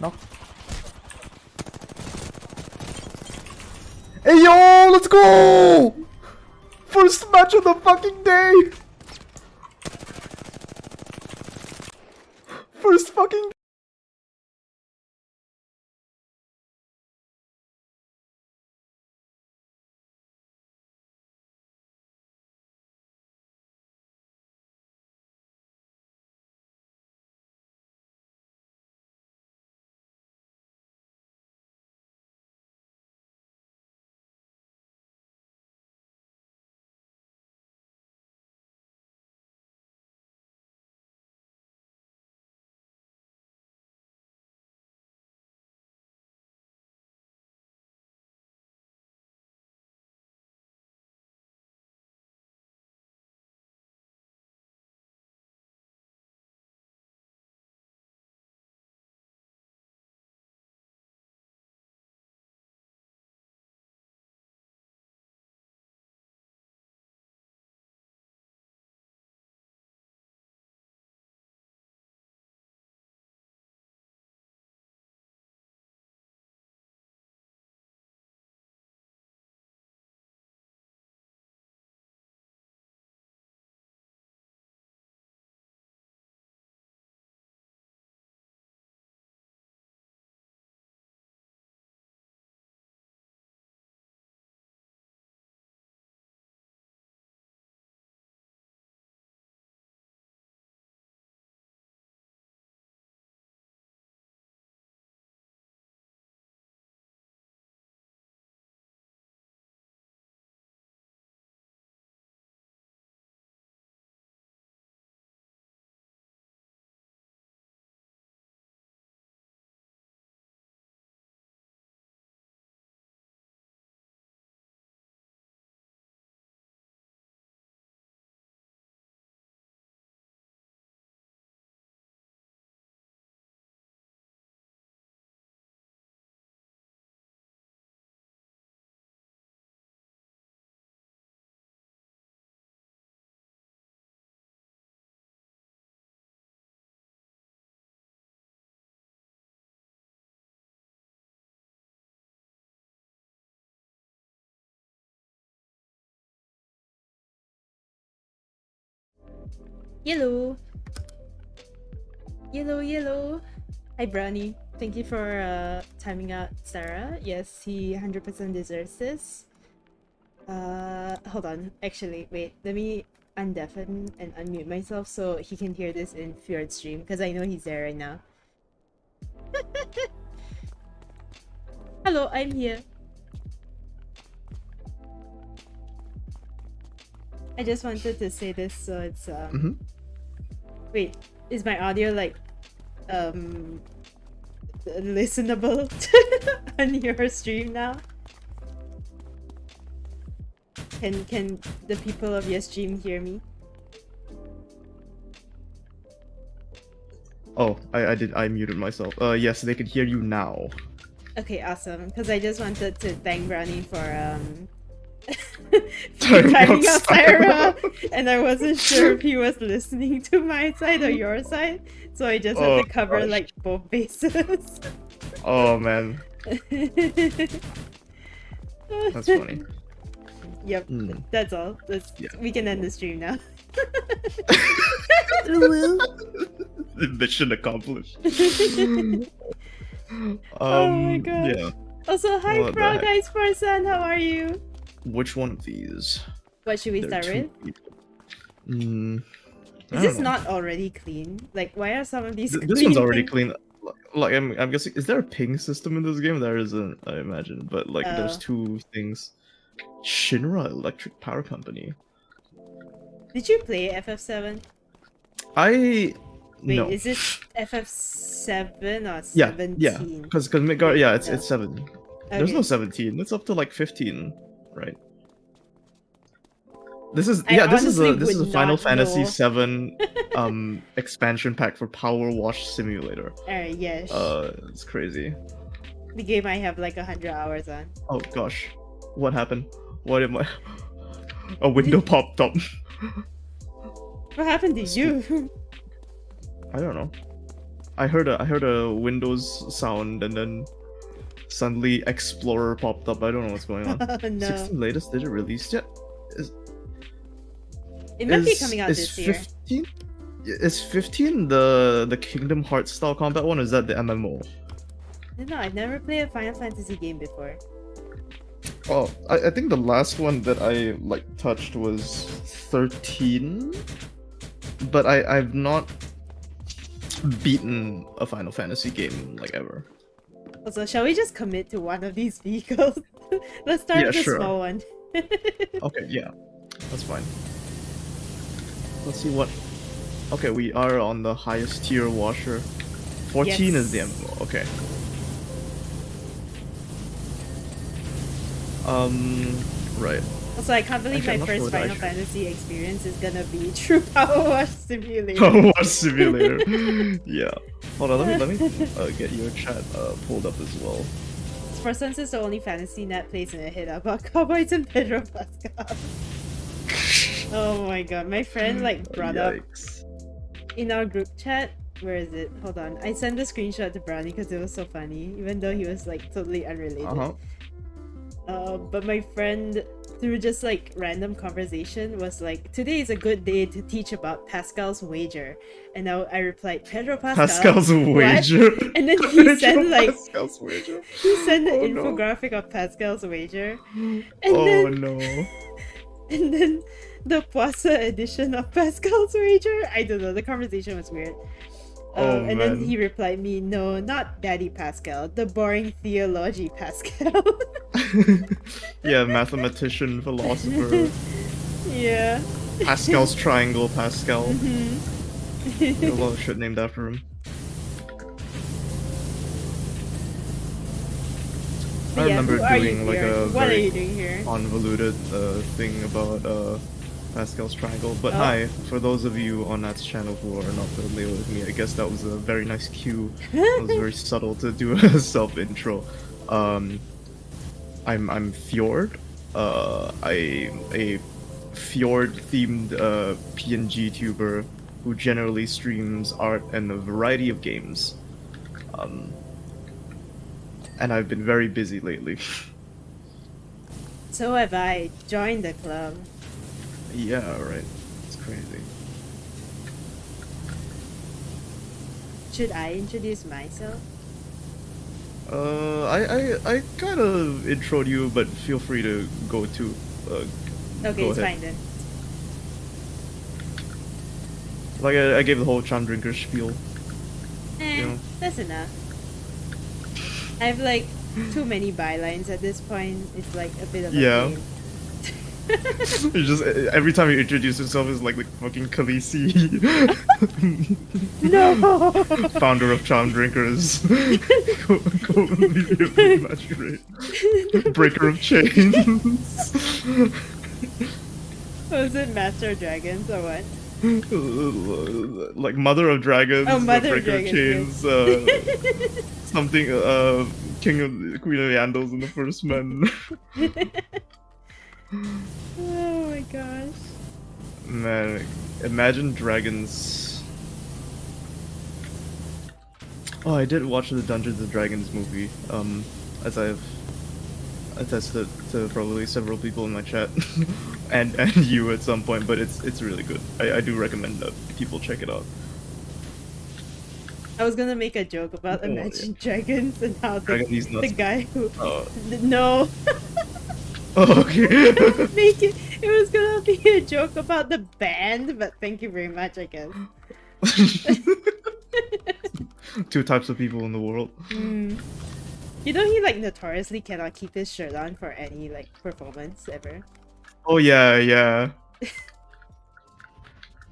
Knock. Hey yo, let's go! First match of the fucking day! First fucking Yellow. Yellow. Hi, Brownie. Thank you for timing out Sarah. Yes, he 100% deserves this. Hold on. Actually, wait. Let me undeafen and unmute myself so he can hear this in Fjord stream because I know he's there right now. Hello, I'm here. I just wanted to say this so it's Wait, is my audio like listenable on your stream now? Can the people of your stream hear me? Oh, I muted myself. Yes, they can hear you now. Okay, awesome. Because I just wanted to thank Brownie for Timing timing out out Sarah, and I wasn't sure if he was listening to my side or your side, so I just had to cover like both bases. Oh man, that's funny. Yep, that's all. We can end the stream now. Mission accomplished. Oh my god. Yeah. Also, hi Frog Ice Person, how are you? Which one of these? What should we start with? Is Is this not already clean? Like, why are some of these clean? This one's already clean. Like, I'm guessing, is there a ping system in this game? There isn't, I imagine. But like, there's two things. Shinra Electric Power Company. Did you play FF7? Wait, no. Is this FF7 or 17? Yeah, because Midgar, yeah, it's 7. Okay. There's no 17. It's up to like 15, right? This is this is a Final Fantasy 7 expansion pack for PowerWash Simulator. Yes. It's crazy. The game I have like 100 hours on. Oh gosh, what happened? What am I? A window popped up. What happened to you? I don't know. I heard a Windows sound and then suddenly Explorer popped up. I don't know what's going on. Oh, no. 16 latest, did it release yet? It might be coming out this year. 15? Is 15 the Kingdom Hearts style combat one, or is that the MMO? No, I've never played a Final Fantasy game before. Oh, I think the last one that I like touched was 13, but I've not beaten a Final Fantasy game like ever. Also, shall we just commit to one of these vehicles? Let's start with the sure. small one. Okay, yeah, that's fine. Let's see what. Okay, we are on the highest tier washer. 14 is the MMO. Okay. Right. Also, I can't believe Actually, my I'm not first sure Final Fantasy experience is gonna be through PowerWash Simulator. PowerWash Simulator. Yeah. Hold on, let me get your chat pulled up as well. For since it's the only fantasy Nat plays in a hit about cowboys and Pedro Pascal. Oh my god, my friend like brought up in our group chat. Where is it? Hold on. I sent the screenshot to Brownie because it was so funny, even though he was like totally unrelated. But my friend, through just like random conversation, was like, today is a good day to teach about Pascal's wager. And now I replied, Pedro Pascal. Pascal's wager? What? And then he sent like Pascal's wager? He sent the infographic of Pascal's wager. And And then the Puasa edition of Pascal's wager. I don't know, the conversation was weird. And then he replied me, no, not Daddy Pascal, the boring theology Pascal. Yeah, mathematician, philosopher. Yeah. Pascal's triangle Pascal. A lot of shit named after him. I remember doing like a very convoluted thing about Pascal's triangle. But hi, for those of you on Nat's channel who are not familiar with me, I guess that was a very nice cue. It was very subtle to do a self-intro. I'm Fjord. I'm a Fjord-themed PNG tuber who generally streams art and a variety of games. And I've been very busy lately. So have I. Joined the club. Yeah, right. It's crazy. Should I introduce myself? I kind of introed you, but feel free to go to. Okay, go it's ahead. fine then. Like I gave the whole Chan Drinker spiel. You know? That's enough. I have like too many bylines at this point. It's like a bit of a pain. You just every time you introduce yourself is like fucking Khaleesi. No. Founder of Charm Drinkers. Go leave match rate. Breaker of chains. Was it Master of Dragons or what? Like Mother of Dragons. Oh, Mother Breaker of Chains. Something. King of Queen of the Andals in the First Men. Oh my gosh. Man, imagine dragons. Oh, I did watch the Dungeons and Dragons movie, as I've attested to probably several people in my chat, and you at some point, but it's really good. I do recommend that people check it out. I was gonna make a joke about Imagine Dragons and how the guy who... No! Oh, okay. It was gonna be a joke about the band, but thank you very much, I guess. Two types of people in the world. You know he like notoriously cannot keep his shirt on for any like performance ever. Oh yeah.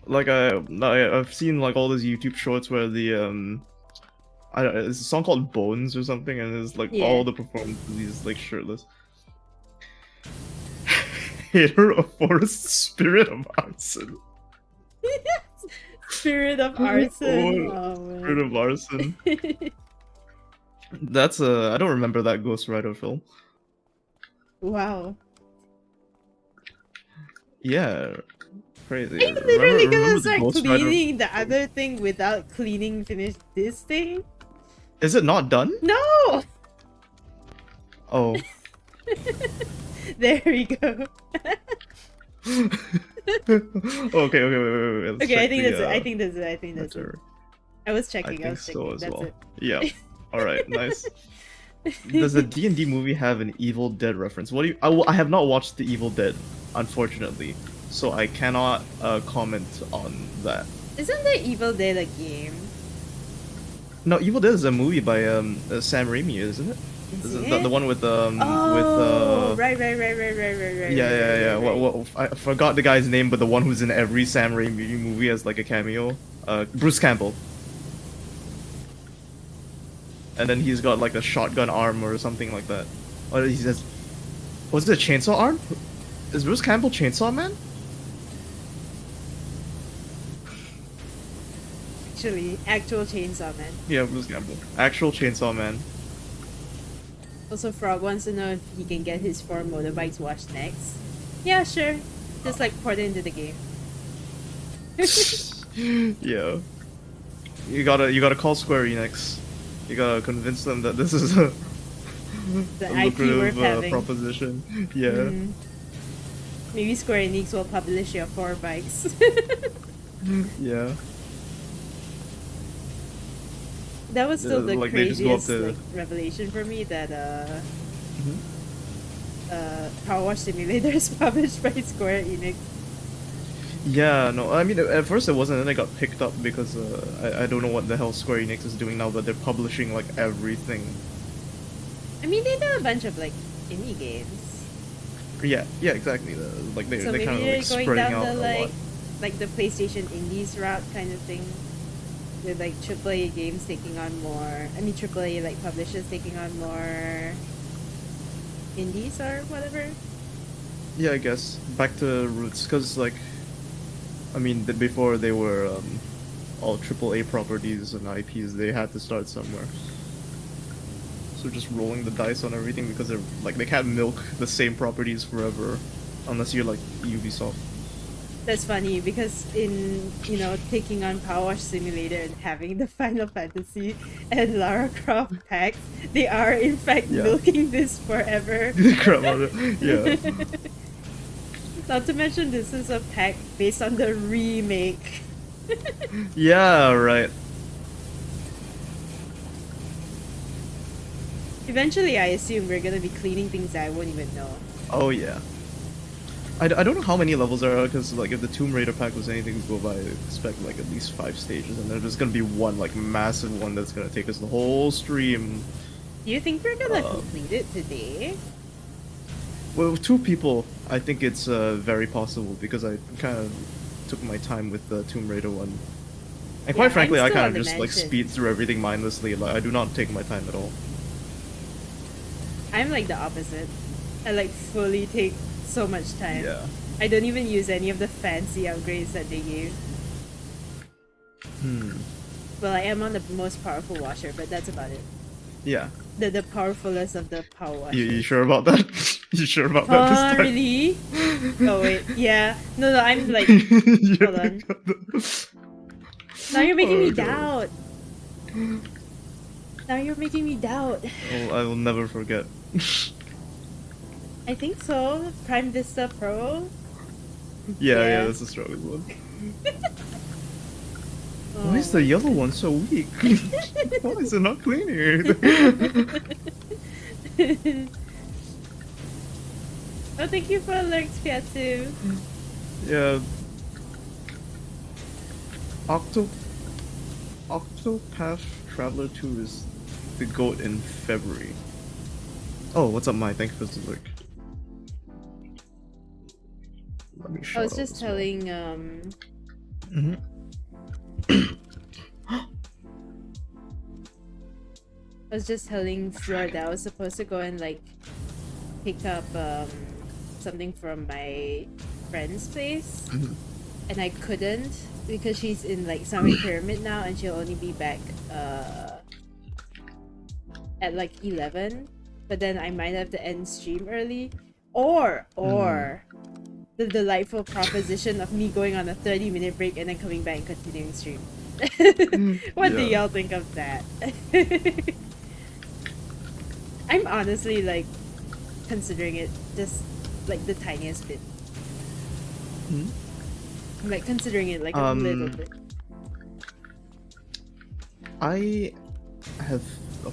Like I've seen like all those YouTube shorts where the it's a song called Bones or something, and it's like all the performances he's like shirtless. Hater of Forest, Spirit of Arson. Spirit of Arson. Oh, Spirit of Arson. That's I don't remember that Ghost Rider film. Wow. Yeah. crazy. Are you literally gonna remember the start Ghost Rider- cleaning the other thing without finish this thing? Is it not done? No! Oh. There we go. Okay, wait. Let's Okay, check I think the, that's it. I think that's it. I think that's it. better. I was checking. I I think was so checking. as That's well. it. Yeah. All right. Nice. Does a D&D movie have an Evil Dead reference? What do you? I have not watched the Evil Dead, unfortunately, so I cannot comment on that. Isn't the Evil Dead a game? No, Evil Dead is a movie by Sam Raimi, isn't it? Is The, it? the one with Oh, with right. yeah. Right. What I forgot the guy's name, but the one who's in every Sam Raimi movie as like a cameo. Bruce Campbell. And then he's got like a shotgun arm or something like that. Or he says, was it a chainsaw arm? Is Bruce Campbell Chainsaw Man? Actually, actual Chainsaw Man. Yeah, Bruce Campbell. Actual Chainsaw Man. Also, Frog wants to know if he can get his 4 motorbikes washed next. Yeah, sure. Just like port it into the game. Yeah. You gotta call Square Enix. You gotta convince them that this is a, The a IP worth lucrative having. proposition. Yeah. Mm. Maybe Square Enix will publish your 4 bikes. Yeah. That was still the Like, they just go up craziest to- like, revelation for me that Mhm. PowerWash Simulator is published by Square Enix. Yeah, no, I mean, at first it wasn't, and then it got picked up because I don't know what the hell Square Enix is doing now, but they're publishing like everything. I mean, they do a bunch of like indie games. Yeah, exactly. Like So they're maybe kind of they're like going spreading down out the a lot. like the PlayStation Indies route kind of thing. With like AAA games taking on more. I mean, AAA like publishers taking on more indies or whatever. Yeah, I guess back to roots, cause like, I mean, before they were all AAA properties and IPs, they had to start somewhere. So just rolling the dice on everything because they're like they can't milk the same properties forever, unless you're like Ubisoft. That's funny because in taking on PowerWash Simulator and having the Final Fantasy and Lara Croft packs, they are in fact Yeah. milking this forever. Crap out of it. Yeah. Not to mention this is a pack based on the remake. Yeah, right. Eventually, I assume we're gonna be cleaning things that I won't even know. Oh yeah. I don't know how many levels there are, because like if the Tomb Raider pack was anything to go by, I expect like at least 5 stages, and there's gonna be one like massive one that's gonna take us the whole stream. Do you think we're gonna complete it today? Well, with 2 people, I think it's very possible, because I kind of took my time with the Tomb Raider one. And quite Yeah, frankly, I'm I still kind on of the just like mansion. speed through everything mindlessly. Like I do not take my time at all. I'm like the opposite. I like fully take so much time. Yeah. I don't even use any of the fancy upgrades that they gave. Well, I am on the most powerful washer, but that's about it. Yeah. The powerfulest of the power washers. You sure about that? You sure about that this time? Really? Oh wait, yeah. No, I'm like, Yeah. hold on. Now you're making me Oh, God. doubt. Now you're making me doubt. Oh, I will never forget. I think so. Prime Vista Pro. Yeah, that's the strongest one. Why is the yellow one so weak? Why is it not cleaning? Oh, thank you for alerts, Piatu. Yeah. Octopath Traveler 2 is the GOAT in February. Oh, what's up, Mai? Thank you for the lurk. Let me I shut was up just as well. telling I was just telling Fjord that I was supposed to go and like pick up something from my friend's place, and I couldn't because she's in like Summer Pyramid now, and she'll only be back at like 11. But then I might have to end stream early, or the delightful proposition of me going on a 30-minute break and then coming back and continuing stream. What do y'all think of that? I'm honestly like considering it just like the tiniest bit. I'm like considering it like a little bit. I have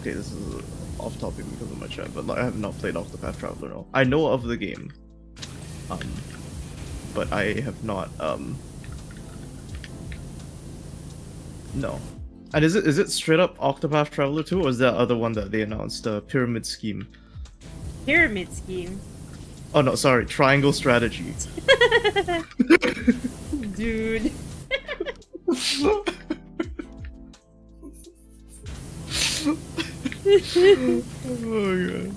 this is off topic because of my chat, but like, I have not played Octopath Traveler. No, I know of the game, but I have not. No, and is it straight up Octopath Traveler 2, or is that other one that they announced, Pyramid Scheme? Pyramid Scheme. Oh no, sorry, Triangle Strategy. Dude. Oh god.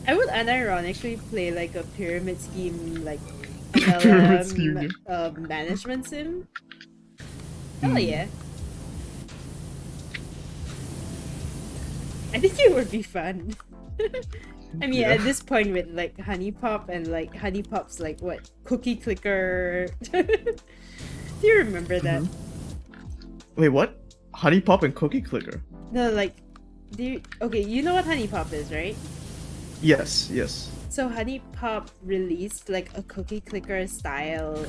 I would unironically play like a pyramid scheme, like Pyramid scheme, management sim. Hell yeah. I think it would be fun. I mean, at this point with like Honey Pop and like Honey Pop's like what cookie clicker. Do you remember that? Wait, what? Honey Pop and Cookie Clicker? No, like, okay, you know what Honey Pop is, right? Yes. So Honey Pop released like a cookie clicker style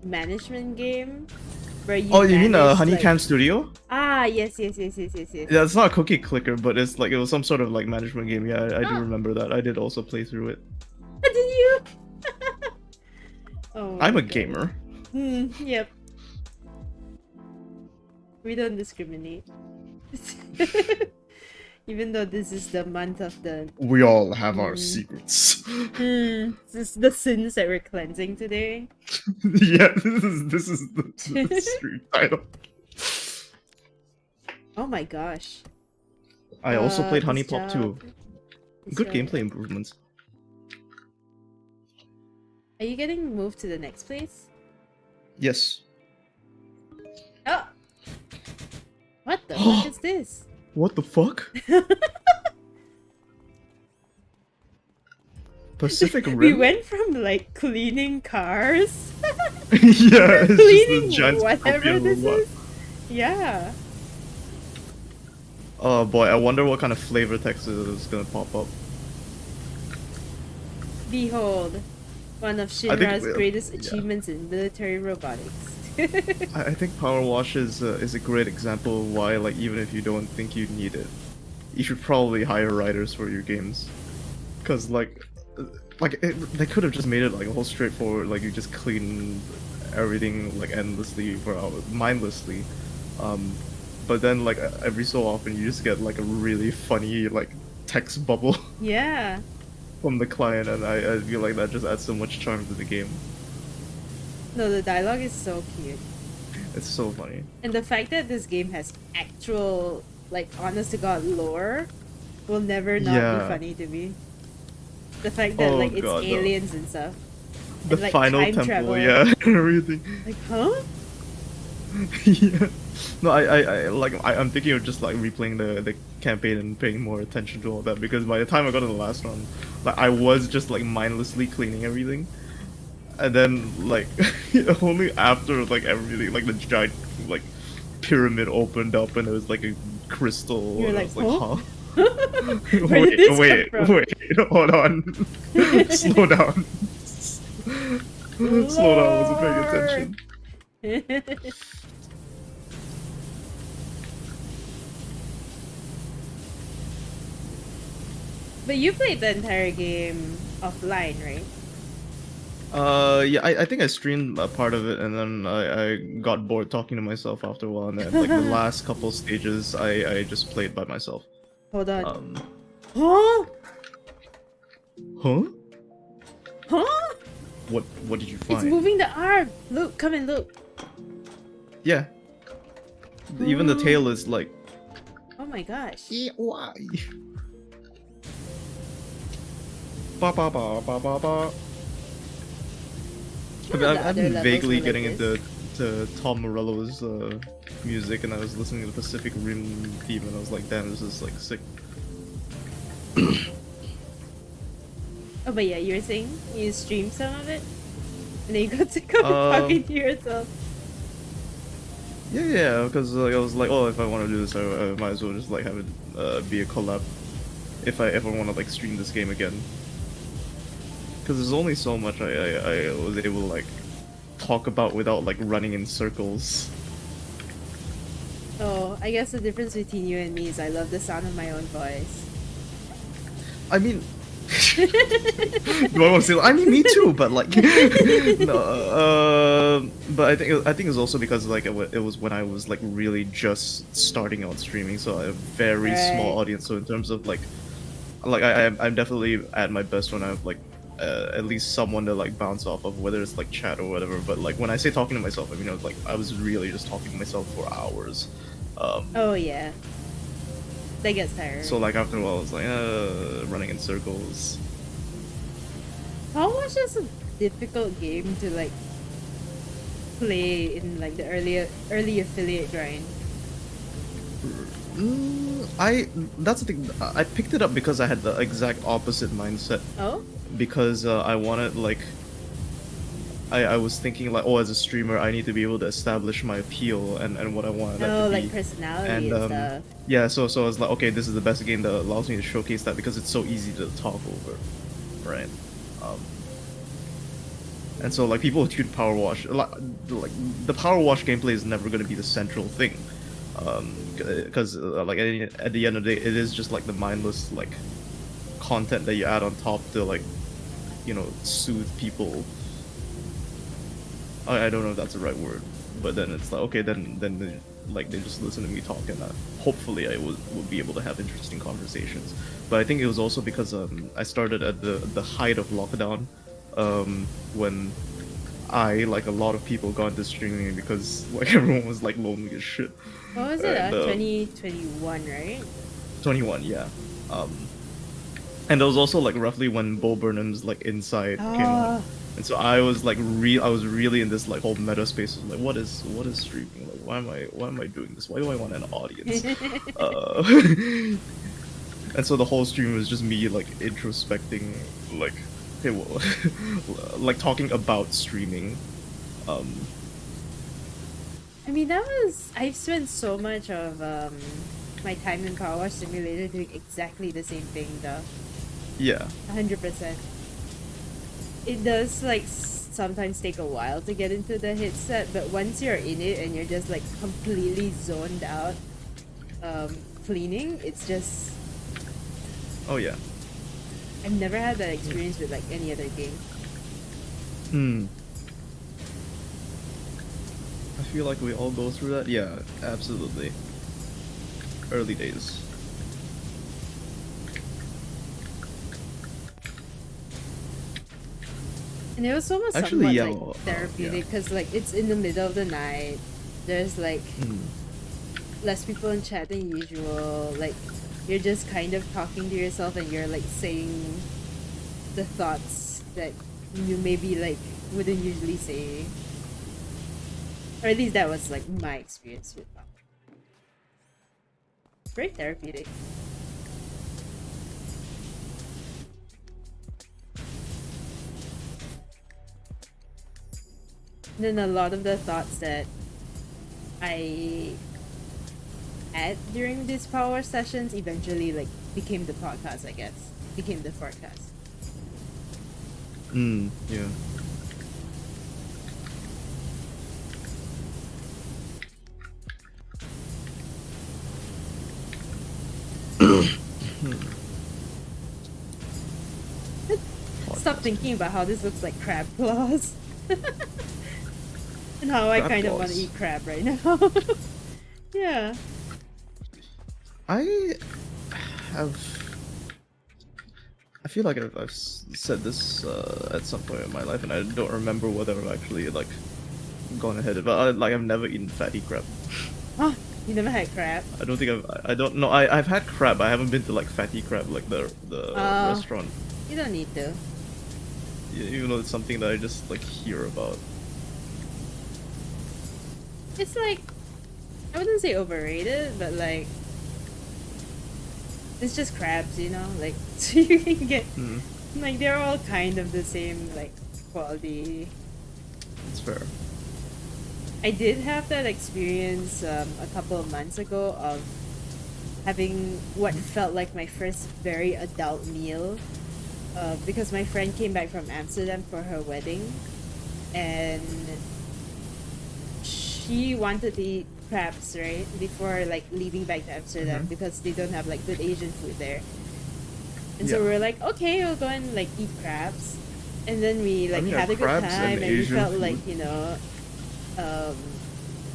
management game where you you mean Honeycam like... Studio? Ah, yes. Yeah, it's not a cookie clicker, but it's like it was some sort of like management game. Yeah, I do remember that. I did also play through it. Did you? Oh, I'm a gamer. Yep. We don't discriminate. Even though this is the month of the... We all have our secrets. This is the sins that we're cleansing today. Yeah, this is the stream title. Oh my gosh. I also played Honey this Pop too. Good gameplay improvements. Are you getting moved to the next place? Yes. Oh! What the fuck is this? What the fuck? Pacific Rim? We went from like cleaning cars. Yeah, it's cleaning just giant whatever this robot. is. Yeah. Oh boy, I wonder what kind of flavor text is gonna pop up. Behold, one of Shinra's greatest achievements in military robotics. I think PowerWash is a great example of why, like, even if you don't think you need it, you should probably hire writers for your games, cause they could have just made it like a whole straightforward, like you just clean everything like endlessly for hours, mindlessly, but then like every so often you just get like a really funny like text bubble. Yeah. From the client, and I feel like that just adds so much charm to the game. No, the dialogue is so cute. It's so funny. And the fact that this game has actual, like, honest to god lore will never not be funny to me. The fact that, like, it's aliens and stuff. The and, like, final time temple, travel. yeah, and everything. Like, huh? Yeah. No, I'm thinking of just, like, replaying the campaign and paying more attention to all that, because by the time I got to the last one, like, I was just, like, mindlessly cleaning everything. And then, like, only after, like, everything, like, the giant, like, pyramid opened up and it was, like, a crystal. You're like, I was like, huh? Where did this come from? Wait, hold on. Slow down. Slow down, I wasn't paying attention. But you played the entire game offline, right? Yeah, I think I streamed a part of it, and then I got bored talking to myself after a while, and then, like, the last couple stages, I just played by myself. Hold on. Huh? Huh? Huh? What did you find? It's moving the arm! Look, come and look. Yeah. Even the tail is like... Oh my gosh. Why? Ba ba ba ba ba ba. I've been vaguely getting into Tom Morello's music, and I was listening to the Pacific Rim theme, and I was like, damn, this is like sick. Oh, but yeah, you were saying you streamed some of it? And then you got sick of talking to yourself. Yeah, because I was like, oh, if I want to do this, I might as well just like have it be a collab. If I ever want to like stream this game again, because there's only so much I was able to like talk about without like running in circles. Oh, I guess the difference between you and me is I love the sound of my own voice. I mean, do I want to say? I mean, me too, but like, no. But I think it's also because like it was when I was like really just starting out streaming, so I have a very small audience. So in terms of like I'm definitely at my best when I have like at least someone to like bounce off of, whether it's like chat or whatever. But like when I say talking to myself, I mean I was really just talking to myself for hours. Oh yeah. That gets tired. So like after a while, I was like running in circles. PowerWash is a difficult game to like play in like the early affiliate grind. That's the thing. I picked it up because I had the exact opposite mindset. Oh. Because I wanted like. I was thinking like, oh, as a streamer, I need to be able to establish my appeal and what I want that to like be. personality and stuff. Yeah, so I was like, okay, this is the best game that allows me to showcase that because it's so easy to talk over, right? And so like people who tune PowerWash, like the PowerWash gameplay is never going to be the central thing, because like at the end of the day, it is just like the mindless like content that you add on top to like, you know, soothe people. I don't know if that's the right word, but then it's like, okay, then they, like they just listen to me talk, and hopefully I would be able to have interesting conversations. But I think it was also because I started at the height of lockdown, when I, like a lot of people, got into streaming because like everyone was like lonely as shit. What was it? 2021, right? 21, yeah. And it was also like roughly when Bo Burnham's like Inside came out. And so I was like I was really in this like whole meta space of like what is streaming, like why am I doing this, why do I want an audience? And so the whole stream was just me like introspecting, like, okay, well, like talking about streaming. I mean, I've spent so much of my time in PowerWash Simulator doing exactly the same thing though. Yeah. 100%. It does like sometimes take a while to get into the hit set, but once you're in it and you're just like completely zoned out cleaning, it's just... Oh yeah. I've never had that experience with like any other game. I feel like we all go through that. Yeah, absolutely. Early days. And it was almost actually, somewhat like therapeutic because like it's in the middle of the night. There's like less people in chat than usual. Like you're just kind of talking to yourself and you're like saying the thoughts that you maybe like wouldn't usually say. Or at least that was like my experience with that. Very therapeutic. And then a lot of the thoughts that I had during these power sessions eventually like became the podcast, I guess. Became the forecast. Yeah. Stop thinking about how this looks like crab claws. And how I kind of want to eat crab right now. Yeah. I feel like I've said this at some point in my life, and I don't remember whether I've actually like gone ahead of it. Like I've never eaten fatty crab. Oh, you never had crab? I don't think I don't know. I've had crab. I haven't been to like fatty crab, like the restaurant. You don't need to. Yeah, even though it's something that I just like hear about. It's like, I wouldn't say overrated, but like it's just crabs, you know, like so you can get like they're all kind of the same like quality. It's fair. I did have that experience a couple of months ago of having what felt like my first very adult meal, because my friend came back from Amsterdam for her wedding, and she wanted to eat crabs, right, before like leaving back to Amsterdam because they don't have like good Asian food there. And so we were like, okay, we'll go and like eat crabs, and then we like had a good time, and we felt like, you know,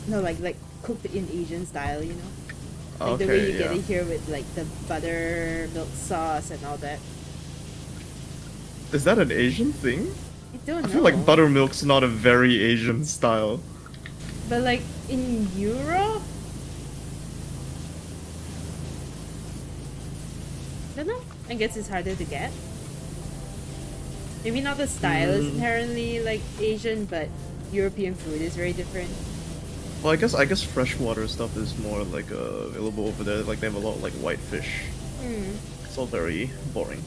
no, like cooked in Asian style, you know, like the way you get it here with like the buttermilk sauce and all that. Is that an Asian thing? I don't know. I feel like buttermilk's not a very Asian style. But like in Europe, I don't know. I guess it's harder to get. Maybe not the style is inherently like Asian, but European food is very different. Well, I guess freshwater stuff is more like available over there. Like they have a lot of like white fish. It's all very boring.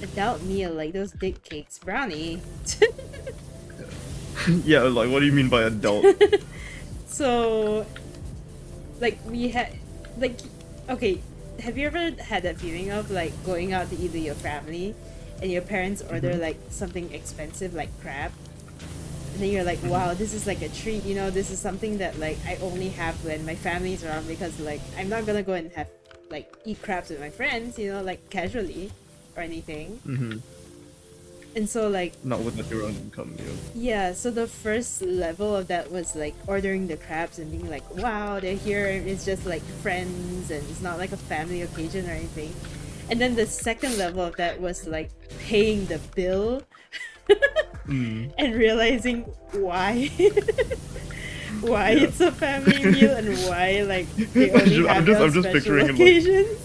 Adult meal, like those dick cakes, brownie. Yeah, like what do you mean by adult? So, like we had, like, okay, have you ever had that feeling of like going out to eat with your family, and your parents order like something expensive like crab, and then you're like, wow, this is like a treat, you know, this is something that like I only have when my family's around, because like I'm not gonna go and have like eat crabs with my friends, you know, like casually or anything. And so like Not with your own income, you know. yeah, so the first level of that was like ordering the crabs and being like, wow, they're here, and it's just like friends and it's not like a family occasion or anything. And then the second level of that was like paying the bill and realizing why why it's a family meal and why like they only have those special occasions.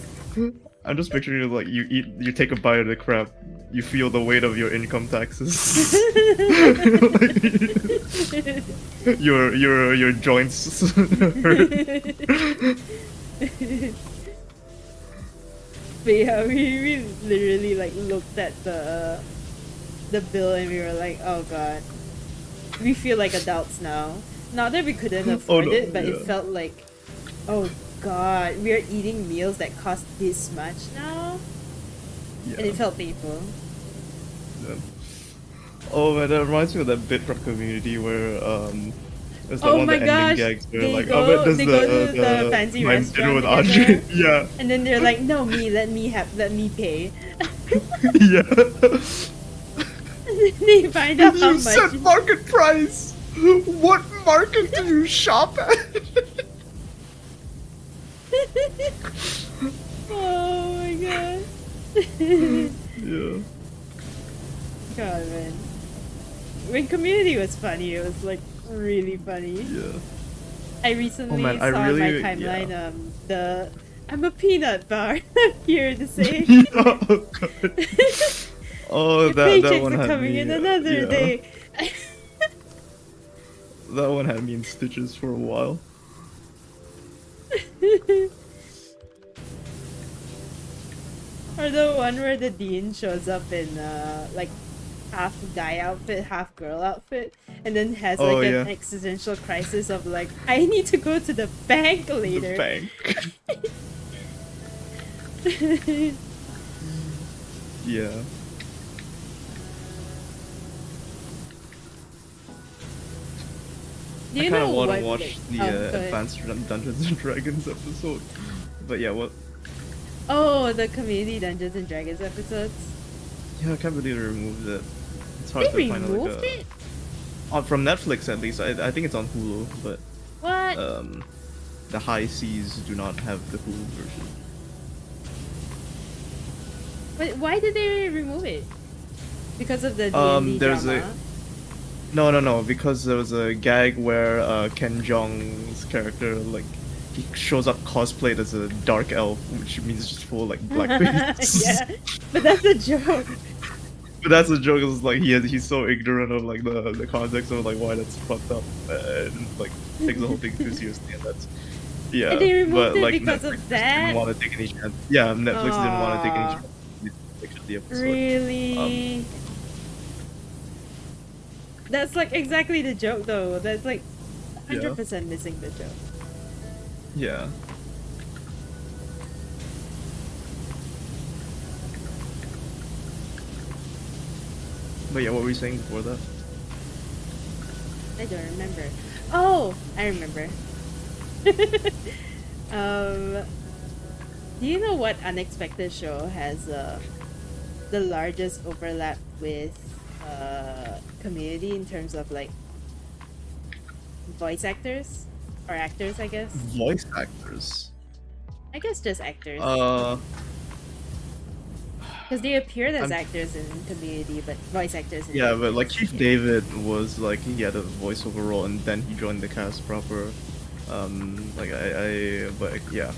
I'm just picturing like you take a bite of the crab, you feel the weight of your income taxes. your joints hurt. But yeah, we literally like looked at the bill and we were like, oh god, we feel like adults now. Not that we couldn't afford it, but it felt like, oh god, we are eating meals that cost this much now, and it felt painful. Yeah. Oh man, that reminds me of that bit from Community where there's that one of the ending gags where they like, go, oh, but they go to the fancy restaurant with together, Audrey. Yeah. And then they're like, no, let me pay. Yeah. And then they find out how You much. said market price. What market do you shop at? Oh my god. Yeah. God, man. When Community was funny, it was like really funny. Yeah. I recently man, saw I on my really- timeline yeah. the I'm a peanut bar here to say. Oh, God. Oh, Your that paychecks one are had coming me. in another day. That one had me in stitches for a while. Or the one where the dean shows up in like half guy outfit, half girl outfit, and then has like an existential crisis of like, I need to go to the bank later. The bank. Yeah. Do I you kind of know want what? to watch Like, the go ahead. Advanced Dungeons and Dragons episode. But yeah, what? Oh, the Community Dungeons and Dragons episodes. Yeah, I can't believe they removed it. It's hard They to find removed like a... it? From Netflix at least. I think it's on Hulu, but What? the high seas do not have the Hulu version. But why did they remove it? Because of the D&D there's drama? No, because there was a gag where Ken Jeong's character, like, he shows up cosplayed as a dark elf, which means just full like blackface. Yeah, but that's a joke. But that's a joke. It's like he's so ignorant of like the context of like why that's fucked up, and like takes the whole thing too seriously, and that's yeah. And they removed but it like because Netflix of that? didn't want to take any chance. Yeah, Netflix didn't want to take any chance. the episode. Really? That's like exactly the joke though. That's like 100% missing the joke. Yeah. But yeah, what were you saying before that? I don't remember. Oh, I remember. Do you know what unexpected show has the largest overlap with Community in terms of like voice actors or actors? I guess. Voice actors. I guess just actors. Because they appeared as actors in Community, but voice actors in yeah, but like Chief David was like he had a voiceover role and then he joined the cast proper. But yeah,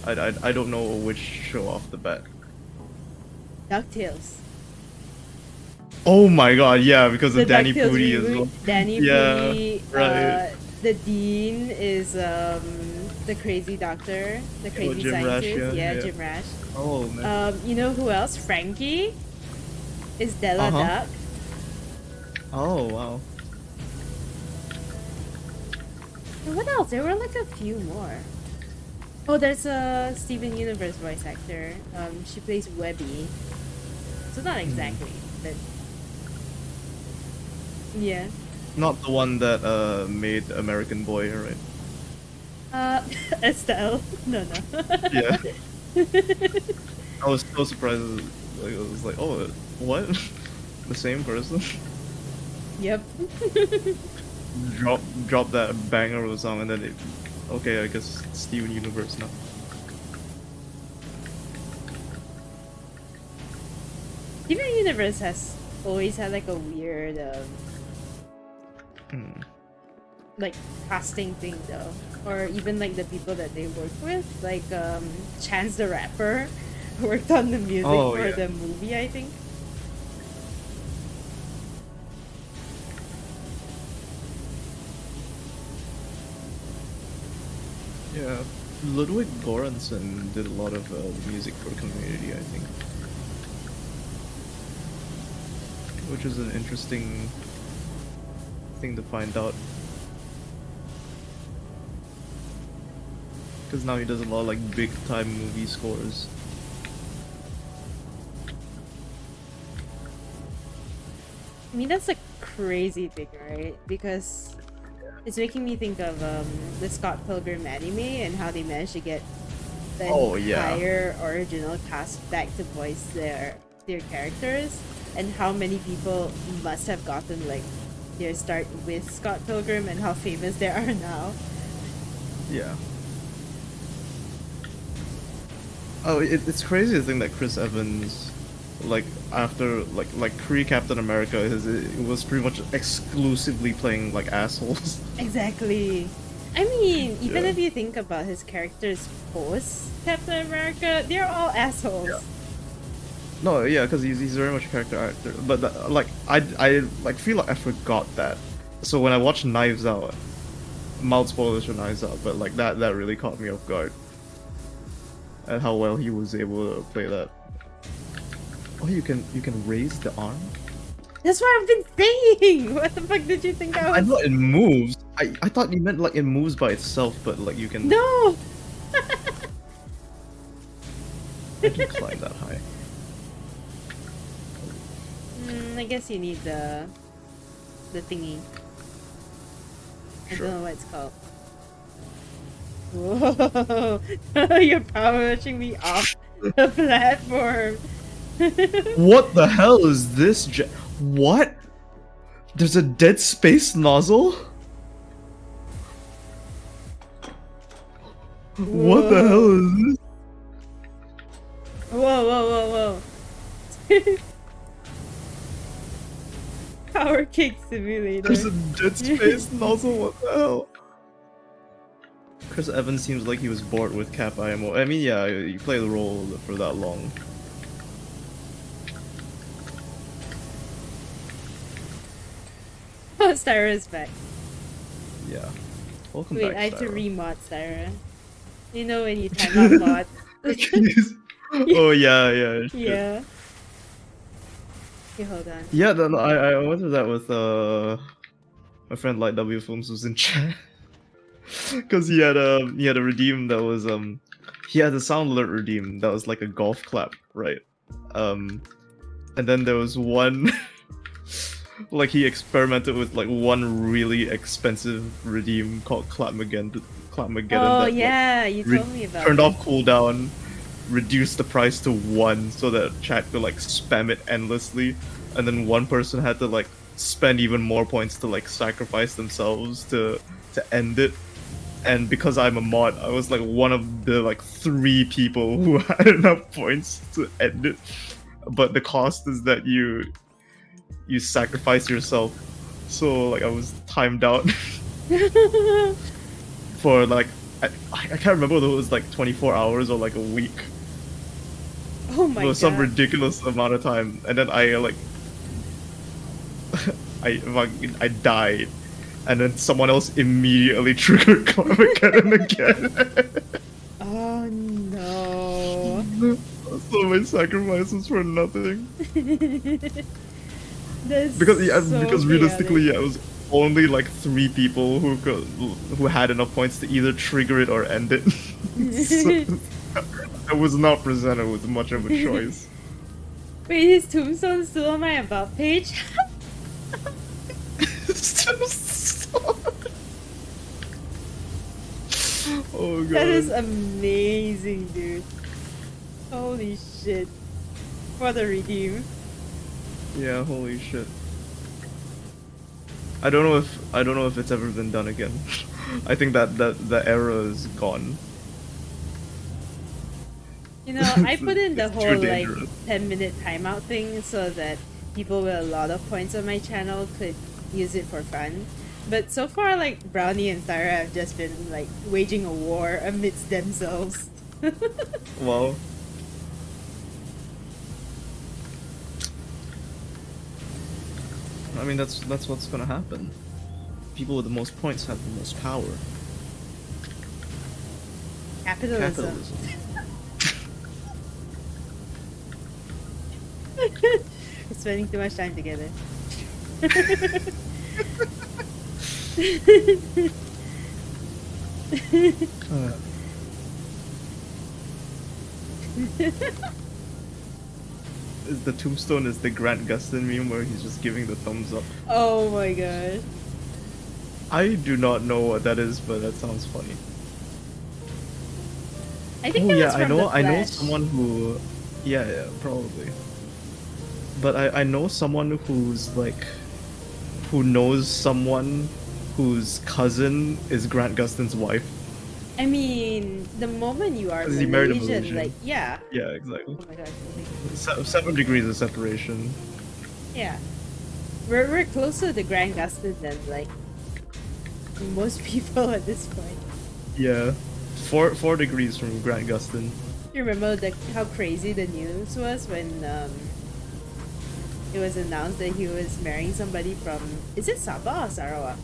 I don't know which show off the bat. DuckTales. Oh my god, yeah, because of Danny DuckTales Pudi reboot. as well. Danny Yeah, Pudi. right. The Dean is the crazy doctor, the crazy Jim Rash, scientist. yeah. Jim Rash. Oh man. You know who else? Frankie is Della Duck. Oh wow. And what else? There were like a few more. Oh, there's a Steven Universe voice actor. She plays Webby. So not exactly, but yeah. Not the one that made American Boy, right? Estelle. No. Yeah. I was so surprised. Like I was like, oh, what? The same person? Yep. Drop that banger of a song and then it. Okay, I guess it's Steven Universe now. Steven Universe has always had like a weird like casting thing though, or even like the people that they work with, like Chance the Rapper worked on the music for the movie, I think. Yeah, Ludwig Göransson did a lot of music for Community, I think, which is an interesting thing to find out. Because now he does a lot of like big time movie scores. I mean, that's a crazy thing, right? Because it's making me think of the Scott Pilgrim anime and how they managed to get the entire original cast back to voice their characters, and how many people must have gotten like their start with Scott Pilgrim and how famous they are now. Yeah. Oh, it's crazy to think that Chris Evans, like after like pre-Captain America, it was pretty much exclusively playing like assholes. Exactly. I mean, even if you think about his characters post Captain America, they're all assholes. Yeah. No, yeah, because he's very much a character actor. But like I like feel like I forgot that. So when I watched Knives Out, mild spoilers for Knives Out, but like that really caught me off guard. And how well he was able to play that. Oh, you can raise the arm? That's what I've been saying! What the fuck did you think I was? I know it moves. I thought you meant like it moves by itself, but like you can... No! I can climb that high. I guess you need the thingy. I don't know what it's called. Whoa! You're power rushing me off the platform. What the hell is this? What? There's a dead space nozzle? Whoa. What the hell is this? Whoa. Power kick simulator. There's a dead space nozzle, what the hell? Chris Evans seems like he was bored with Cap IMO. I mean, yeah, you play the role for that long. Oh, Styra's back. Yeah. Welcome Wait, back, I have to Styra. remod Styra. You know when you time out mod. Oh yeah. Yeah. Okay, hold on. Yeah, then I went through that with my friend Light W Films was in chat. Because he had a redeem that was he had a sound alert redeem that was like a golf clap, right? And then there was one like he experimented with like one really expensive redeem called Clapmageddon. Oh that, yeah, like, you told me about turned it. off cooldown, reduced the price to 1 so that chat could like spam it endlessly, and then one person had to like spend even more points to like sacrifice themselves to end it. And because I'm a mod, I was like one of the like 3 people who had enough points to end it. But the cost is that you sacrifice yourself. So like I was timed out for like I can't remember whether it was like 24 hours or like a week. Oh my It was god. some ridiculous amount of time, and then I like I died, and then someone else immediately triggered Carmageddon again. Oh no. So my sacrifices for nothing. That's Because so because realistically, chaotic. it was only like 3 people who had enough points to either trigger it or end it. So, I was not presented with much of a choice. Wait, his tombstone's still on my about page? Oh god. That is amazing, dude. Holy shit. What a redeem. Yeah, holy shit. I don't know if it's ever been done again. I think that the era is gone. You know, I put in the It's whole too like dangerous. 10-minute timeout thing so that people with a lot of points on my channel could use it for fun. But so far, like, Brownie and Sarah have just been like waging a war amidst themselves. Well, I mean that's what's gonna happen. People with the most points have the most power. Capitalism. Capitalism. We're spending too much time together. The tombstone is the Grant Gustin meme where he's just giving the thumbs up. Oh my god. I do not know what that is, but that sounds funny. I think Oh that yeah, was I from know The I know Flash. someone who, yeah, probably. But I know someone who's like, who knows someone whose cousin is Grant Gustin's wife. I mean, the moment you are 'Cause he married a Malaysian, Malaysian. like, yeah. Yeah, exactly. Oh my god. 7 degrees of separation. Yeah. We're closer to Grand Gustin than, like, most people at this point. Yeah, 4 degrees from Grant Gustin. You remember how crazy the news was when it was announced that he was marrying somebody from, is it Sabah or Sarawak?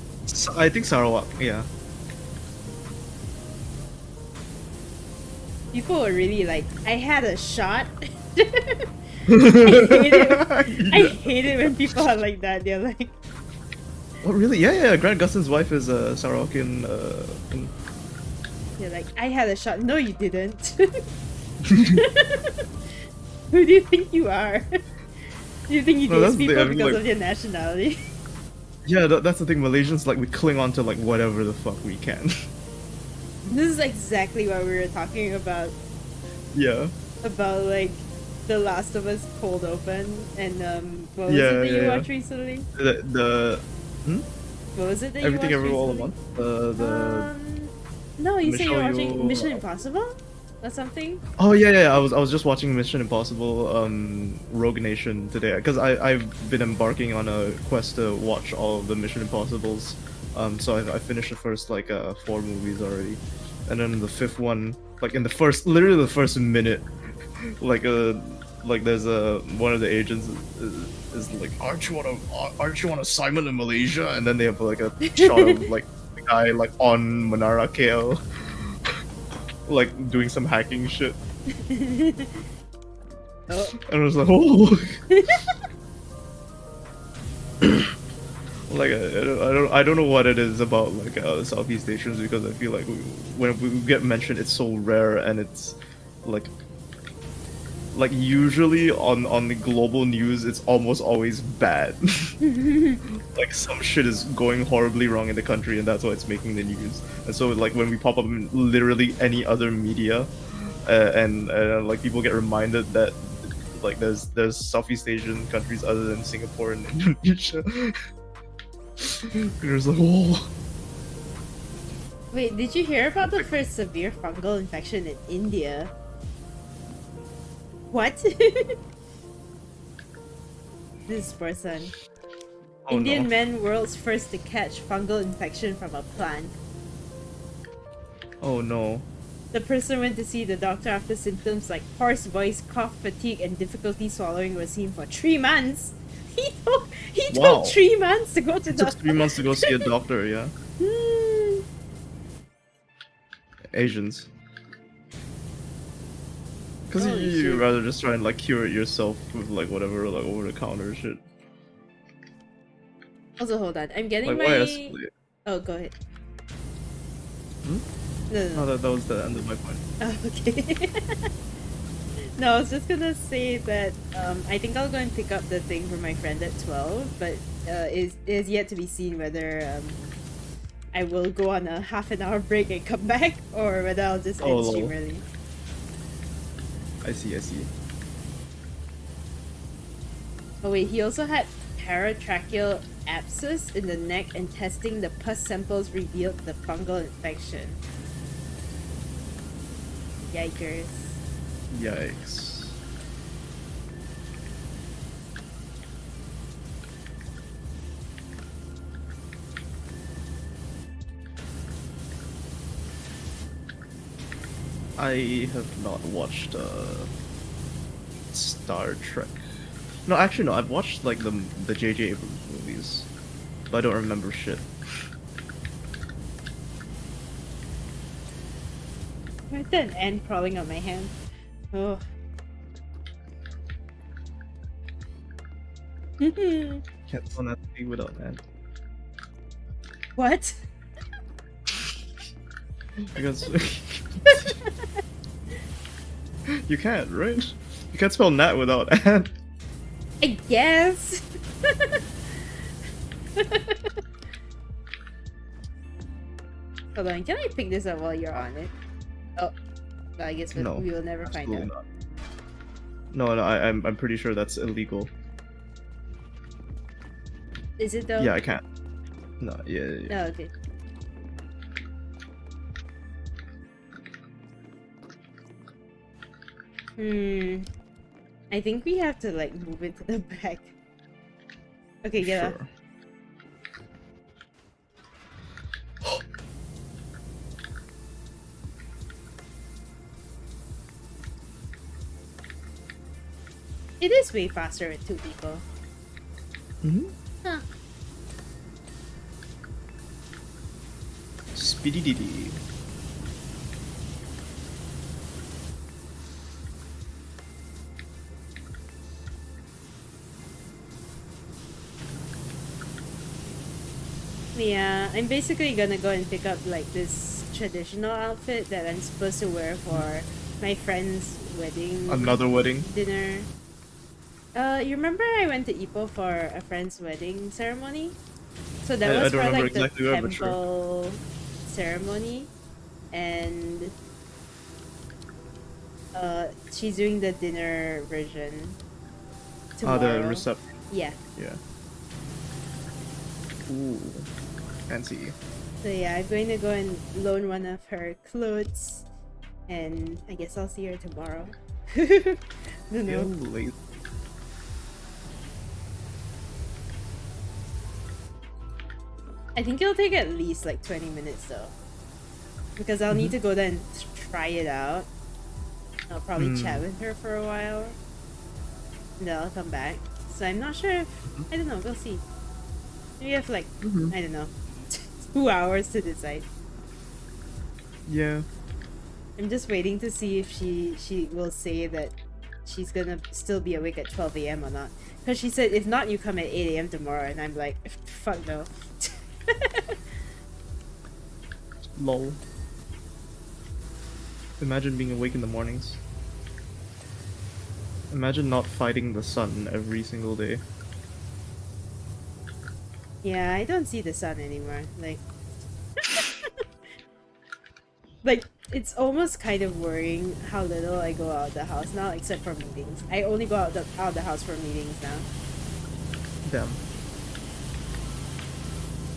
I think Sarawak. Yeah. People were really like, I had a shot. I hate it when people are like that. They're like, Oh really? Yeah. Grant Gustin's wife is a Sarawakian. they're like, I had a shot. No, you didn't. Who do you think you are? Do you think you No, date that's the- people I mean, because like- of their nationality? Yeah, that's the thing. Malaysians, like, we cling on to like whatever the fuck we can. This is exactly what we were talking about Yeah. like The Last of Us cold open and what was Yeah, it that you yeah. watched recently? What was it that Everything you Everywhere All watched at recently? Once. The No, you said you were Michelle watching Yeoh- Mission Impossible or something? Oh yeah. I was just watching Mission Impossible, Rogue Nation today because I've been embarking on a quest to watch all of the Mission Impossibles. So I finished the first like 4 movies already, and then the 5th one, like in literally the first minute, like there's one of the agents is like, aren't you on assignment in Malaysia? And then they have like a shot of like the guy like on Menara KL, like doing some hacking shit. Oh. And I was like, oh. Like I don't know what it is about like Southeast Asians, because I feel like when we get mentioned, it's so rare, and it's like usually on the global news, it's almost always bad. Like some shit is going horribly wrong in the country, and that's why it's making the news. And so like when we pop up in literally any other media, and like people get reminded that like there's Southeast Asian countries other than Singapore and Indonesia. There's like, oh. Wait, did you hear about the first severe fungal infection in India? What? This person. Oh, Indian no. man world's first to catch fungal infection from a plant. Oh no. The person went to see the doctor after symptoms like hoarse voice, cough, fatigue, and difficulty swallowing were seen for 3 months. He Wow. took 3 months to go to It took 3 months to go see a doctor, yeah. Asians. Because you rather just try and like cure it yourself with like whatever like over the counter shit. Also, hold on. I'm getting like, my... Oh, go ahead. Hmm? No. Oh, that was the end of my point. Oh, okay. No, I was just gonna say that I think I'll go and pick up the thing for my friend at 12, but it is yet to be seen whether I will go on a half-an-hour break and come back, or whether I'll just end stream early. I see. Oh wait, he also had paratracheal abscess in the neck, and testing the pus samples revealed the fungal infection. Yikers. Yikes. I have not watched Star Trek. No, actually no, I've watched like the J.J. Abrams movies, but I don't remember shit. Why is there an ant crawling on my hand? Oh. Can't spell that thing without that. What? Because you can't, right? You can't spell nat without ant. I guess. Hold on, can I pick this up while you're on it? Oh, but I guess we will never find out. Not. No, I'm pretty sure that's illegal. Is it though? Yeah, I can't. No, yeah. Oh, okay. I think we have to like move it to the back. Okay, get up. It is way faster with 2 people. Huh. Speedy dee. Yeah, I'm basically gonna go and pick up like this traditional outfit that I'm supposed to wear for my friend's wedding. Another wedding? Dinner. You remember I went to Ipoh for a friend's wedding ceremony? So that was for like exactly the temple ceremony, and she's doing the dinner version tomorrow. The reception. Yeah. Yeah. Ooh, fancy. So yeah, I'm going to go and loan one of her clothes, and I guess I'll see her tomorrow. Don't know. I think it'll take at least like 20 minutes though, because I'll need to go there and try it out. I'll probably chat with her for a while, and then I'll come back. So I'm not sure if I don't know. We'll see. Maybe have like I don't know, 2 hours to decide. Yeah. I'm just waiting to see if she will say that she's gonna still be awake at 12 a.m. or not. Because she said, if not, you come at 8 a.m. tomorrow. And I'm like, fuck no. Lol. Imagine being awake in the mornings. Imagine not fighting the sun every single day. Yeah, I don't see the sun anymore. Like, like it's almost kind of worrying how little I go out of the house now, except for meetings. I only go out of the house for meetings now. Damn.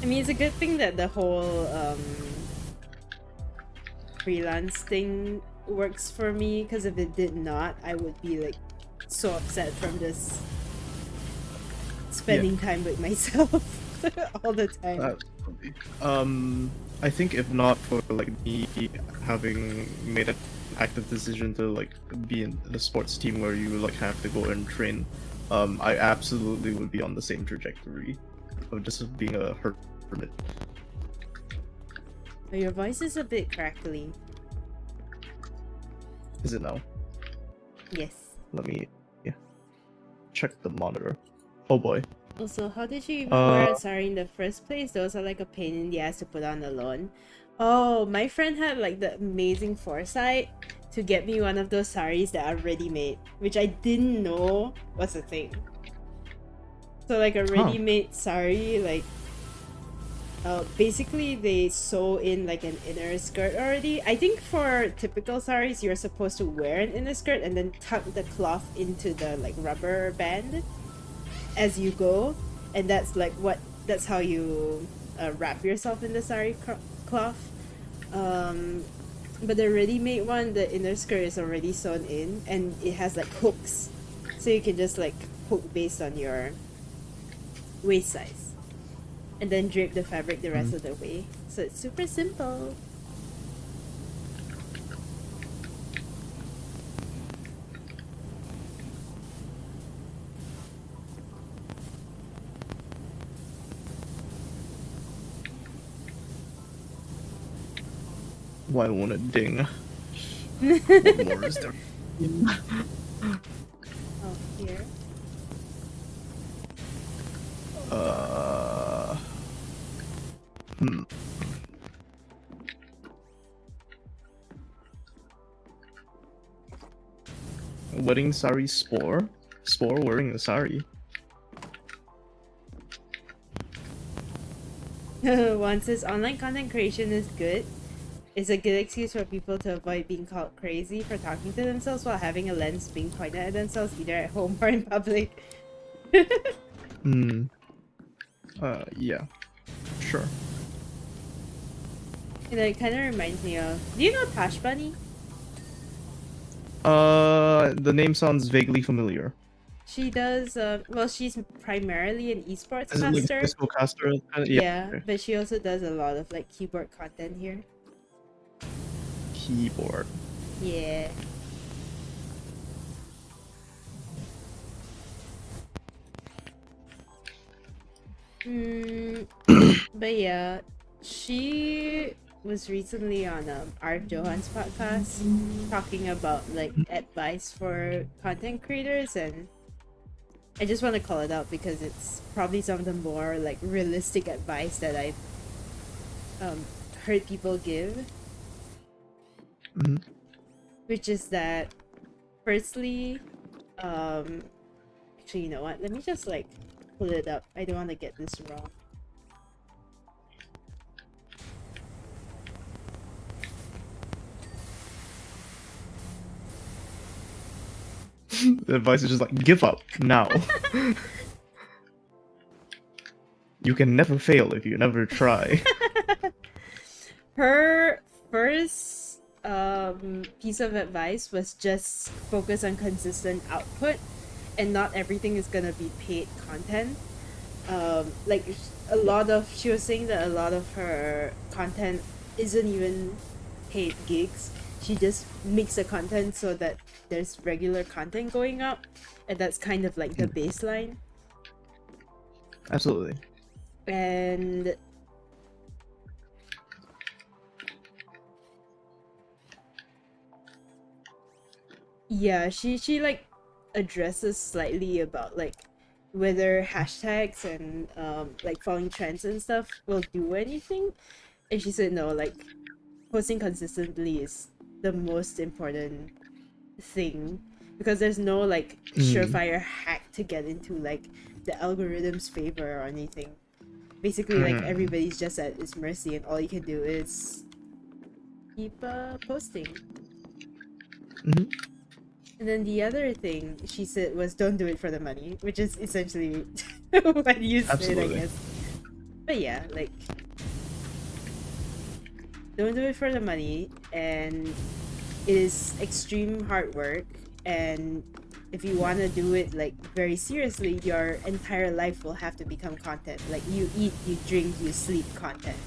I mean, it's a good thing that the whole freelance thing works for me, because if it did not, I would be like so upset from just spending time with myself all the time. Absolutely. I think if not for like me having made an active decision to like be in the sports team where you like have to go and train, I absolutely would be on the same trajectory of just being a hermit. Your voice is a bit crackly. Is it now? Yes. Let me check the monitor. Oh boy. Also, how did you even wear a sari in the first place? Those are like a pain in the ass to put on alone. Oh, my friend had like the amazing foresight to get me one of those saris that are ready-made, which I didn't know was a thing. So like a ready-made sari, like basically they sew in like an inner skirt already. I think for typical saris, you're supposed to wear an inner skirt and then tuck the cloth into the like rubber band as you go, and that's how you wrap yourself in the sari cloth. But the ready-made one, the inner skirt is already sewn in, and it has like hooks, so you can just like hook based on your waist size, and then drape the fabric the rest of the way. So it's super simple. Why won't it ding? What more is there? Oh, here. Wedding sari spore? Spore wearing a sari. One says online content creation is good. It's a good excuse for people to avoid being called crazy for talking to themselves while having a lens being pointed at themselves either at home or in public. Yeah. Sure. You know, it kind of reminds me of... Do you know Tash Bunny? The name sounds vaguely familiar. She does, well, she's primarily an esports Is it like caster. disco caster? Yeah, okay. but she also does a lot of like keyboard content here. Keyboard. Yeah. But yeah, she was recently on Art Johan's podcast talking about like advice for content creators, and I just want to call it out because it's probably some of the more like realistic advice that I've heard people give. Which is that, firstly, actually, you know what? Let me just like pull it up. I don't want to get this wrong. The advice is just like, give up now. You can never fail if you never try. Her first piece of advice was just focus on consistent output, and not everything is gonna be paid content. Like she was saying that a lot of her content isn't even paid gigs. She just makes the content so that there's regular content going up, and that's kind of like the baseline. Absolutely. And yeah, she like addresses slightly about like whether hashtags and like following trends and stuff will do anything, and she said no, like posting consistently is the most important thing, because there's no like surefire hack to get into like the algorithm's favor or anything. Basically, like everybody's just at its mercy, and all you can do is keep posting. And then the other thing she said was don't do it for the money, which is essentially what you said, I guess. But yeah, like don't do it for the money, and it is extreme hard work, and if you want to do it like very seriously, your entire life will have to become content. Like you eat, you drink, you sleep content,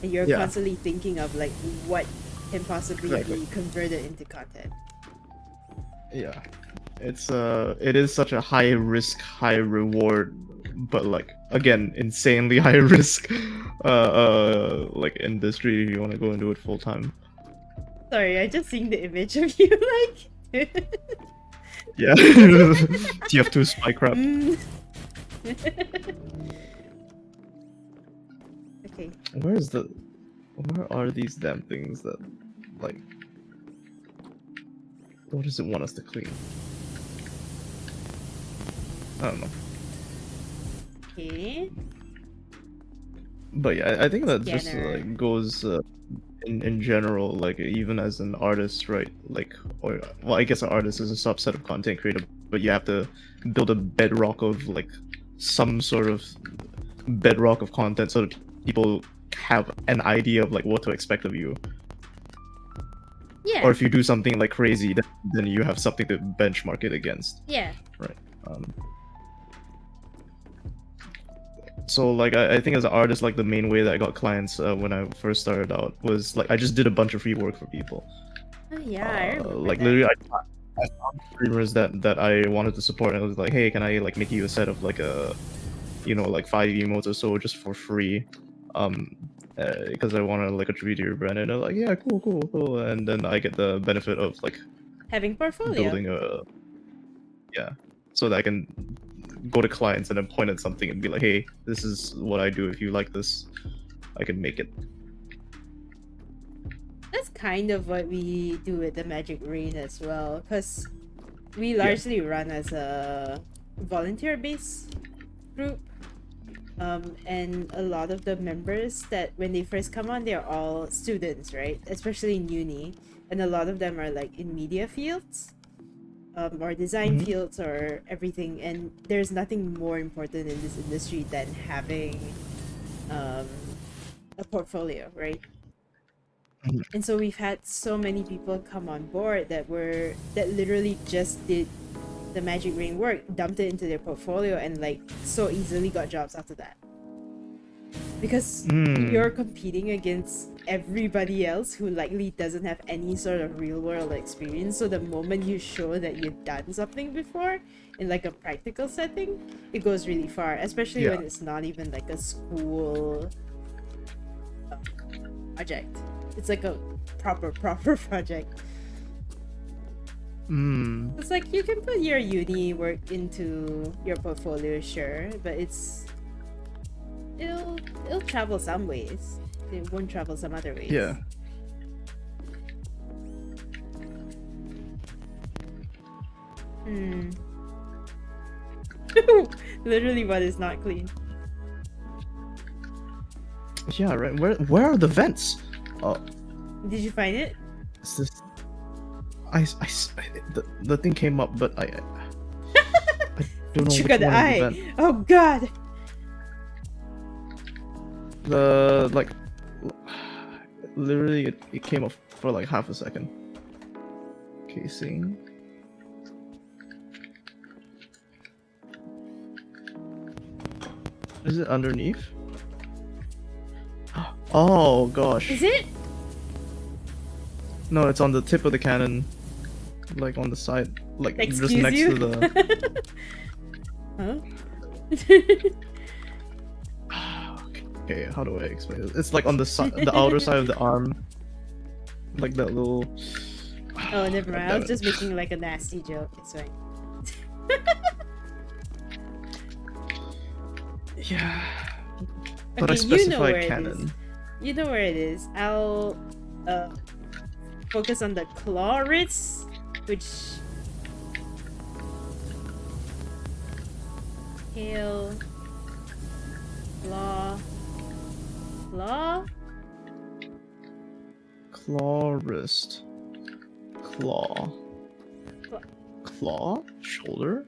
and you're constantly thinking of like what can possibly be converted into content. Yeah, it is such a high risk, high reward, but like again, insanely high risk, like industry if you want to go into it full time. Sorry, I just seeing the image of you like. Yeah, TF2 spy crap. Okay. Where are these damn things that, like, what does it want us to clean? I don't know. Okay. But yeah, I think that just like goes in general, like even as an artist, right? Like, or well, I guess an artist is a subset of content creator, but you have to build a bedrock of like some sort of bedrock of content so that people have an idea of like what to expect of you. Yeah. Or if you do something like crazy, then you have something to benchmark it against. Yeah. Right. So like I think as an artist, like the main way that I got clients when I first started out was like I just did a bunch of free work for people. Oh yeah, I remember like that. literally I found streamers that I wanted to support, and I was like, hey, can I like make you a set of like a, you know, like 5 emotes or so just for free, because I want to like attribute to your brand, and they're like, yeah, cool, and then I get the benefit of like having portfolio, building so that I can go to clients and then point at something and be like, hey, this is what I do. If you like this, I can make it. That's kind of what we do with the Magic Rain as well, because we largely run as a volunteer-based group, and a lot of the members that when they first come on, they're all students, right? Especially in uni, and a lot of them are like in media fields, or design fields, or everything, and there's nothing more important in this industry than having a portfolio, right? And so we've had so many people come on board that literally just did the Magic Rain work, dumped it into their portfolio, and like so easily got jobs after that. Because you're competing against everybody else who likely doesn't have any sort of real world experience. So the moment you show that you've done something before in like a practical setting, it goes really far, especially when it's not even like a school project. It's like a proper project. It's like you can put your uni work into your portfolio, sure, but it'll travel some ways. It won't travel some other ways. Yeah. Literally, what is not clean? Yeah, right. Where are the vents? Did you find it? Is this... the thing came up, but I don't know you which got the one eye. is the vent. Oh god. Like literally it came off for like half a second. Casing. Is it underneath? Oh gosh. Is it? No, it's on the tip of the cannon. Like on the side. Like Excuse just next you? to the Huh? Okay, how do I explain it? It's like on the side, the outer side of the arm. Like that little Oh, never mind. I was Damn it. just making like a nasty joke. It's fine. Yeah. But I Okay, you know where specified it is. canon. You know where it is. I'll focus on the claw wrist, which tail, claw, Claw wrist. Claw. Claw. Claw? Shoulder?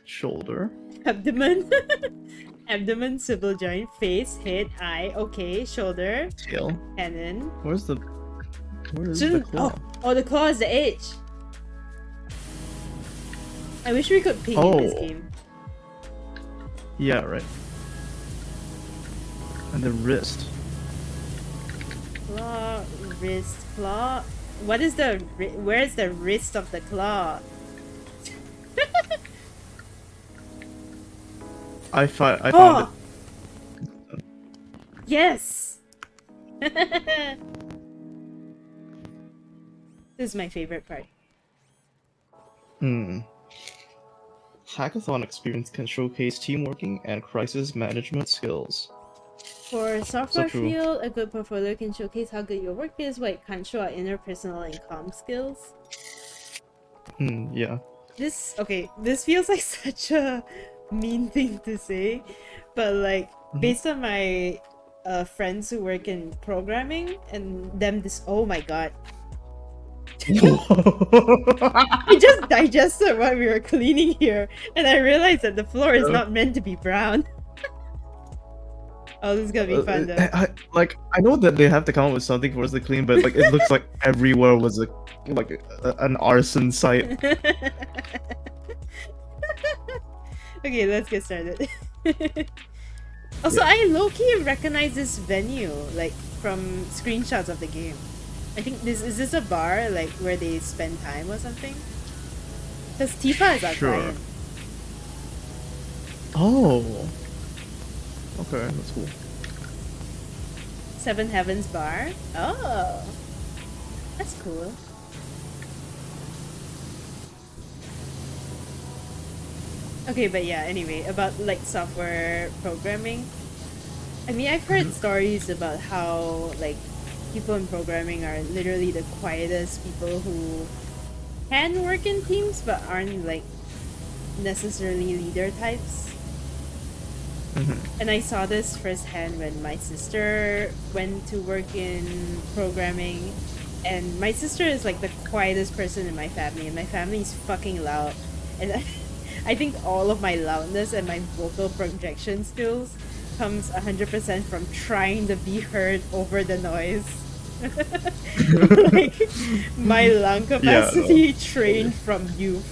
Shoulder. abdomen, abdomen, civil joint, face, head, eye. Okay, shoulder, Tail. cannon. Where's the Shouldn't- claw? Oh, the claw is the edge. I wish we could ping in this Oh. game. Yeah, right. And the wrist. Claw, wrist, claw. What is the where's the wrist of the claw? I found Oh! it. Yes. This is my favorite part. Hackathon experience can showcase teamworking and crisis management skills. For software true. field, a good portfolio can showcase how good your work is, but it can't show our interpersonal and comm skills. Yeah. This feels like such a mean thing to say, but like based on my friends who work in programming and them oh my god. I just digested what we were cleaning here and I realized that the floor is not meant to be brown. Oh, this is gonna be fun though. I know that they have to come up with something for us to clean, but like it looks like everywhere was an arson site. Okay, let's get started. Also, I low-key recognize this venue, like, from screenshots of the game. I think is this a bar, like, where they spend time or something? Because Tifa is our client. Oh. Okay, that's cool. Seven Heavens Bar? Oh. That's cool. Okay, but yeah, anyway, about like software programming. I mean, I've heard stories about how like people in programming are literally the quietest people who can work in teams but aren't like necessarily leader types. And I saw this firsthand when my sister went to work in programming, and my sister is like the quietest person in my family, and my family is fucking loud, and I think all of my loudness and my vocal projection skills comes 100% from trying to be heard over the noise. Like my lung capacity trained from youth.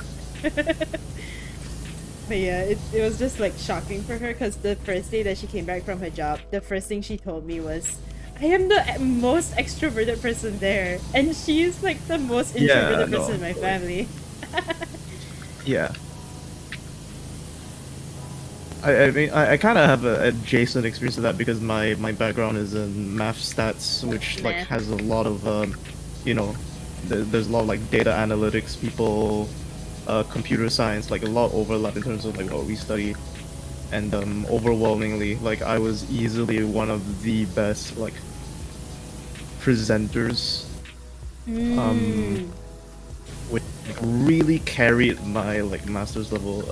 But yeah, it was just like shocking for her because the first day that she came back from her job, the first thing she told me was, I am the most extroverted person there, and she is like the most introverted person in my family. Yeah. I mean, I kind of have an adjacent experience to that because my background is in math stats, which like has a lot of, you know, there's a lot of like data analytics people, computer science, like a lot of overlap in terms of like what we study, and overwhelmingly, like I was easily one of the best like presenters, which really carried my like master's level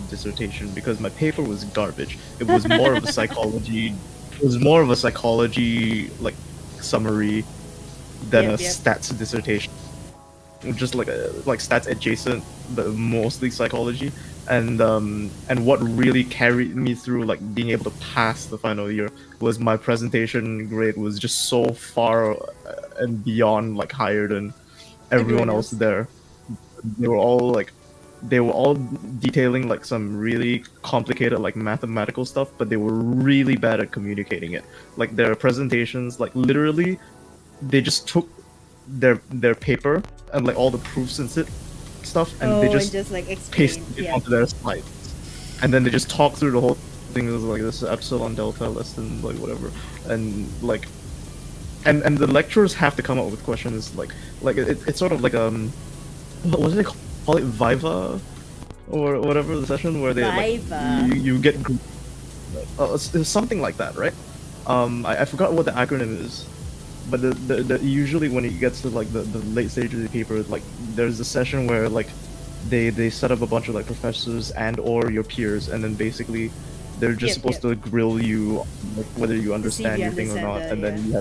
dissertation because my paper was garbage. It was more of a psychology. It was more of a psychology like summary than a stats dissertation. Just like stats adjacent, but mostly psychology. And what really carried me through like being able to pass the final year was my presentation grade was just so far and beyond like higher than everyone else there. They were all detailing like some really complicated like mathematical stuff, but they were really bad at communicating it. Like their presentations, like literally, they just took their paper and like all the proofs and stuff, and they just like pasted it onto their slides, and then they just talk through the whole thing. It was like this epsilon delta less than like whatever, and like and the lecturers have to come up with questions like it's sort of like what do they call it, Viva or whatever, the session where they Viva. like you get it's something like that, right? I forgot what the acronym is, but the usually when it gets to like the late stage of the paper, like there's a session where like they set up a bunch of like professors and or your peers, and then basically they're just supposed to grill you like whether you understand your thing or not, and then you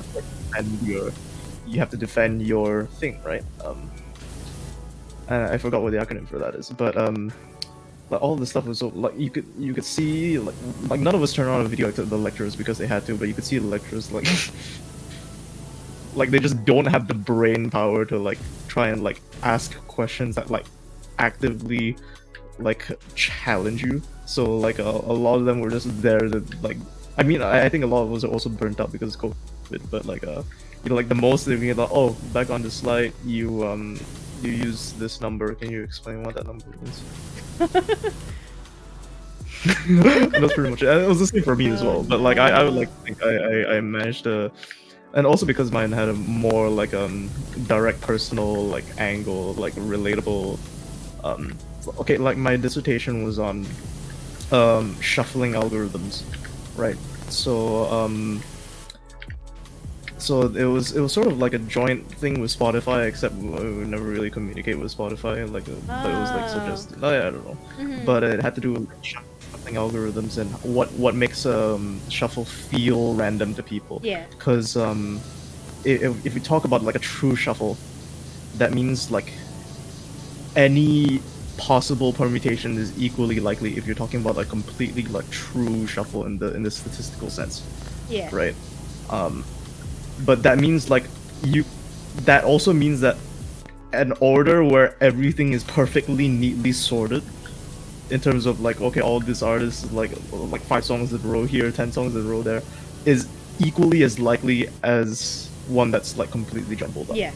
have to defend your thing, right? I forgot what the acronym for that is, but like all the stuff was so like you could see like none of us turned on a video except the lecturers because they had to, but you could see the lecturers like like they just don't have the brain power to like try and like ask questions that like actively like challenge you. So like a lot of them were just there to like, I mean I think a lot of us are also burnt out because of COVID, but like you know, like the most they be like, oh, back on the slide you use this number, can you explain what that number is? That's pretty much it. It was the same for me as well, but like I would like to think I managed to, and also because mine had a more like direct personal like angle, like relatable. Okay, like my dissertation was on shuffling algorithms, right? So it was sort of like a joint thing with Spotify, except we would never really communicate with Spotify. Like, but it was like suggested. I don't know, but it had to do with like, shuffling algorithms and what makes shuffle feel random to people. Yeah. Because if we talk about like a true shuffle, that means like any possible permutation is equally likely if you're talking about like completely like true shuffle in the statistical sense. Yeah. Right. But that means like that also means that an order where everything is perfectly neatly sorted in terms of like, okay, all these artists like 5 songs in a row here, 10 songs in a row there, is equally as likely as one that's like completely jumbled up. Yeah.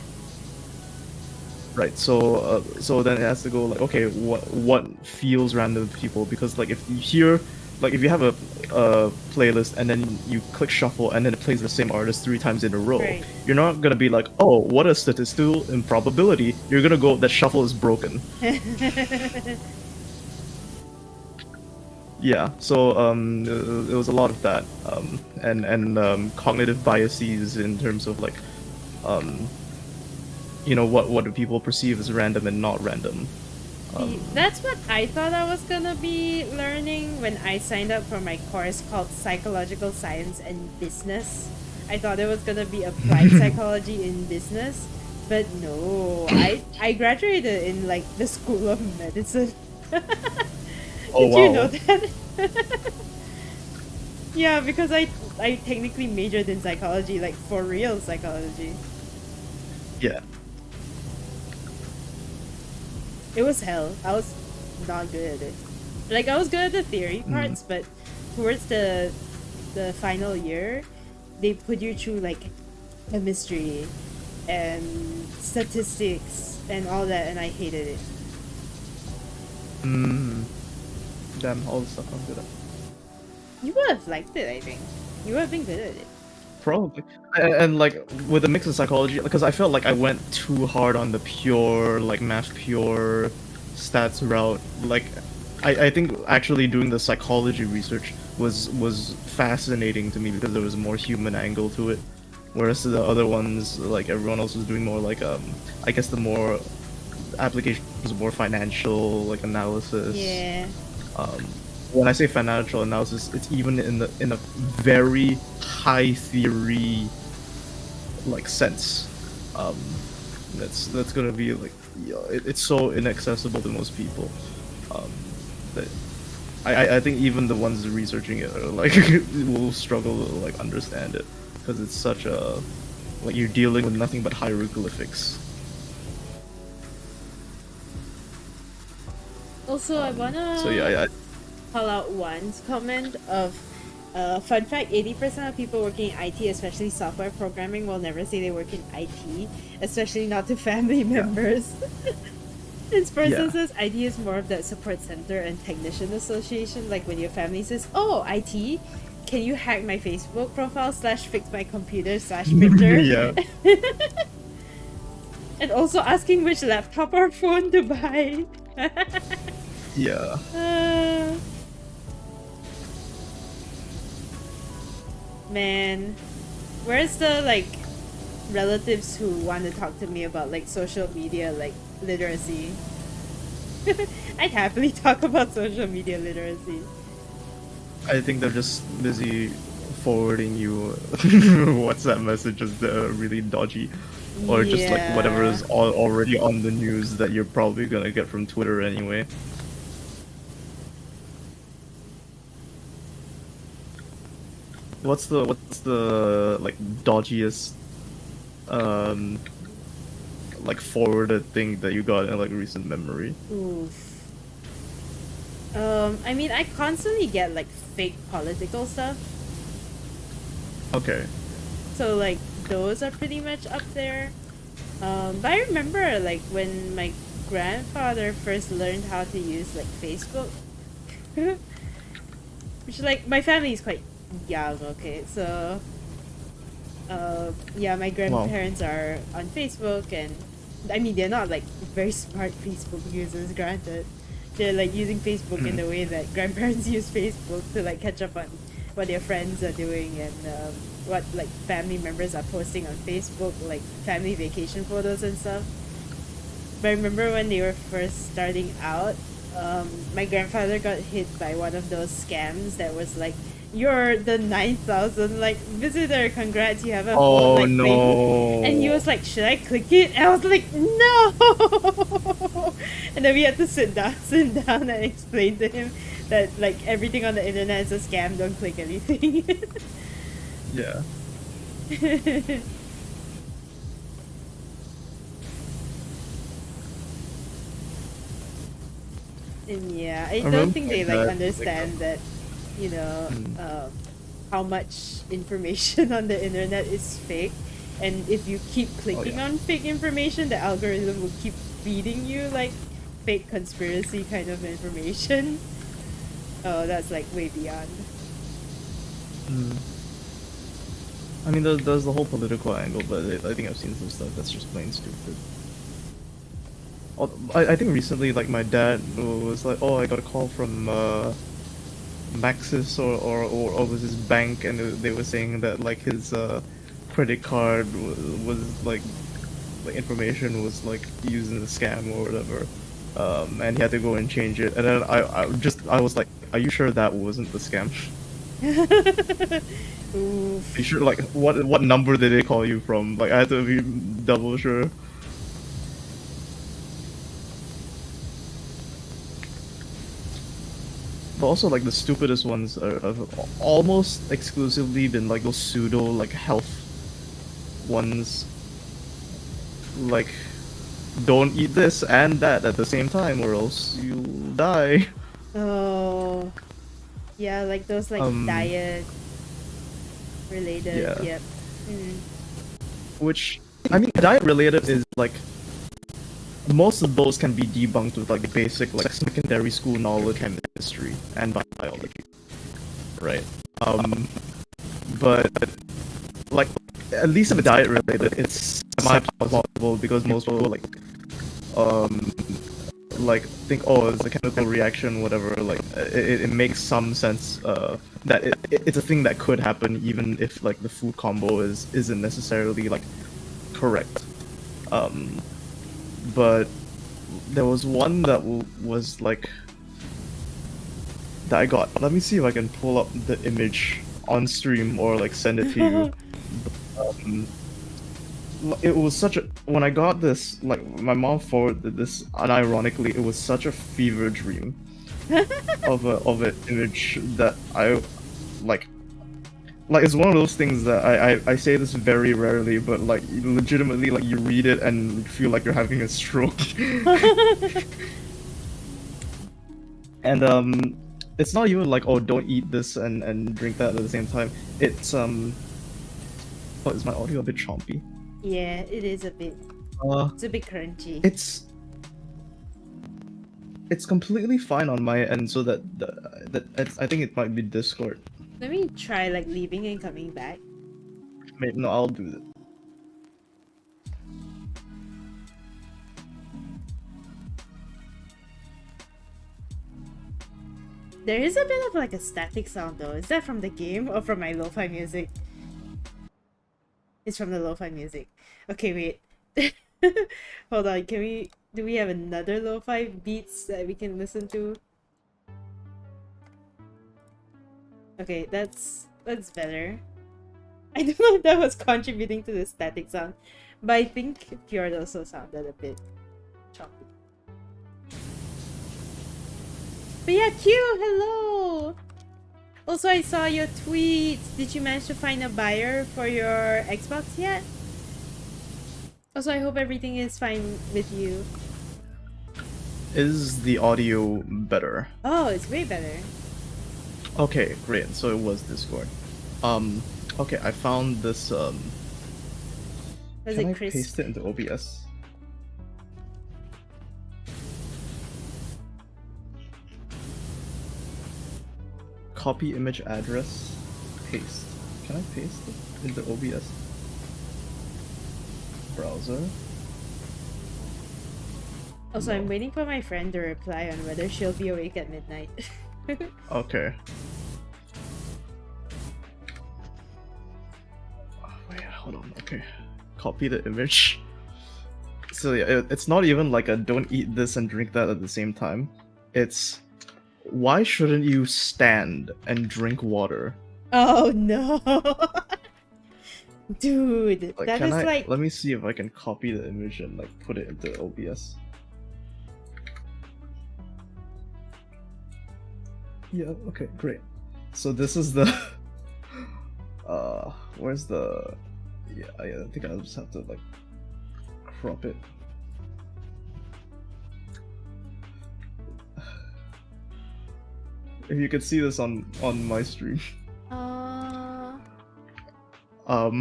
Right. So then it has to go like, okay, what feels random to people? Because like if you hear, like if you have a playlist and then you click shuffle and then it plays the same artist 3 times in a row, right, you're not gonna be like, oh, what a statistical improbability. You're gonna go, that shuffle is broken. Yeah. So it was a lot of that, and cognitive biases in terms of like, you know, what do people perceive as random and not random. That's what I thought I was gonna be learning when I signed up for my course called Psychological Science and Business. I thought it was gonna be applied psychology in business, but no. I graduated in like the School of Medicine. Oh, Did you know that? Yeah, because I technically majored in psychology, like for real psychology. Yeah. It was hell. I was not good at it. Like I was good at the theory parts, but towards the final year, they put you through like chemistry and statistics and all that, and I hated it. Damn, all the stuff I'm good at. You would have liked it, I think. You would have been good at it. Probably. And like with a mix of psychology, because I felt like I went too hard on the pure like math pure stats route. Like I think actually doing the psychology research was fascinating to me because there was a more human angle to it, whereas the other ones, like everyone else was doing more like I guess the more application was more financial like analysis. Yeah. When I say financial analysis, it's even in a very high theory like sense. That's gonna be like, it's so inaccessible to most people. That I think even the ones researching it are like will struggle to like understand it because it's such a, like, you're dealing with nothing but hieroglyphics. Also, I wanna call out one's comment of fun fact: 80% of people working in IT, especially software programming, will never say they work in IT, especially not to family members. This person says IT is more of that support center and technician association. Like when your family says, "Oh, IT," can you hack my Facebook profile / fix my computer / printer? Yeah. And also asking which laptop or phone to buy. Yeah. Man, where's the like relatives who want to talk to me about like social media like literacy? I'd happily talk about social media literacy. I think they're just busy forwarding you WhatsApp messages that are really dodgy. Or just like whatever is already on the news that you're probably gonna get from Twitter anyway. What's the like dodgiest like forwarded thing that you got in like recent memory? Oof. I mean, I constantly get like fake political stuff. Okay. So like those are pretty much up there. But I remember like when my grandfather first learned how to use like Facebook. Which like my family is quite young, okay, so yeah, my grandparents are on Facebook, and I mean they're not like very smart Facebook users, granted. They're like using Facebook in the way that grandparents use Facebook to like catch up on what their friends are doing and what like family members are posting on Facebook, like family vacation photos and stuff. But I remember when they were first starting out, my grandfather got hit by one of those scams that was like, "You're the 9,000 like visitor. Congrats, you have a phone." Like, no! And he was like, "Should I click it?" And I was like, "No!" And then we had to sit down and explain to him that like everything on the internet is a scam. Don't click anything. Yeah. And yeah, I don't think they like understand that, you know, how much information on the internet is fake, and if you keep clicking on fake information, the algorithm will keep feeding you like fake conspiracy kind of information. Oh, that's like way beyond. I mean, there's the whole political angle, but I think I've seen some stuff that's just plain stupid. I think recently, like, my dad was like, "Oh, I got a call from Maxis or was his bank," and they were saying that like his credit card was like information was like used in a scam or whatever, and he had to go and change it. And then I was like, "Are you sure that wasn't the scam?" Oof. Are you sure? Like, what number did they call you from? Like, I had to be double sure. But also, like, the stupidest ones have almost exclusively been like those pseudo like health ones. Like, don't eat this and that at the same time or else you'll die. Oh, yeah, like those like diet related. Yeah. Yep. Which, I mean, diet related is like, most of those can be debunked with like basic like secondary school knowledge, chemistry and biology, right? But like, at least if diet related, it's semi-plausible because most people like think, oh, it's a chemical reaction, whatever. Like, it makes some sense that it's a thing that could happen even if like the food combo isn't necessarily like correct. But there was one that was like that I got. Let me see if I can pull up the image on stream or like send it to you. It was such a, when I got this, like, my mom forwarded this, unironically, it was such a fever dream of an image that I like it's one of those things that I say this very rarely, but like legitimately, like, you read it and you feel like you're having a stroke. And it's not even like, oh, don't eat this and drink that at the same time. It's oh, is my audio a bit chompy? Yeah, it is a bit. It's a bit crunchy. It's completely fine on my end, so that I think it might be Discord. Let me try like leaving and coming back. Maybe no, I'll do that. There is a bit of like a static sound though. Is that from the game or from my lo-fi music? It's from the lo-fi music. Okay, wait. Hold on, do we have another lo-fi beats that we can listen to? Okay, that's better. I don't know if that was contributing to the static sound, but I think Fjord also sounded a bit choppy. But yeah, Q, hello! Also, I saw your tweets. Did you manage to find a buyer for your Xbox yet? Also, I hope everything is fine with you. Is the audio better? Oh, it's way better. Okay, great. So it was Discord. Okay, I found this, Was can it I crisp? paste it into OBS? Copy image address, paste. Can I paste it into OBS? Browser. Also, No. I'm waiting for my friend to reply on whether she'll be awake at midnight. Okay. Wait, hold on. Okay. Copy the image. So yeah, it's not even like a don't eat this and drink that at the same time. It's why shouldn't you stand and drink water? Oh no! Dude, Like, that can is I, like... let me see if I can copy the image and like put it into OBS. Yeah, okay, great. So this is the where's the, yeah, I think I'll just have to like crop it. If you could see this on my stream. Not the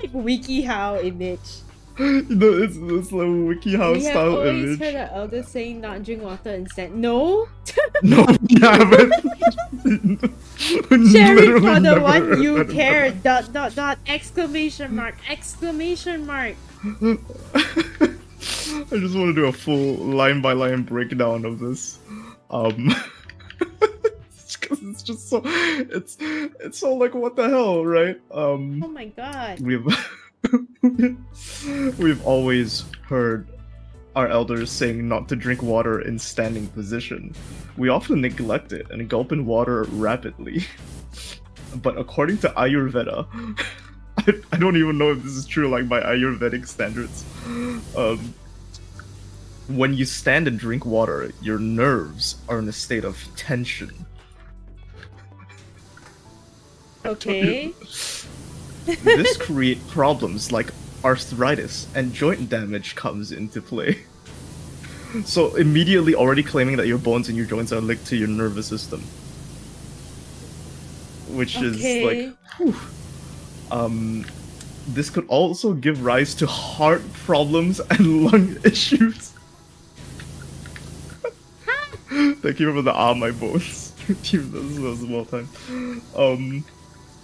like WikiHow image. No, it's like a WikiHow We have style always image. heard our elders saying not drink water instead. No? No, we haven't. Cherry Literally for the never one you heard of care. that. Exclamation mark. Exclamation mark. I just want to do a full line-by-line breakdown of this. It's just so, it's so like, what the hell, right? Oh my god. We've always heard our elders saying not to drink water in standing position. We often neglect it and gulp in water rapidly. But according to Ayurveda, I don't even know if this is true, like by Ayurvedic standards, when you stand and drink water, your nerves are in a state of tension. Okay. This creates problems like arthritis and joint damage comes into play. So immediately already claiming that your bones and your joints are linked to your nervous system. Which is like, whew. This could also give rise to heart problems and lung issues. Thank you for the my bones. Team, this was well timed.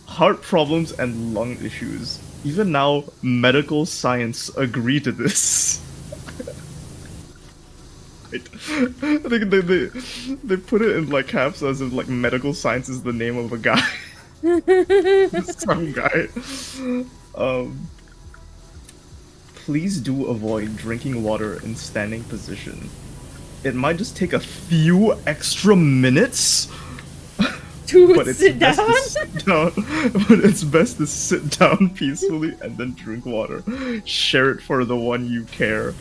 Heart problems and lung issues. Even now, medical science agree to this. I think they put it in like caps as if like medical science is the name of a guy. Some guy. Please do avoid drinking water in standing position. It might just take a few extra minutes. But it's sit best down? to sit down. But it's best to sit down peacefully and then drink water. Share it for the one you care.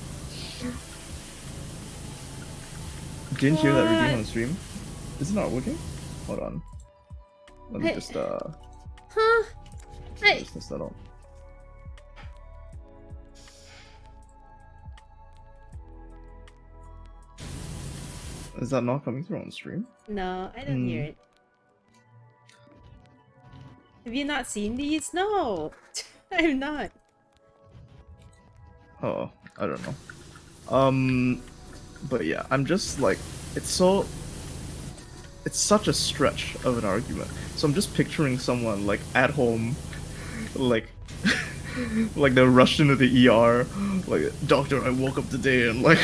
Didn't hear that reading on stream. Is it not working? Hold on. Let me just Huh? Hey. just test that out. Is that not coming through on stream? No, I don't hear it. Have you not seen these? No, I've not. Oh, I don't know. But yeah, I'm just like, it's it's such a stretch of an argument. So I'm just picturing someone like at home, like like they rushed into the ER, like, doctor, I woke up today and like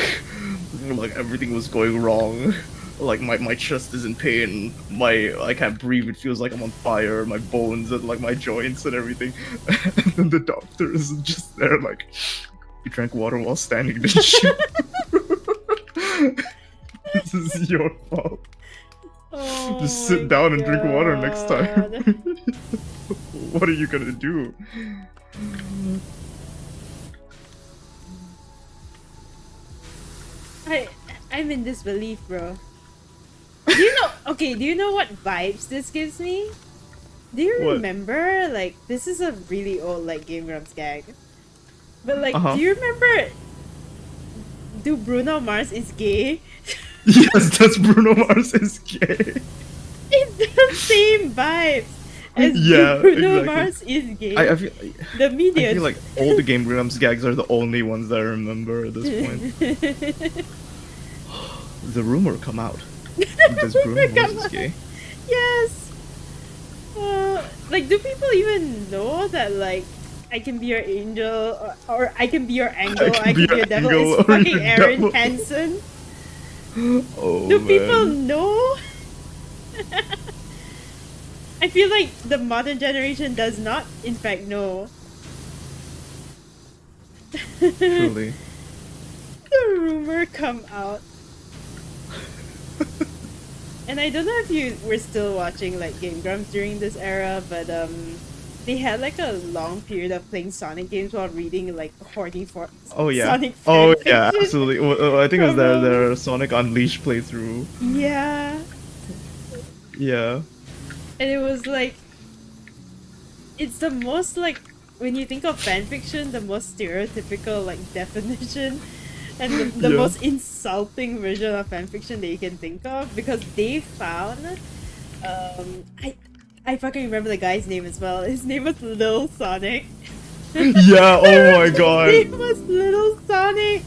everything was going wrong. Like my chest is in pain, I can't breathe, it feels like I'm on fire, my bones and like my joints and everything. And then the doctor is just there like, you drank water while standing, didn't you? This is your fault. Oh, just sit down and drink water next time. God. What are you gonna do? I'm in disbelief, bro. Do you know? Okay, do you know what vibes this gives me? Do you What? remember? Like, this is a really old like Game Grumps gag, but like, Uh-huh. do you remember? Do Bruno Mars is gay? Yes, that's Bruno Mars is gay. It's the same vibes as Yeah, Do Bruno exactly. Mars is gay. I feel, The media. I feel like all the Game Grumps gags are the only ones that I remember at this point. The rumor come out. Does Bruno Mars is gay? Yes. Like, do people even know that like I can be your angel or I can be your angel, I can be your devil? angel It's or fucking your Aaron devil. Hansen. Oh, Do man. people know? I feel like the modern generation does not, in fact, know. Truly. The rumor come out. And I don't know if you were still watching like Game Grumps during this era, but they had like a long period of playing Sonic games while reading like horny for Oh yeah. Sonic Oh fanfiction. yeah, absolutely. Well, I think it was From, their Sonic Unleashed playthrough. Yeah. Yeah. And it was like, it's the most like, when you think of fanfiction, the most stereotypical like definition and the Yeah. most insulting version of fanfiction that you can think of, because they found I fucking remember the guy's name as well. His name was Lil Sonic. Yeah, oh my god. His name was Little Sonic.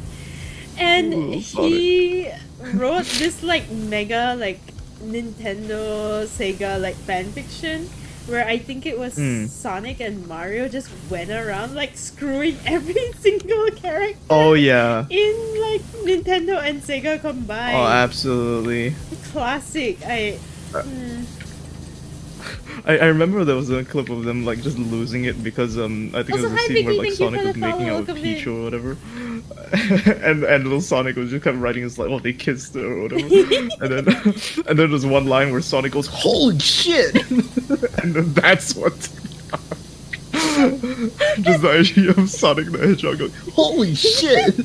And Little he wrote this like mega like Nintendo, Sega like fanfiction where I think it was Sonic and Mario just went around like screwing every single character Oh yeah. in like Nintendo and Sega combined. Oh, absolutely. Classic. I remember there was a clip of them like just losing it because I think Also, it was a hi, scene where Vicky, like thank you Sonic for was the making follow, out with welcome Peach in. or whatever, and little Sonic was just kind of writing his like, oh, they kissed or whatever, and then there's one line where Sonic goes, holy shit, and then that's what. Just the idea of Sonic the Hedgehog going, holy shit.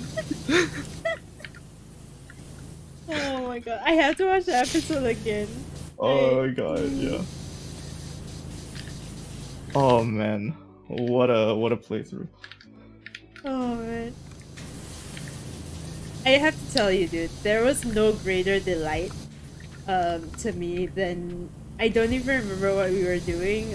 Oh my god, I have to watch the episode again. Oh my god, yeah. Oh man, what a playthrough. Oh man. I have to tell you, dude, there was no greater delight to me than, I don't even remember what we were doing.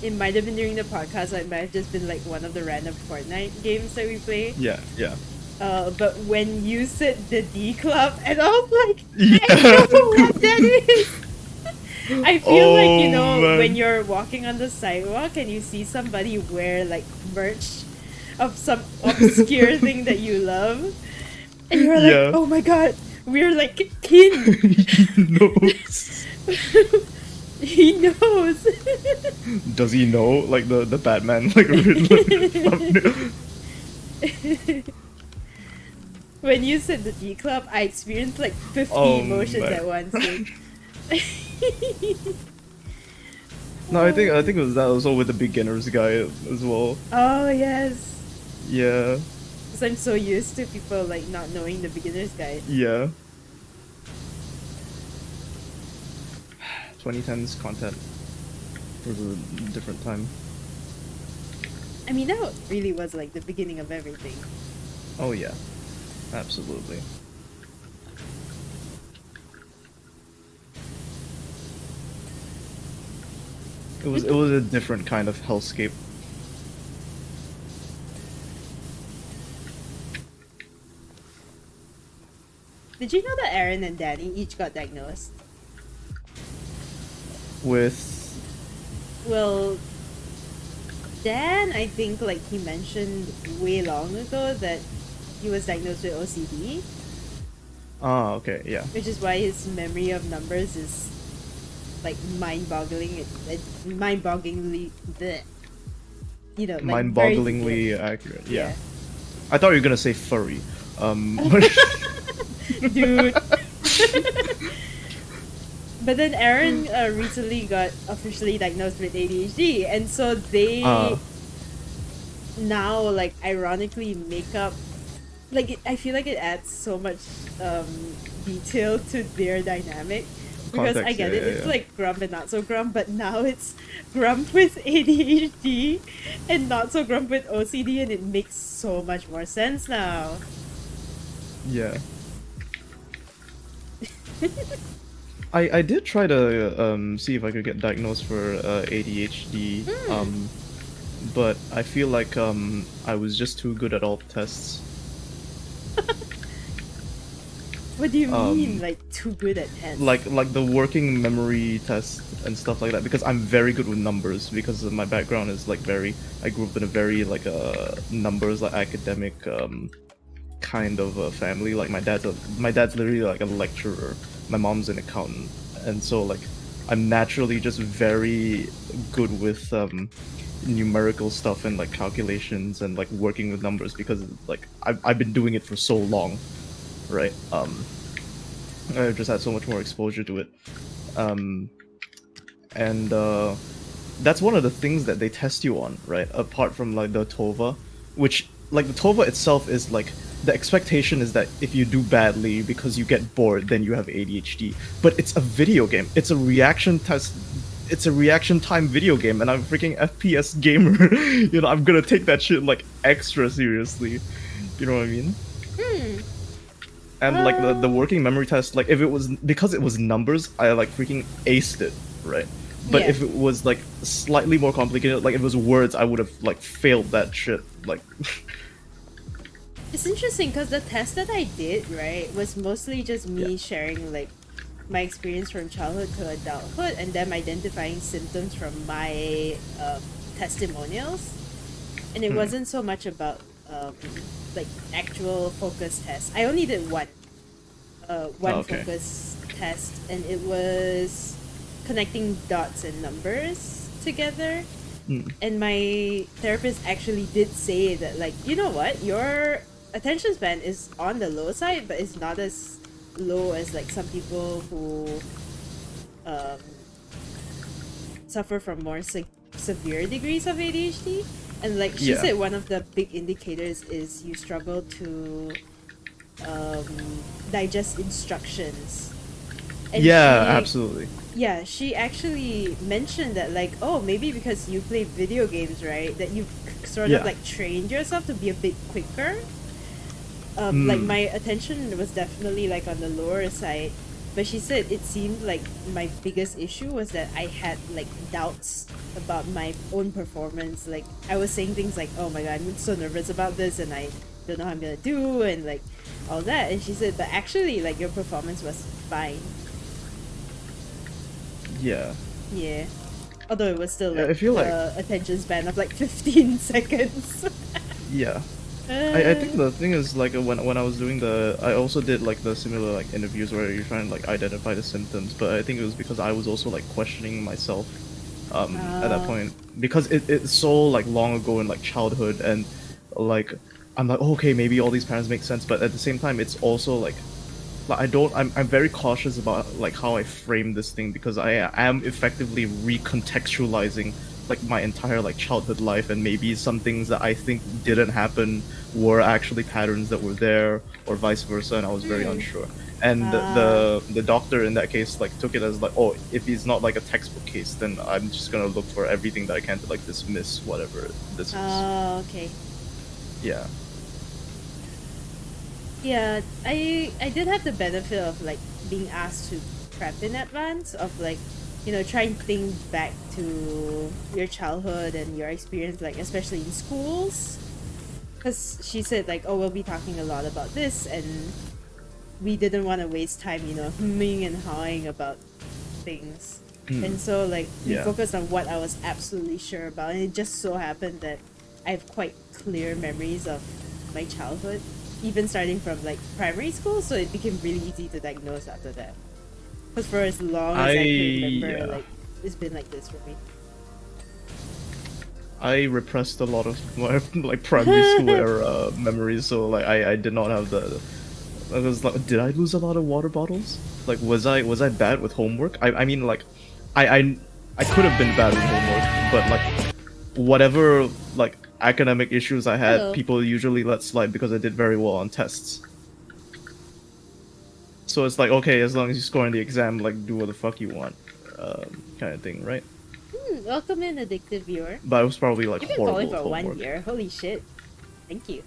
It might have been during the podcast, it might have just been like one of the random Fortnite games that we play. Yeah, yeah. But when you said the D Club, and I was like, Yeah. I know what that is! I feel like, you know, man. when you're walking on the sidewalk and you see somebody wear like merch of some obscure thing that you love, and you're like, Yeah. oh my god, we're like kin. He knows. He knows. Does he know? Like the Batman like thumbnail? When you said the D Club, I experienced like 50 Oh, emotions man. at once. Dude. No, I think it was that also with the beginners guy as well. Oh yes. Yeah, Because I'm so used to people like not knowing the beginner's guide. yeah. 2010's content was a different time. I mean, that really was like the beginning of everything. Oh yeah, absolutely. It was a different kind of hellscape. Did you know that Aaron and Danny each got diagnosed? With Well, Dan, I think like he mentioned way long ago that he was diagnosed with OCD, okay, yeah. which is why his memory of numbers is like mind-boggling. Mind-bogglingly, bleh, like very detailed. Mind-bogglingly accurate. Yeah. Yeah. I thought you were gonna say furry. Dude. But then Aaron recently got officially diagnosed with ADHD, and so they now like ironically make up like I feel like it adds so much detail to their dynamic because I context, get it. yeah, It's yeah. like Grump and not so Grump, but now it's Grump with ADHD and not so Grump with OCD, and it makes so much more sense now. Yeah. I did try to see if I could get diagnosed for ADHD, but I feel like I was just too good at all the tests. What do you mean, like too good at tests? Like the working memory test and stuff like that, because I'm very good with numbers because of my background is like I grew up in a very like numbers like academic kind of a family. Like my dad's literally like a lecturer, my mom's an accountant, and so like I'm naturally just very good with numerical stuff and like calculations and like working with numbers because like I've been doing it for so long, right? I've just had so much more exposure to it, and that's one of the things that they test you on, right? Apart from like the TOVA, which like the TOVA itself is like the expectation is that if you do badly because you get bored, then you have ADHD. But it's a video game. It's a reaction test. It's a reaction time video game, and I'm a freaking FPS gamer. You know, I'm gonna take that shit like extra seriously. You know what I mean? And like the working memory test, like if it was because it was numbers, I like freaking aced it, right? But Yeah. if it was like slightly more complicated, like if it was words, I would have like failed that shit. Like, It's interesting because the test that I did, right, was mostly just me sharing like my experience from childhood to adulthood and them identifying symptoms from my testimonials. And it wasn't so much about like actual focus tests. I only did one okay. focus test, and it was connecting dots and numbers together. And my therapist actually did say that, like, you know what, your attention span is on the low side, but it's not as low as like some people who suffer from more severe degrees of ADHD. And like she said, one of the big indicators is you struggle to digest instructions. And Absolutely. Yeah, she actually mentioned that like, oh, maybe because you play video games, right, that you sort of like trained yourself to be a bit quicker. Like my attention was definitely like on the lower side, but she said it seemed like my biggest issue was that I had like doubts about my own performance. Like I was saying things like, oh my god, I'm so nervous about this and I don't know how I'm gonna do and like all that. And she said, but actually like your performance was fine. Yeah. Yeah. Although it was still like I feel like attention span of like 15 seconds. Yeah. I think the thing is like when I was doing I also did like the similar like interviews where you're trying to like identify the symptoms, but I think it was because I was also like questioning myself at that point because it's so like long ago in like childhood, and like I'm like, okay, maybe all these patterns make sense, but at the same time it's also like I'm very cautious about like how I frame this thing because I am effectively recontextualizing like my entire like childhood life, and maybe some things that I think didn't happen were actually patterns that were there, or vice versa, and I was very unsure. And the doctor in that case like took it as like, oh, if he's not like a textbook case, then I'm just gonna look for everything that I can to like dismiss whatever this is. Oh, okay. Yeah. Yeah, I did have the benefit of like being asked to prep in advance of like, you know, try and think back to your childhood and your experience, like especially in schools, because she said like, oh, we'll be talking a lot about this, and we didn't want to waste time, you know, humming and hawing about things. And so like we Yeah. focused on what I was absolutely sure about, and it just so happened that I have quite clear memories of my childhood, even starting from like primary school, so it became really easy to diagnose after that. Because for as long as I can remember, like it's been like this for me. I repressed a lot of my like primary school era memories, so like I did not have the. I was like, did I lose a lot of water bottles? Like, was I bad with homework? I mean, like, I could have been bad with homework, but like, whatever like academic issues I had, people usually let slide because I did very well on tests. So it's like, okay, as long as you score in the exam, like, do what the fuck you want, kind of thing, right? Welcome in, addictive viewer. But I was probably like You've been horrible calling with for homework. 1 year. Holy shit! Thank you.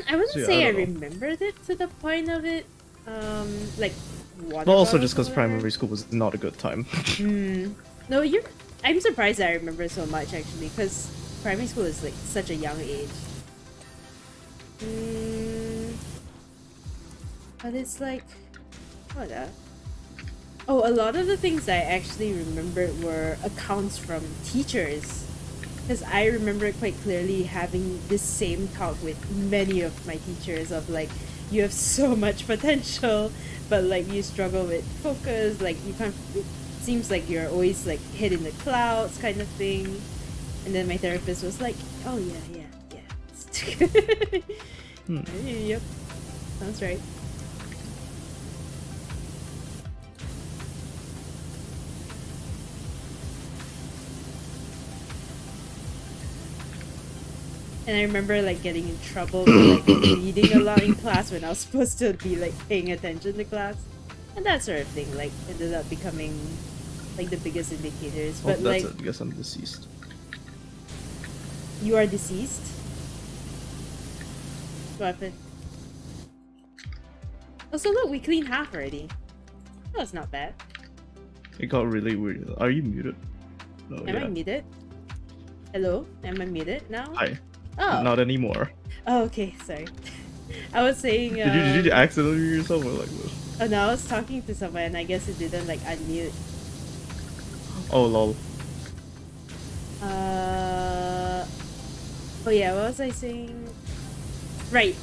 I wouldn't say I remembered it to the point of it, like water. But also just because primary school was not a good time. No, I'm surprised I remember so much actually, because primary school is like such a young age. But it's like, what a lot of the things I actually remembered were accounts from teachers. Because I remember quite clearly having this same talk with many of my teachers of like, you have so much potential, but like you struggle with focus, like you can't, it seems like you're always like hid in the clouds kind of thing. And then my therapist was like, oh yeah. Yep, sounds right. And I remember like getting in trouble for like reading a lot in class when I was supposed to be like paying attention to class, and that sort of thing like ended up becoming like the biggest indicators. But like, I guess I'm deceased. You are deceased? What happened? Oh, so look, we cleaned half already. Oh, that's not bad. It got really weird. Are you muted? No, Am I muted? Hello? Am I muted now? Hi. Oh. Not anymore. Oh, okay, sorry. I was saying... Did you accidentally mute yourself or like what? Oh no, I was talking to someone and I guess it didn't like unmute. Oh lol. Oh yeah, what was I saying? Right.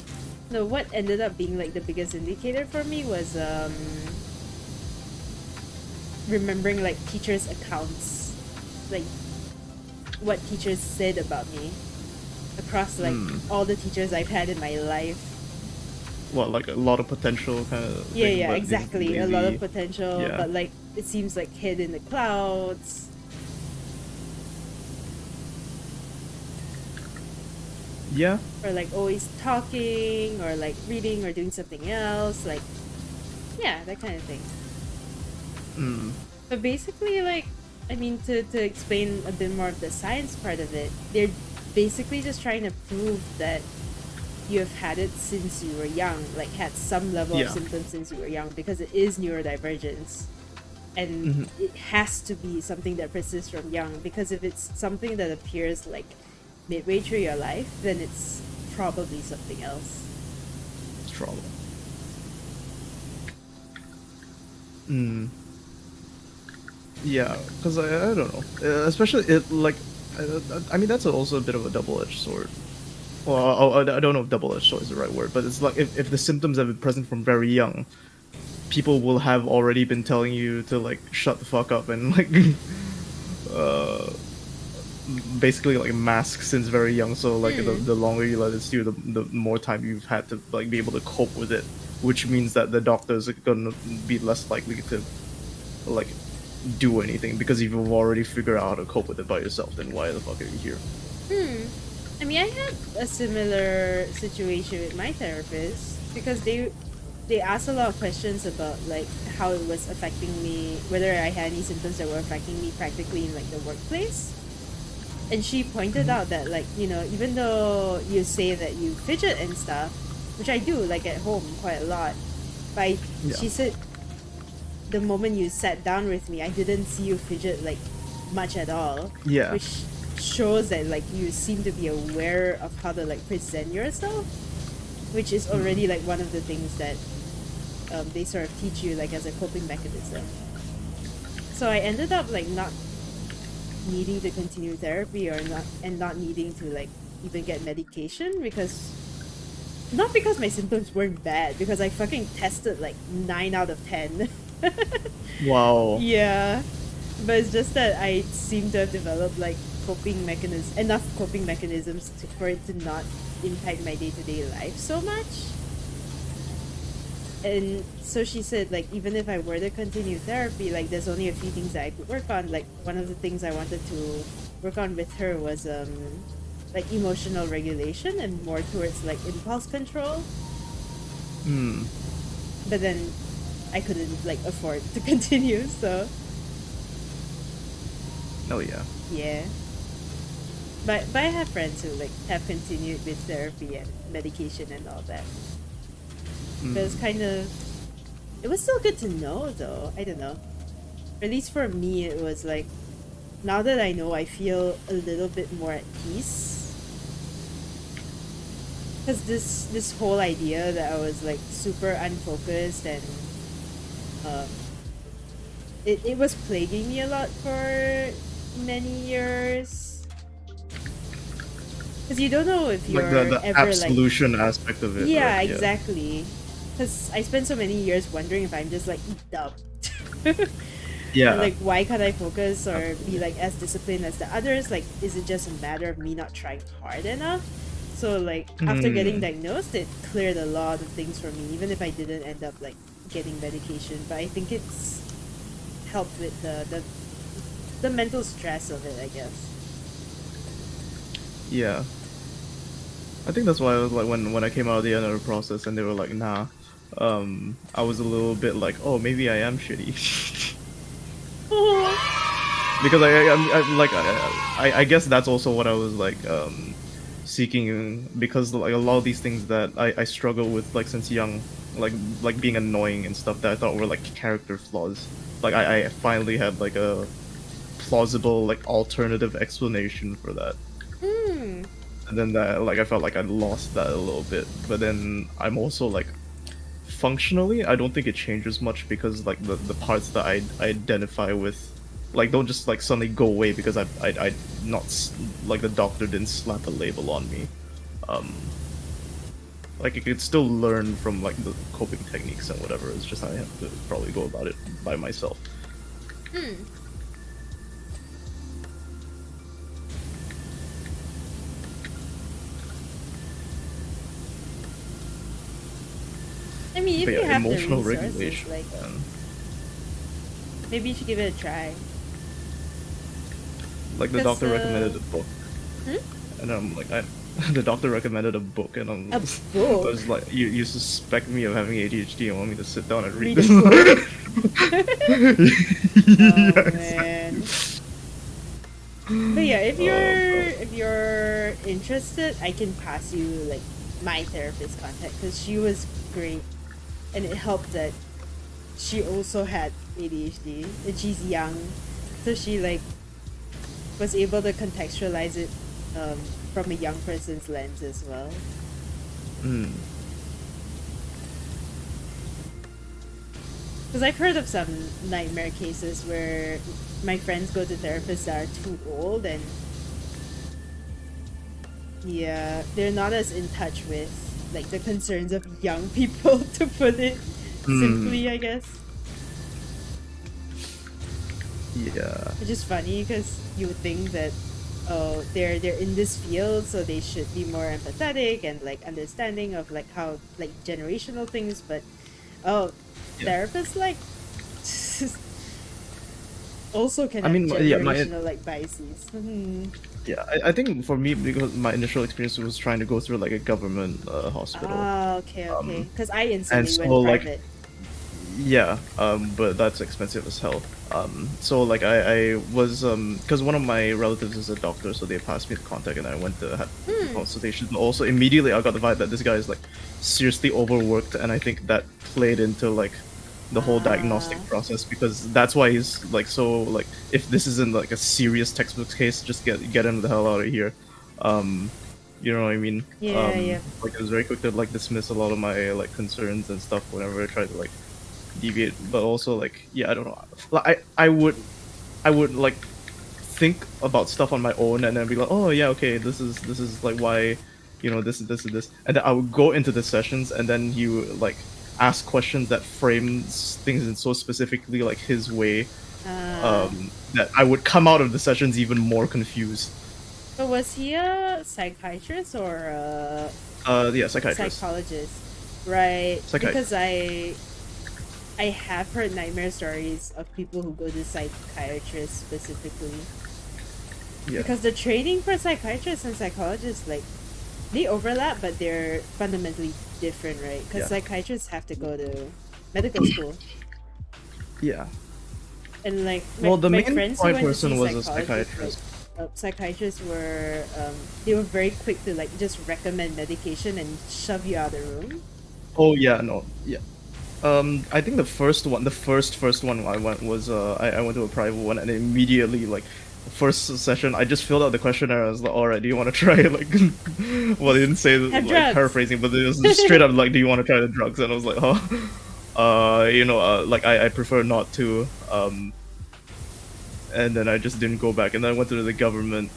No, what ended up being like the biggest indicator for me was remembering like teachers' accounts, like what teachers said about me across like all the teachers I've had in my life. What, like a lot of potential kind of thing? Yeah, exactly. A lot of potential, but like it seems like hid in the clouds. Yeah. Or like always talking, or like reading, or doing something else. Like, yeah, that kind of thing. But basically, like, I mean, to explain a bit more of the science part of it, they're basically just trying to prove that you have had it since you were young, like had some level of symptoms since you were young, because it is neurodivergence. And it has to be something that persists from young, because if it's something that appears like midway through your life, then it's probably something else. It's trauma. Yeah, because I don't know. Especially it like, I mean that's also a bit of a double-edged sword. Well, I don't know if double-edged sword is the right word, but it's like if the symptoms have been present from very young, people will have already been telling you to like shut the fuck up and like basically like mask since very young. So like the longer you let it stew, the more time you've had to like be able to cope with it, which means that the doctors are gonna be less likely to like do anything, because if you've already figured out how to cope with it by yourself, then why the fuck are you here? I mean, I had a similar situation with my therapist, because they asked a lot of questions about like how it was affecting me, whether I had any symptoms that were affecting me practically in like the workplace. And she pointed out that like, you know, even though you say that you fidget and stuff, which I do like at home quite a lot, but she said the moment you sat down with me, I didn't see you fidget like much at all. Yeah. Which shows that like you seem to be aware of how to like present yourself, which is already like one of the things that they sort of teach you like as a coping mechanism. So I ended up like not needing to continue therapy or not needing to like even get medication because not because my symptoms weren't bad, because I fucking tested like 9 out of 10. Wow. Yeah. But it's just that I seem to have developed like enough coping mechanisms for it to not impact my day-to-day life so much. And so she said like even if I were to continue therapy, like there's only a few things that I could work on. Like one of the things I wanted to work on with her was like emotional regulation and more towards like impulse control. But then I couldn't like afford to continue, so Oh yeah. yeah. But I have friends who like have continued with therapy and medication and all that. But it's kind of, it was still good to know though. I don't know. At least for me, it was like, now that I know, I feel a little bit more at peace. Because this whole idea that I was like super unfocused and it was plaguing me a lot for many years. Because you don't know if you're Like the ever absolution like, aspect of it. yeah, right? exactly. Because I spent so many years wondering if I'm just like dumb. Yeah. And, like, why can't I focus or be like as disciplined as the others? Like, is it just a matter of me not trying hard enough? So like after getting diagnosed, it cleared a lot of things for me, even if I didn't end up like getting medication. But I think it's helped with the mental stress of it, I guess. Yeah. I think that's why I was like when I came out of the end of the process and they were like, nah. I was a little bit like, oh, maybe I am shitty. Because I guess that's also what I was like seeking, because like a lot of these things that I struggle with like since young, like being annoying and stuff that I thought were like character flaws. Like I finally had like a plausible like alternative explanation for that. And then that like I felt like I lost that a little bit. But then I'm also like functionally I don't think it changes much, because like the parts that I identify with like don't just like suddenly go away because I not like the doctor didn't slap a label on me. Like I could still learn from like the coping techniques and whatever. It's just I have to probably go about it by myself. I mean, if But you yeah, have the emotional resources, regulation. like maybe you should give it a try. Like the 'Cause, doctor recommended a book, Hmm? and I'm like, the doctor recommended a book, and I'm A I book? was like, you suspect me of having ADHD and want me to sit down and read Read a this? Oh Yes. man. But yeah, if you're interested, I can pass you like my therapist contact, because she was great, and it helped that she also had ADHD and she's young, so she like was able to contextualize it from a young person's lens as well. Because I've heard of some nightmare cases where my friends go to therapists that are too old, and yeah, they're not as in touch with like the concerns of young people, to put it simply, I guess. Yeah. Which is funny because you would think that, oh, they're in this field, so they should be more empathetic and like understanding of like how like generational things, but oh, therapists like also can have generational like biases. Yeah, I think for me, because my initial experience was trying to go through like a government hospital. Ah, okay. Because I instantly and went so like private. yeah, but that's expensive as hell. So like I was because one of my relatives is a doctor, so they passed me the contact, and I went to have a consultation. But also immediately I got the vibe that this guy is like seriously overworked, and I think that played into like the whole diagnostic process, because that's why he's like so like, if this isn't like a serious textbook case, just get him the hell out of here. You know what I mean? Yeah. Like I was very quick to like dismiss a lot of my like concerns and stuff whenever I tried to like deviate. But also like yeah, I don't know. Like I would like think about stuff on my own and then be like, oh yeah, okay, this is like why, you know, this is this, and then I would go into the sessions and then he would like ask questions that frames things in so specifically like his way, that I would come out of the sessions even more confused. But was he a psychiatrist or a Yeah, psychiatrist. psychologist? Right. Psychiatrist. Because I have heard nightmare stories of people who go to psychiatrists specifically. Yeah. Because the training for psychiatrists and psychologists, like, they overlap, but they're fundamentally different, right? Because psychiatrists have to go to medical school. Yeah. And like, the my main friends point who went person to see was a psychologists, psychiatrist. Psychiatrists were they were very quick to like just recommend medication and shove you out of the room. Oh yeah, no, yeah. I think the first one I went was I went to a private one and immediately like first session I just filled out the questionnaire. I was like, alright, do you want to try like well they didn't say like drugs. Paraphrasing, but it was just straight up like, do you want to try the drugs? And I was like, huh? You know, like I prefer not to. And then I just didn't go back, and then I went to the government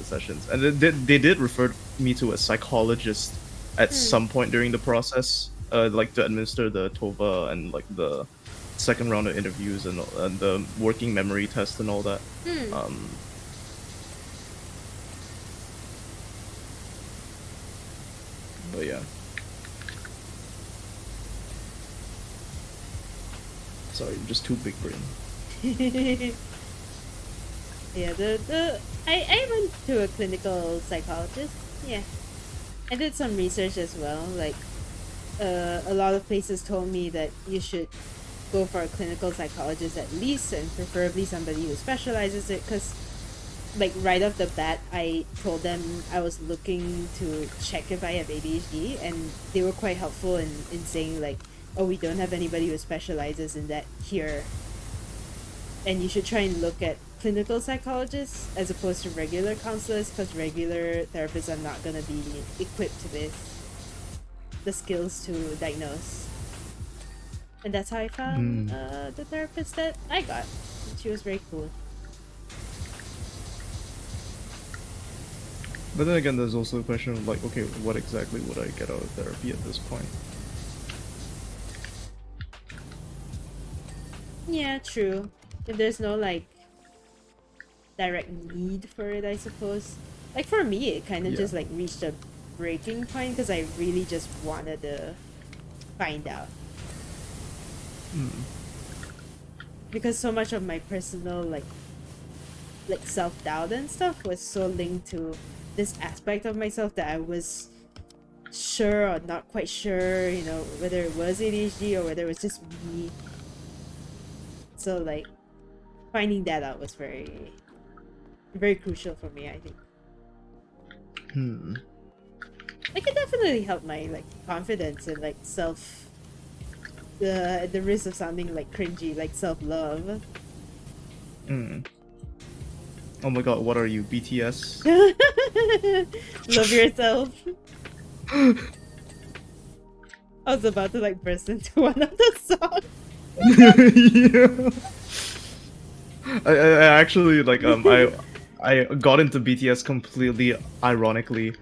sessions, and they did refer me to a psychologist at some point during the process, like to administer the TOVA and like the second round of interviews and the working memory test and all that. But yeah. Sorry, just too big brain. Yeah, I went to a clinical psychologist. Yeah, I did some research as well. Like, a lot of places told me that you should go for a clinical psychologist at least, and preferably somebody who specializes it. Cause, like right off the bat, I told them I was looking to check if I have ADHD, and they were quite helpful in saying like, oh, we don't have anybody who specializes in that here, and you should try and look at clinical psychologists as opposed to regular counselors, because regular therapists are not going to be equipped with the skills to diagnose. And that's how I found the therapist that I got. She was very cool. But then again, there's also a question of like, okay, what exactly would I get out of therapy at this point? Yeah, true. If there's no like direct need for it, I suppose. Like for me, it kind of just like reached a breaking point because I really just wanted to find out. Because so much of my personal like self-doubt and stuff was so linked to this aspect of myself that I was sure or not quite sure, you know, whether it was ADHD or whether it was just me. So like finding that out was very, very crucial for me, I think. Like it definitely helped my like confidence and like self, the risk of sounding like cringy, like self-love. Oh my god, what are you, BTS? Love yourself. I was about to like burst into one of the songs. I actually like I got into BTS completely ironically,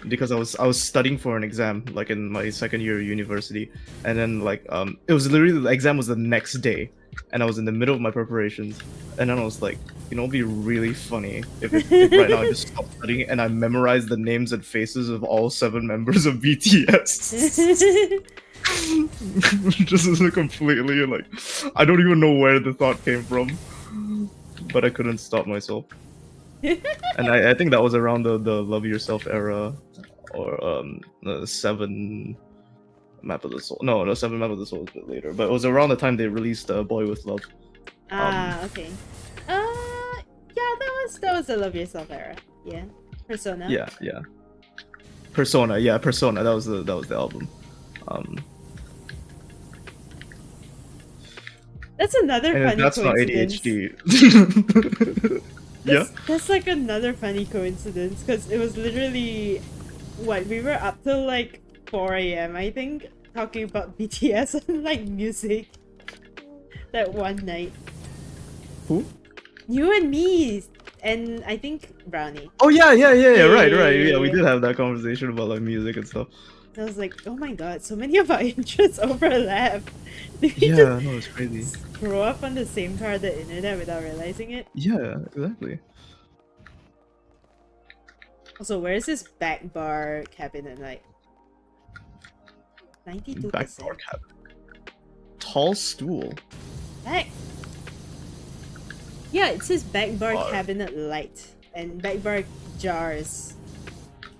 because I was studying for an exam like in my second year of university, and then like it was literally the exam was the next day, and I was in the middle of my preparations, and then I was like, you know, it'd be really funny if right now I just stopped studying and I memorized the names and faces of all 7 members of BTS. Just as a completely like, I don't even know where the thought came from, but I couldn't stop myself. And I think that was around the Love Yourself era, or the 7 Map of the Soul. No, the 7 Map of the Soul was a bit later, but it was around the time they released Boy with Love. Okay. Yeah, that was the Love Yourself era. Yeah, Persona. Yeah. Persona. That was the album. That's another and funny that's coincidence. not ADHD. That's like another funny coincidence because it was literally what we were up till like 4 a.m. I think talking about BTS and like music that one night. Who? You and me and I think Brownie. Oh yeah, right. Yeah, we did have that conversation about like music and stuff. I was like, oh my god, so many of our interests overlap. Yeah, no, it's crazy. Grow up on the same car, the internet, without realizing it. Yeah, exactly. Also, where is this back bar cabinet like? 92%. Back bar cabinet. Tall stool. Back. Yeah, it says back bar cabinet light and back bar jars.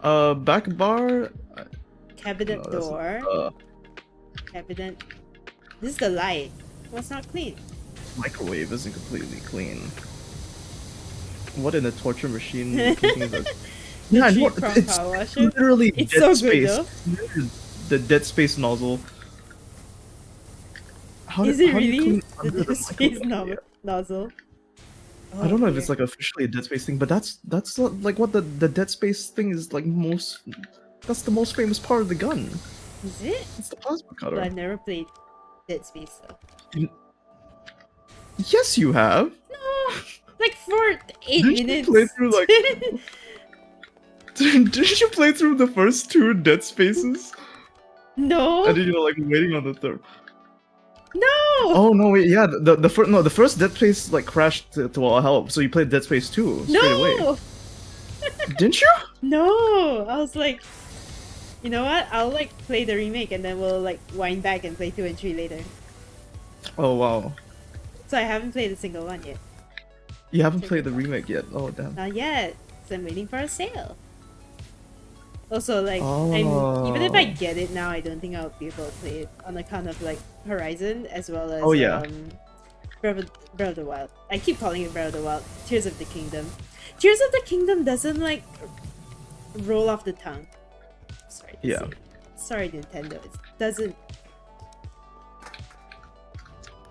Back bar. Cabinet door. Cabinet. This is the light. Well, it's not clean. Microwave isn't completely clean. What in a torture machine? Yeah, it's literally it's dead so space. Good, the dead space nozzle. Is it really the dead space nozzle? Oh, I don't know if it's like officially a dead space thing, but that's like what the dead space thing is like most. That's the most famous part of the gun. Is it? It's the plasma cutter. Well, I've never played Dead Space though. Yes, you have. No, like for 8 minutes. You play through like? Didn't you play through the first 2 Dead Spaces? No. And then you're like waiting on the third. No. Oh no! Wait, yeah. The first Dead Space like crashed to all hell. So you played Dead Space 2 straight away. Didn't you? No. I was like, you know what? I'll like play the remake and then we'll like wind back and play 2 and 3 later. Oh wow. So I haven't played a single one yet. You haven't played the remake yet? Oh damn. Not yet. So I'm waiting for a sale. Also, like, even if I get it now, I don't think I'll be able to play it on account of like Horizon as well as Breath of the Wild. I keep calling it Breath of the Wild. Tears of the Kingdom. Tears of the Kingdom doesn't like roll off the tongue. Sorry. Sorry, Nintendo. It doesn't.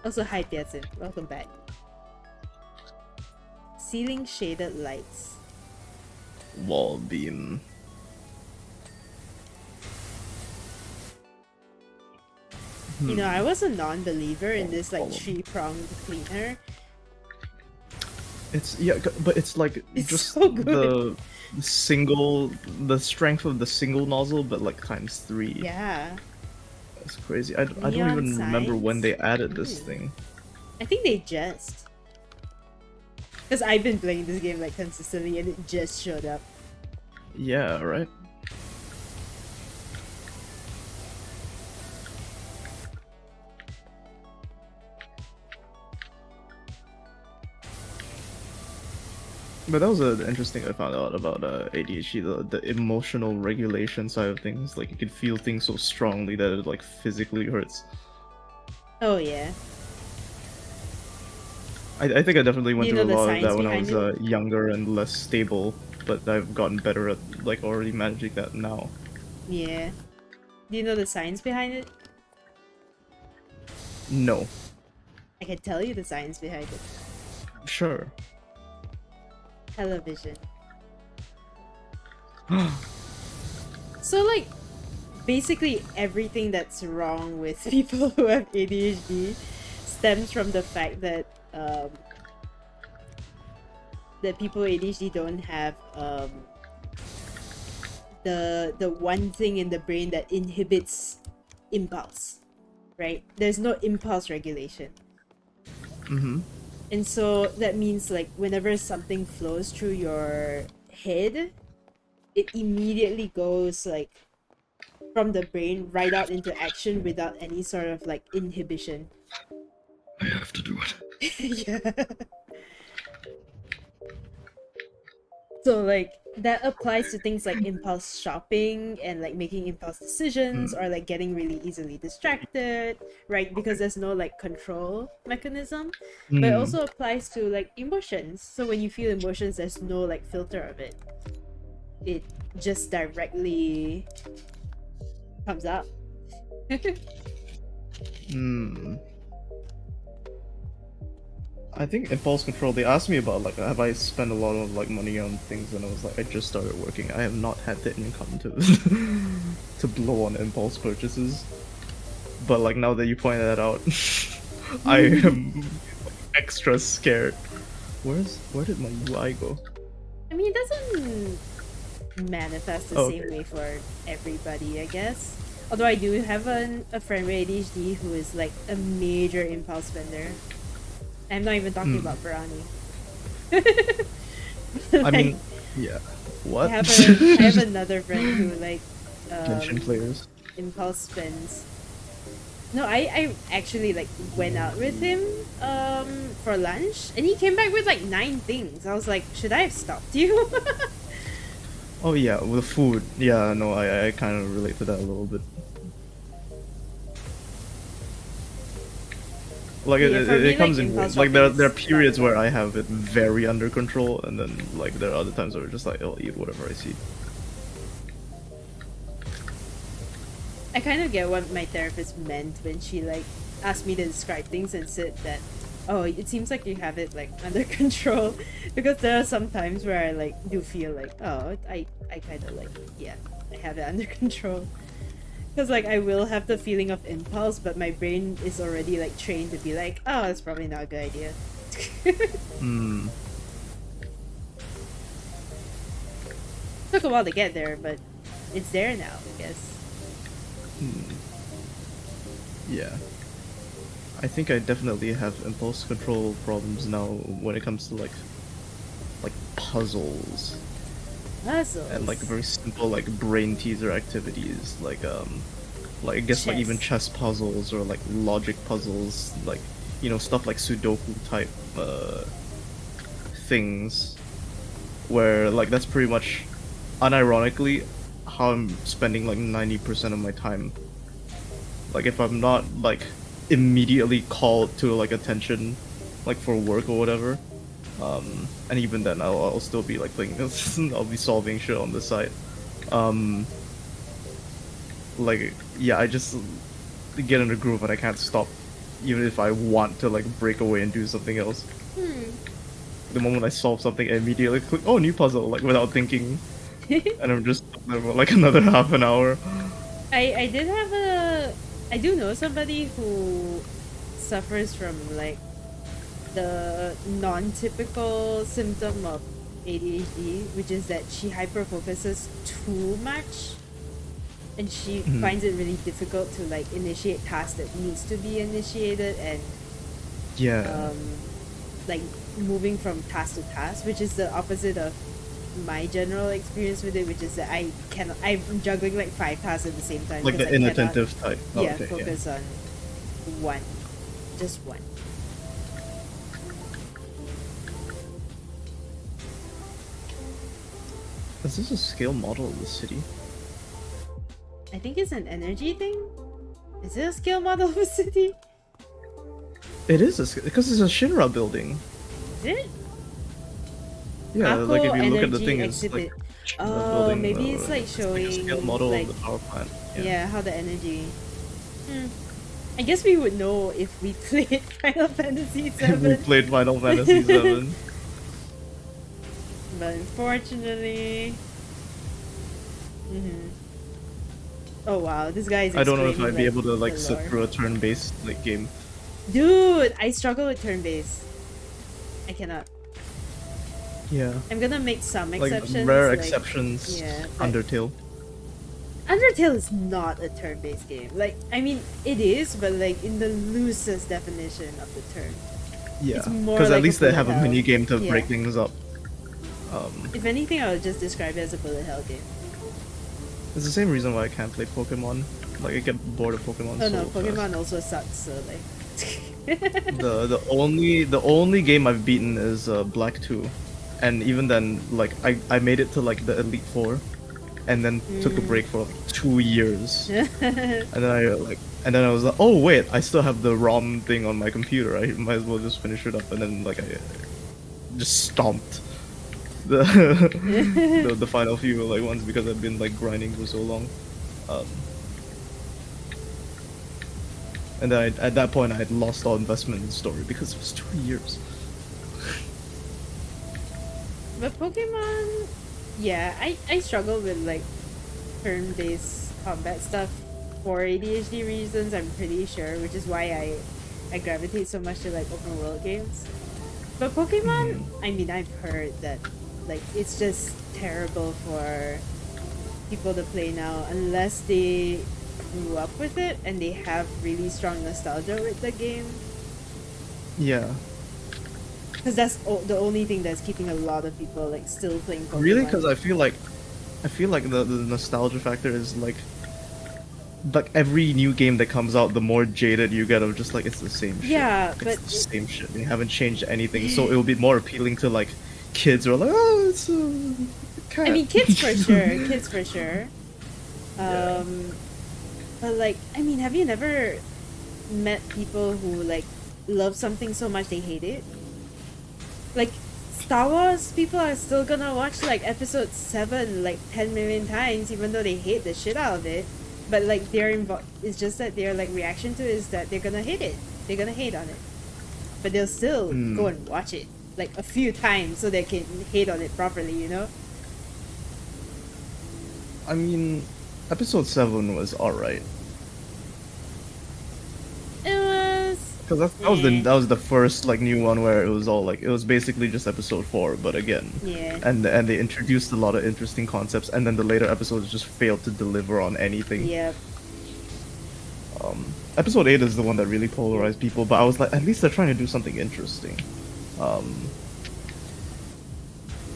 Also, hi Piazin. Welcome back. Ceiling shaded lights. Wall beam. You know, I was a non-believer in this like 3-pronged cleaner. It's but it's like it's just so good. the strength of the single nozzle, but like times 3. Yeah. That's crazy. I don't even remember when they added this thing. I think they just. Because I've been playing this game like consistently and it just showed up. Yeah, right? But that was an interesting thing I found out about ADHD, the emotional regulation side of things. Like you can feel things so strongly that it like physically hurts. Oh yeah. I think I definitely went through a lot of that when I was younger and less stable, but I've gotten better at like already managing that now. Yeah. Do you know the science behind it? No. I can tell you the science behind it. Sure. Television. So like basically everything that's wrong with people who have ADHD stems from the fact that that people with ADHD don't have the one thing in the brain that inhibits impulse, right? There's no impulse regulation. Mm-hmm. And so that means like whenever something flows through your head, it immediately goes like from the brain right out into action without any sort of like inhibition. I have to do it. Yeah. So like that applies to things like impulse shopping and like making impulse decisions or like getting really easily distracted, right? Because there's no like control mechanism. But it also applies to like emotions. So when you feel emotions, there's no like filter of it. It just directly comes up. I think impulse control. They asked me about like, have I spent a lot of like money on things, and I was like, I just started working. I have not had the income to to blow on impulse purchases. But like now that you pointed that out, I am extra scared. Where did my UI go? I mean, it doesn't manifest the same way for everybody, I guess. Although I do have a friend with ADHD who is like a major impulse spender. I'm not even talking about Brownie. Like, I mean, yeah. What? I have another friend who like Genshin players. impulse spends. No, I actually like went out with him for lunch, and he came back with like 9 things. I was like, should I have stopped you? Oh yeah, with food. Yeah, no, I kind of relate to that a little bit. Like it comes in waves. Like there are periods where I have it very under control, and then like there are other times where it's just like I'll eat whatever I see. I kind of get what my therapist meant when she like asked me to describe things and said that, oh, it seems like you have it like under control, because there are some times where I like do feel like, oh, I kind of like, yeah, I have it under control. Because like I will have the feeling of impulse, but my brain is already like trained to be like, oh, it's probably not a good idea. Took a while to get there, but it's there now, I guess. Yeah. I think I definitely have impulse control problems now when it comes to like puzzles. Puzzles. And like very simple like brain teaser activities, like I guess chess. Like even chess puzzles or like logic puzzles, like, you know, stuff like Sudoku type things, where like that's pretty much unironically how I'm spending like 90% of my time. Like if I'm not like immediately called to like attention, like for work or whatever, and even then I'll still be like playing. I'll be solving shit on the side. Like yeah, I just get in a groove and I can't stop, even if I want to like break away and do something else. The moment I solve something, I immediately click, oh, new puzzle, like without thinking. And I'm just there for like another half an hour. I do know somebody who suffers from like the non-typical symptom of ADHD, which is that she hyper-focuses too much, and she finds it really difficult to like initiate tasks that needs to be initiated, and like moving from task to task, which is the opposite of my general experience with it, which is that I'm juggling like 5 tasks at the same time. Like the inattentive type. Oh, yeah, okay, focus on one. Just one. Is this a scale model of the city? I think it's an energy thing. Is it a scale model of a city? It is because it's a Shinra building. Is it? Yeah, Akko like if you look at the thing, exhibit. it's like oh, maybe it's like showing like a scale model like, of the power plant. Yeah, how the energy. I guess we would know if we played Final Fantasy VII. If we played Final Fantasy VII. But unfortunately, oh wow, this guy is. I don't know if I'd be able to like sit through a turn-based like game. Dude, I struggle with turn-based. I cannot. Yeah. I'm gonna make some exceptions. Like rare exceptions. Yeah. Undertale. Undertale is not a turn-based game. Like, I mean, it is, but like in the loosest definition of the term. Yeah. Because like at least they have a mini game to break things up. If anything, I would just describe it as a bullet hell game. It's the same reason why I can't play Pokemon. Like I get bored of Pokemon. Oh no, Pokemon also sucks. So like. the only game I've beaten is Black 2, and even then, like I made it to like the Elite Four, and then took a break for like 2 years, and then I was like, oh wait, I still have the ROM thing on my computer. I might as well just finish it up, and then like I just stomped the final few like ones because I've been like grinding for so long. And then at that point I had lost all investment in the story because it was 2 years. but Pokemon, yeah, I struggle with like turn-based combat stuff for ADHD reasons. I'm pretty sure, which is why I gravitate so much to like open world games. But Pokemon, I mean, I've heard that like it's just terrible for people to play now unless they grew up with it and they have really strong nostalgia with the game. Yeah. Because that's the only thing that's keeping a lot of people like still playing Pokemon. Really? Because I feel like the nostalgia factor is like every new game that comes out, the more jaded you get of just like it's the same shit. Yeah, but it's the same shit. They haven't changed anything, so it'll be more appealing to like kids who are like, oh, it's a cat. I mean, kids for sure. Kids for sure. Yeah. But like, I mean, have you never met people who like love something so much they hate it? Like Star Wars, people are still gonna watch like episode 7 like 10 million times, even though they hate the shit out of it. But like it's just that their like reaction to it is that they're gonna hate it. They're gonna hate on it. But they'll still go and watch it like a few times so they can hate on it properly, you know? I mean, episode 7 was alright. It was. Because that was the first like new one where it was all like it was basically just episode 4, but again. Yeah. And they introduced a lot of interesting concepts, and then the later episodes just failed to deliver on anything. Yep. Episode 8 is the one that really polarized people, but I was like, at least they're trying to do something interesting. And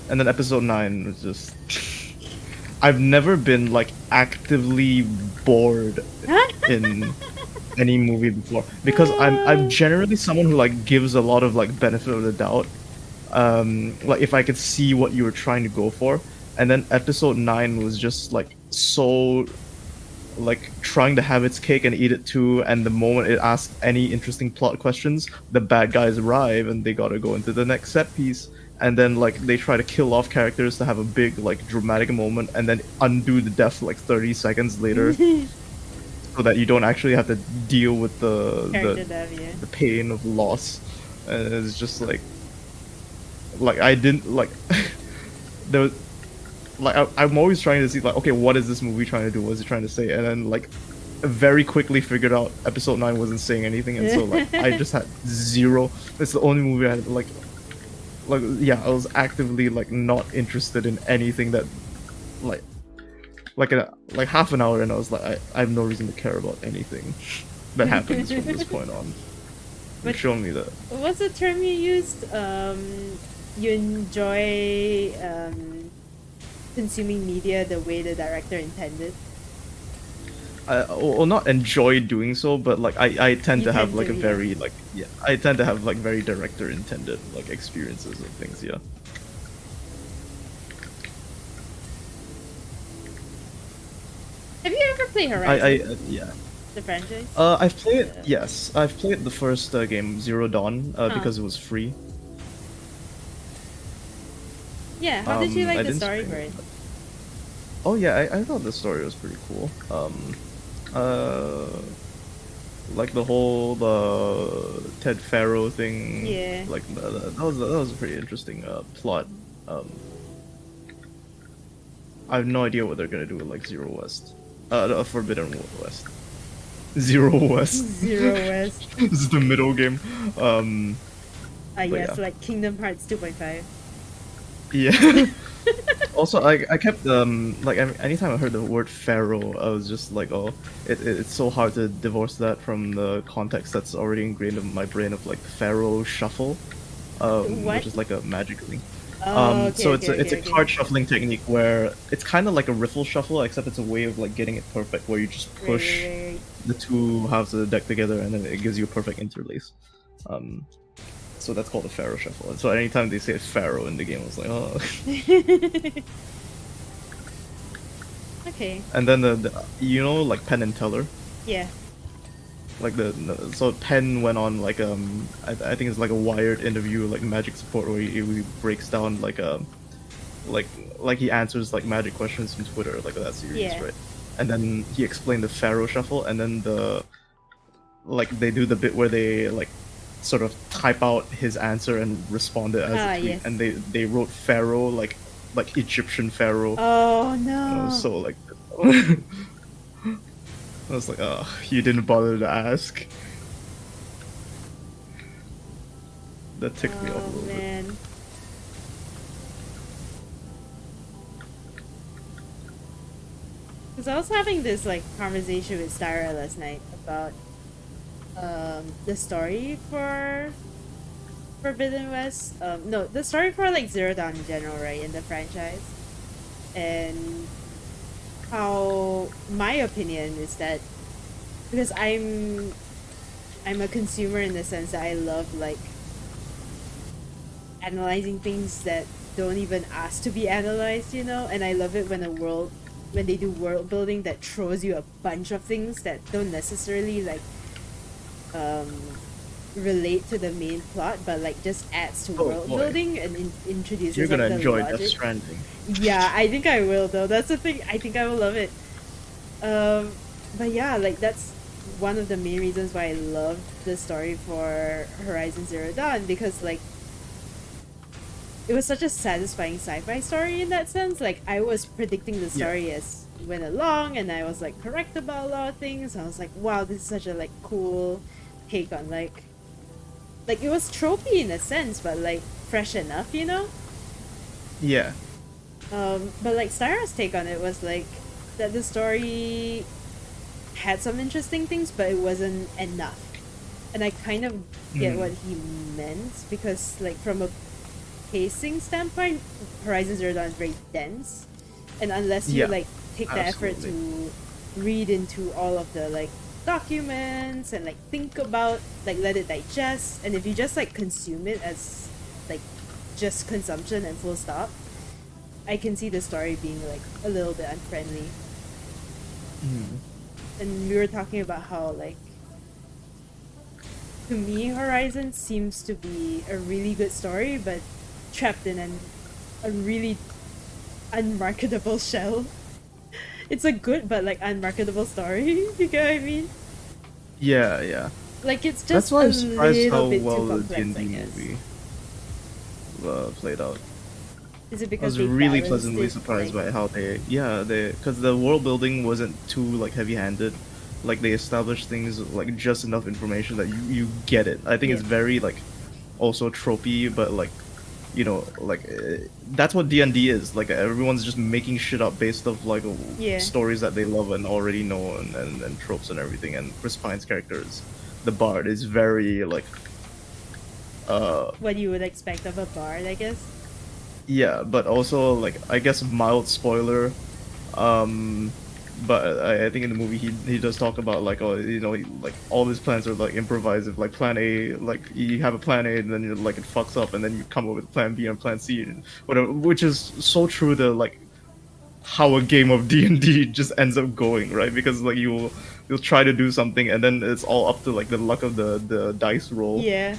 then episode 9 was just. I've never been like actively bored in any movie before, because I'm generally someone who like gives a lot of like benefit of the doubt. Like if I could see what you were trying to go for, and then episode 9 was just like so like trying to have its cake and eat it too, and the moment it asks any interesting plot questions, the bad guys arrive and they gotta go into the next set piece, and then like they try to kill off characters to have a big like dramatic moment and then undo the death like 30 seconds later. So that you don't actually have to deal with the pain of loss. And it's just like I didn't like there was like I'm always trying to see like, okay, what is this movie trying to do? What is it trying to say? And then like very quickly figured out episode 9 wasn't saying anything, and so like I just had zero. It's the only movie I had like yeah, I was actively like not interested in anything that like half an hour, and I was like, I have no reason to care about anything that happens from this point on. But show me that. What's the term you used? You enjoy consuming media the way the director intended. Well, not enjoy doing so, but like I tend to have like a very like I tend to have like very director intended like experiences of things. Yeah. Have you ever played Horizon? Yeah. The franchise? I've played, yes. I've played the first game, Zero Dawn, because it was free. Yeah, how did you like the story for it? Oh yeah, I thought the story was pretty cool. Like the whole Ted Faro thing. Yeah. Like that was a pretty interesting plot. I have no idea what they're gonna do with like Zero West. Forbidden West. Zero West. Zero West. This is the middle game. Yes, yeah. Like Kingdom Hearts 2.5. Yeah. Also, I kept like anytime I heard the word pharaoh, I was just like, oh, it's so hard to divorce that from the context that's already ingrained in my brain of like pharaoh shuffle, which is like a magic thing. So it's a card shuffling technique where it's kind of like a riffle shuffle, except it's a way of like getting it perfect, where you just push the two halves of the deck together, and then it gives you a perfect interlace. So that's called a pharaoh shuffle. And so anytime they say pharaoh in the game, I was like, oh. Okay. And then the you know like Penn and Teller. Yeah. Like so Penn went on like I think it's like a Wired interview like Magic support where he breaks down like like he answers like Magic questions from Twitter, like that series, right? And then he explained the Pharaoh shuffle, and then like they do the bit where they like sort of type out his answer and respond it as a tweet, yes. and they wrote pharaoh like Egyptian pharaoh. Oh And I was no. so like, I was like, oh, you didn't bother to ask. That ticked me off a little bit. Because I was having this like conversation with Sarah last night about the story for Forbidden West. No, the story for like Zero Dawn in general, right, in the franchise, and how my opinion is that because I'm a consumer in the sense that I love like analyzing things that don't even ask to be analyzed, you know, and I love it when they do world building that throws you a bunch of things that don't necessarily like um relate to the main plot, but like just adds to world building and introduces You're gonna like, the enjoy logic. Death Stranding. Yeah, I think I will though. That's the thing. I think I will love it. But yeah, like that's one of the main reasons why I loved the story for Horizon Zero Dawn, because like it was such a satisfying sci-fi story in that sense. Like I was predicting the story as went along, and I was like correct about a lot of things. I was like, wow, this is such a like cool take on like it was tropey in a sense, but like fresh enough, you know? Yeah. But like Sarah's take on it was like that the story had some interesting things, but it wasn't enough. And I kind of get what he meant, because like from a pacing standpoint, Horizon Zero Dawn is very dense, and unless you like take the effort to read into all of the like documents and like think about like let it digest, and if you just like consume it as like just consumption and full stop, I can see the story being like a little bit unfriendly. And we were talking about how like to me Horizon seems to be a really good story but trapped in a really unmarketable shell. It's a good but like unmarketable story. You get what I mean? Yeah, yeah. Like it's That's just why a I'm surprised little how bit well too the complex, D&D I guess. movie played out. Is it I because was they really balanced pleasantly it, surprised like... by how because the world building wasn't too like heavy-handed. Like they established things like just enough information that you get it. I think it's very like also tropey, but like you know like that's what D&D is. Like everyone's just making shit up based off like stories that they love and already know, and tropes and everything. And Chris Pine's characters, the bard, is very like what you would expect of a bard, I guess. Yeah, but also like I guess mild spoiler, but I think in the movie he does talk about like, oh, you know, like all his plans are like improvised. Like plan A, like you have a plan A and then you're, like it fucks up, and then you come up with plan B and plan C and whatever, which is so true to like how a game of D&D just ends up going, right? Because like you'll try to do something and then it's all up to like the luck of the dice roll. Yeah.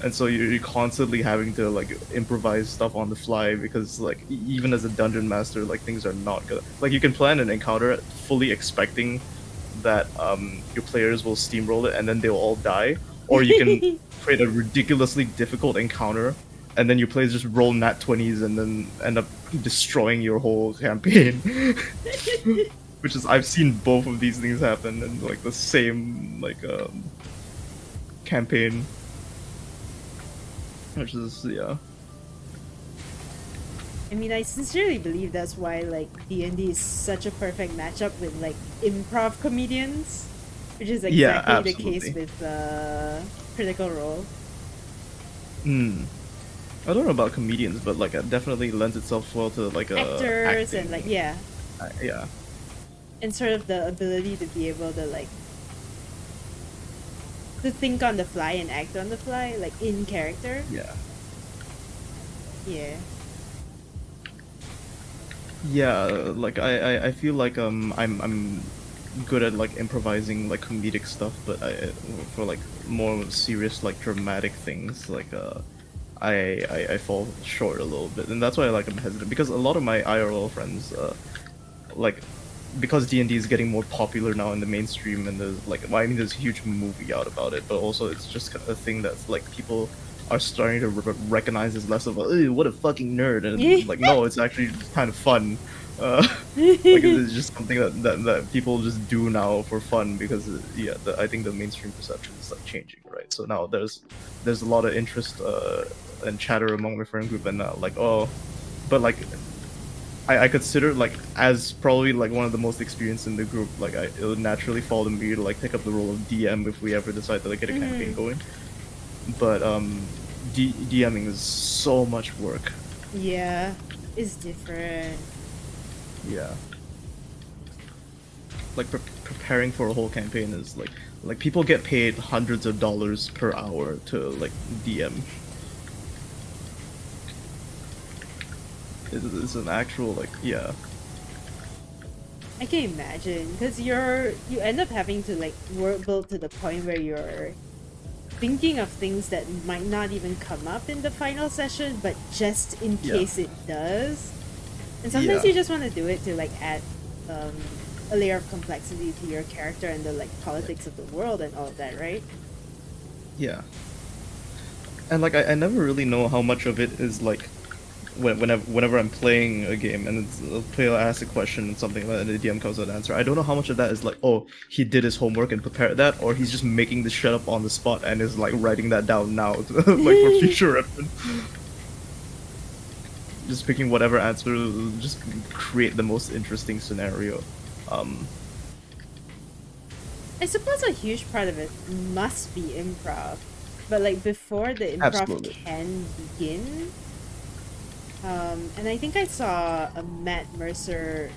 And so you're constantly having to like improvise stuff on the fly, because like even as a dungeon master, like things are not good. Like you can plan an encounter fully expecting that your players will steamroll it and then they'll all die, or you can create a ridiculously difficult encounter and then your players just roll nat 20s and then end up destroying your whole campaign. Which is, I've seen both of these things happen in like the same like campaign. Which is, yeah. I mean, I sincerely believe that's why like D&D is such a perfect matchup with like improv comedians, which is exactly the case with Critical Role. I don't know about comedians, but like it definitely lends itself well to like actors and like yeah, and sort of the ability to be able to like to think on the fly and act on the fly, like in character. Yeah. Like I feel like I'm good at like improvising like comedic stuff, but for like more serious like dramatic things like I fall short a little bit, and that's why like I'm hesitant, because a lot of my IRL friends like because D&D is getting more popular now in the mainstream, and there's like, well, I mean, there's a huge movie out about it, but also it's just a thing that's like people are starting to recognize as less of a what a fucking nerd, and like no, it's actually kind of fun. Like it's just something that people just do now for fun because yeah, I think the mainstream perception is like changing, right? So now there's a lot of interest and chatter among my friend group, and like oh, but like I consider like as probably like one of the most experienced in the group, like it would naturally fall to me to like take up the role of DM if we ever decide to like get a campaign going. But DMing is so much work. Yeah, it's different. Yeah. Like preparing for a whole campaign is like people get paid hundreds of dollars per hour to like DM. It's an actual like yeah. I can imagine because you end up having to like work build to the point where you're thinking of things that might not even come up in the final session, but just in case it does. And sometimes you just want to do it to like add a layer of complexity to your character and the like politics of the world and all of that, right? Yeah. And like I never really know how much of it is like whenever I'm playing a game and a player asks a question and something like that, and the DM comes with an answer, I don't know how much of that is like, oh, he did his homework and prepared that, or he's just making this shit up on the spot and is like writing that down now to, like for future reference. Just picking whatever answer, just create the most interesting scenario. I suppose a huge part of it must be improv, but like before the improv can begin. And I think I saw a Matt Mercer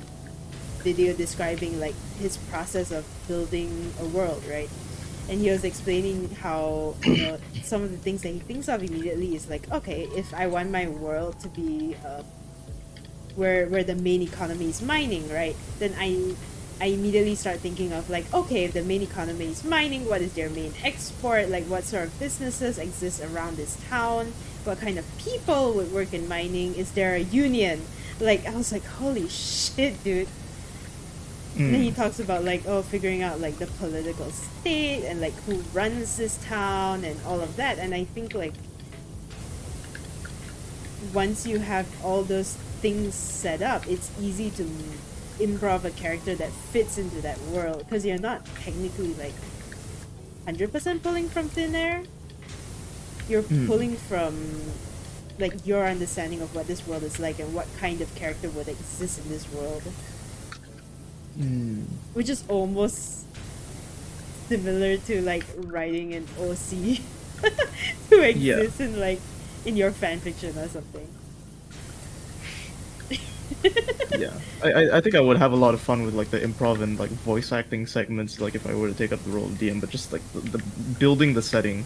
video describing like his process of building a world, right? And he was explaining how, you know, some of the things that he thinks of immediately is like, okay, if I want my world to be where the main economy is mining, right? Then I immediately start thinking of like, okay, if the main economy is mining, what is their main export? Like what sort of businesses exist around this town? What kind of people would work in mining? Is there a union? Like I was like, holy shit, dude. And then he talks about like, oh, figuring out like the political state and like who runs this town and all of that. And I think like once you have all those things set up, it's easy to improv a character that fits into that world because you're not technically like 100% pulling from thin air. You're pulling from like your understanding of what this world is like and what kind of character would exist in this world. Which is almost similar to like writing an OC to exist in like in your fanfiction or something. Yeah, I think I would have a lot of fun with like the improv and like voice acting segments, like if I were to take up the role of DM, but just like the building the setting.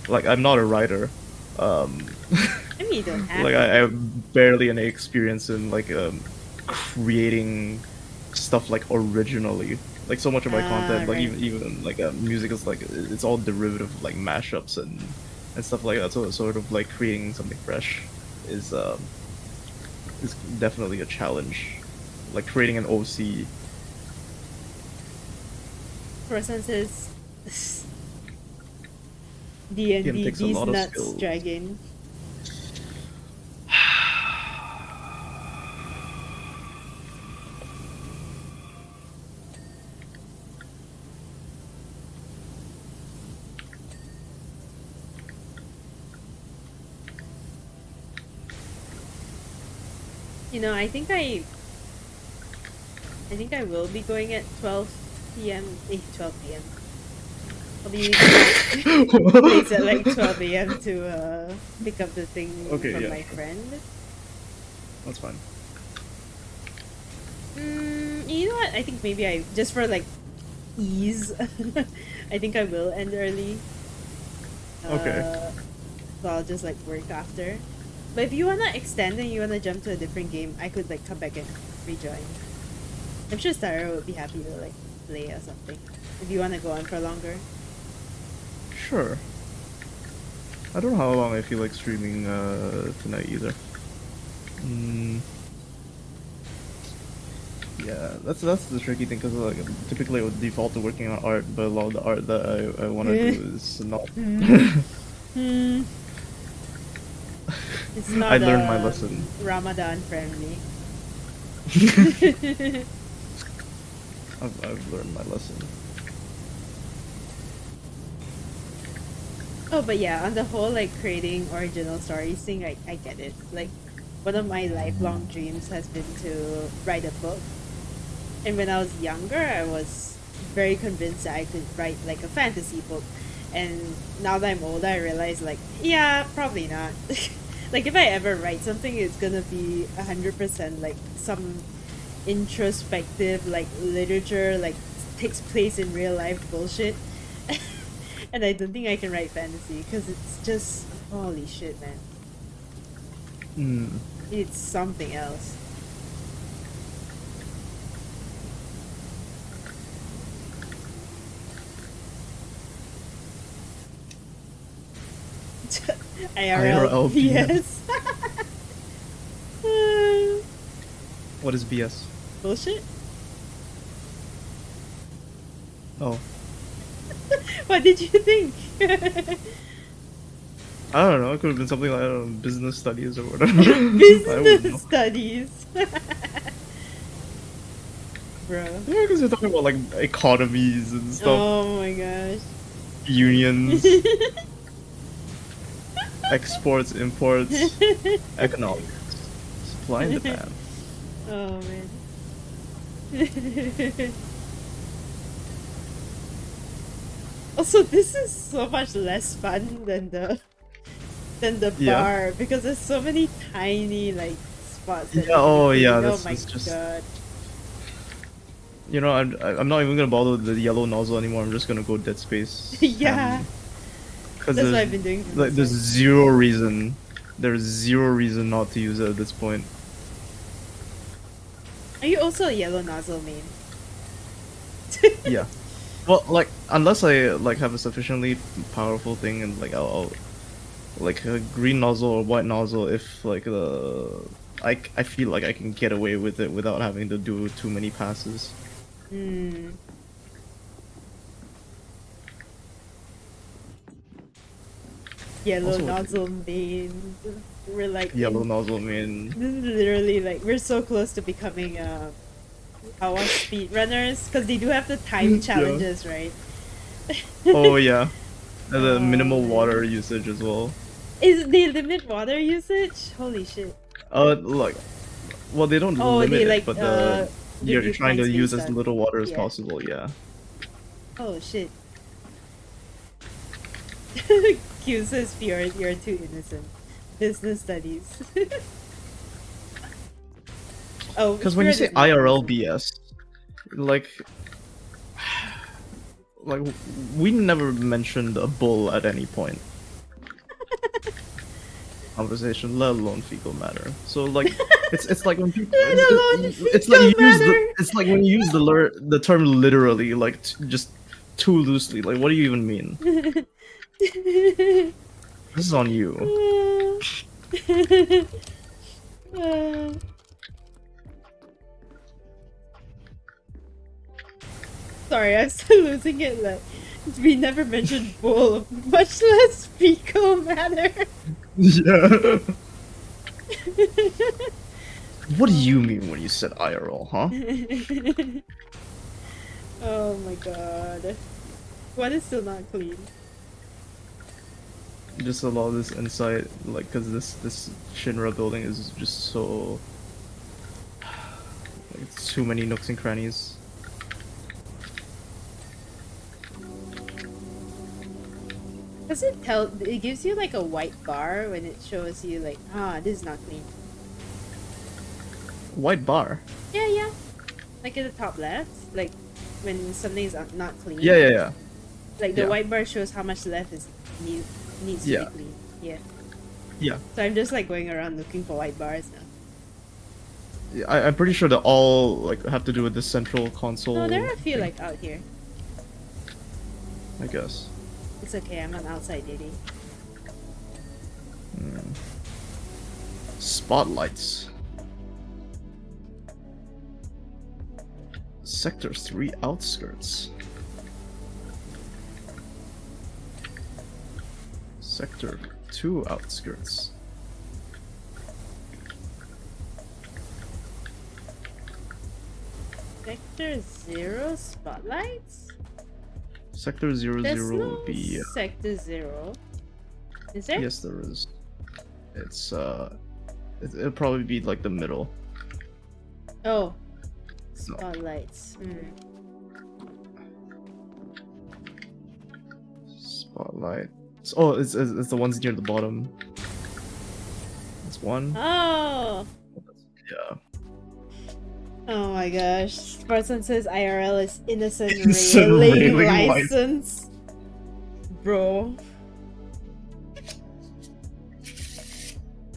Like I'm not a writer. I mean, you don't have like I have barely any experience in like creating stuff like originally. Like so much of my content, like right. even like music is like it's all derivative of like mashups and stuff like that. So it's sort of like creating something fresh is definitely a challenge. Like creating an OC. Person says D&D, these nuts dragging. You know, I think I will be going at 12 p.m. 12 p.m. I'll be place at like 12 a.m. to pick up the thing from my friend. That's fine. You know what? I think maybe I just for like ease. I think I will end early. Okay. So I'll just like work after. But if you wanna extend and you wanna jump to a different game, I could like come back and rejoin. I'm sure Sarah would be happy to like play or something. If you wanna go on for longer. Sure. I don't know how long I feel like streaming tonight either. Yeah, that's the tricky thing because like typically I would default to working on art, but a lot of the art that I want to do is not. Hmm. It's I not learned my lesson. Ramadan friendly. I've learned my lesson. Oh, but yeah, on the whole, like creating original stories thing, I get it. Like, one of my lifelong dreams has been to write a book. And when I was younger, I was very convinced that I could write like a fantasy book. And now that I'm older, I realize like, yeah, probably not. Like if I ever write something, it's gonna be 100% like some introspective like literature like takes place in real life bullshit. And I don't think I can write fantasy because it's just holy shit, man. Hmm. It's something else. IRL, IRL yes. What is BS? Bullshit. Oh, What did you think? I don't know. It could have been something like, I don't know, business studies or whatever. I wouldn't know. Business studies. Bro. Yeah, because you're talking about like economies and stuff, Oh my gosh. unions, exports, imports, economics, supply and demand. Oh man. Also, this is so much less fun than the Yeah. bar because there's so many tiny like spots. That Yeah. Oh yeah. oh That's my just. god. You know, I'm not even gonna bother with the yellow nozzle anymore. I'm just gonna go dead space. Yeah. Because That's what I've been doing. like there's zero reason. There's zero reason not to use it at this point. Are you also a yellow nozzle main? Yeah. Well, like unless I like have a sufficiently powerful thing and like I'll like a green nozzle or white nozzle if like I feel like I can get away with it without having to do too many passes. Hmm. Yellow Also, nozzle main. We're like yellow nozzle main. this is literally like we're so close to becoming our speedrunners because they do have the time Yeah. challenges, right? Oh yeah, and the minimal man. water usage as well. Is they limit water usage? Holy shit! Like, well, they don't Oh, limit they it, like but give you're you trying to points use based as on- little water as yeah. possible. Yeah. Oh shit! Q says Fjord, you're too innocent. Business studies. Oh, Because when you say Fjord is not IRL innocent. BS, like, like we never mentioned a bull at any point. Conversation, let alone fecal matter. So like, it's like when people, Let alone it's like you fecal use the, matter. it's like when you use the term literally, like just too loosely. Like, what do you even mean? This is on you. Sorry, I'm still losing it. Like, we never mentioned bull, much less fecal matter. Yeah. What do you mean when you said IRL, huh? Oh my god. What is still not clean? Just allow this insight, like, cause this Shinra building is just so, like, it's too many nooks and crannies. Does it tell? It gives you like a white bar when it shows you like, this is not clean. White bar. Yeah, yeah. Like in the top left, like when something is not clean. Yeah. Like the Yeah. white bar shows how much left is needs to Yeah. be clean. Yeah. Yeah. So I'm just like going around looking for white bars now. I'm pretty sure they all like have to do with the central console. No, there are a few thing, like out here. I guess. It's okay, I'm on outside dating. Spotlights. Sector 3 outskirts. Sector 2 outskirts. Sector 0 spotlights? Sector 00 no would be... Sector 0. Is there? Yes, there is. It's, it'll probably be like the middle. Oh. Spotlights. Spotlight. Oh, it's the ones near the bottom. That's one. Oh! Yeah. Oh my gosh. Spartan says IRL is innocent Innocent railing railing license. Bro.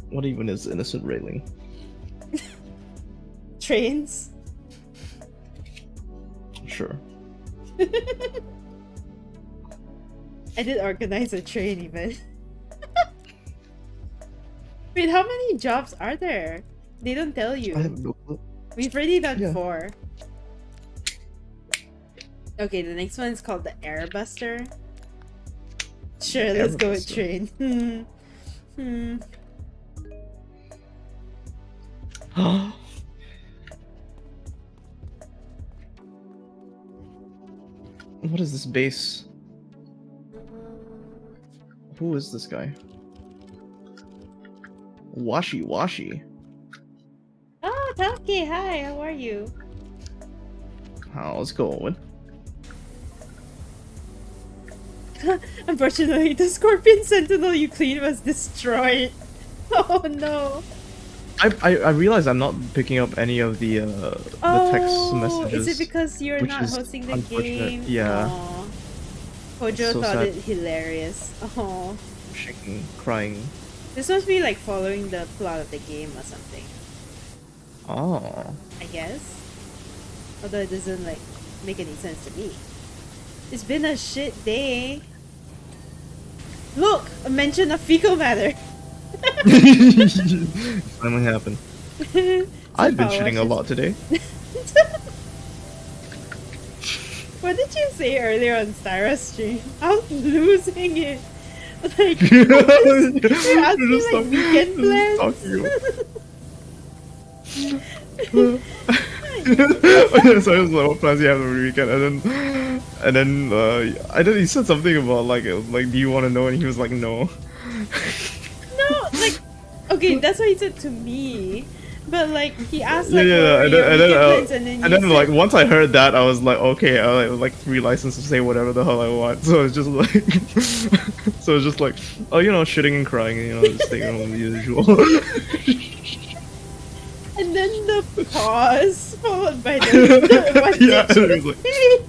What even is innocent railing? Trains? Sure. I did organize a train event. Wait, how many jobs are there? They don't tell you. I have no clue. We've already done 4. Yeah. Okay, the next one is called the Airbuster. Sure, let's go with train. What is this base? Who is this guy? Washi Washi. Oh, Taki, hi, how are you? How's it going? Unfortunately, the Scorpion Sentinel you cleaned was destroyed. Oh no. I realize I'm not picking up any of the text messages. Is it because you're not hosting the game? Yeah. Aww. Hojo So thought sad. it hilarious. Oh. Shaking, crying. This must be like following the plot of the game or something. Oh. I guess. Although it doesn't like make any sense to me. It's been a shit day. Look! A mention of fecal matter. Finally happened. I've been shitting a lot today. What did you say earlier on Styra's stream? I was losing it. Like, you're asking like weekend plans? So I was like, what plans you have over the weekend? And then he said something about like do you want to know? And he was like, no. No, like, okay, that's what he said to me. But like, he asked like, yeah, what were your weekend plans, and then you like said, once I heard that, I was like, okay, I like free license to say whatever the hell I want. So it's just like, oh, you know, shitting and crying, you know, just staying home the usual. and then the pause followed by the what Yeah, did it you was like, say?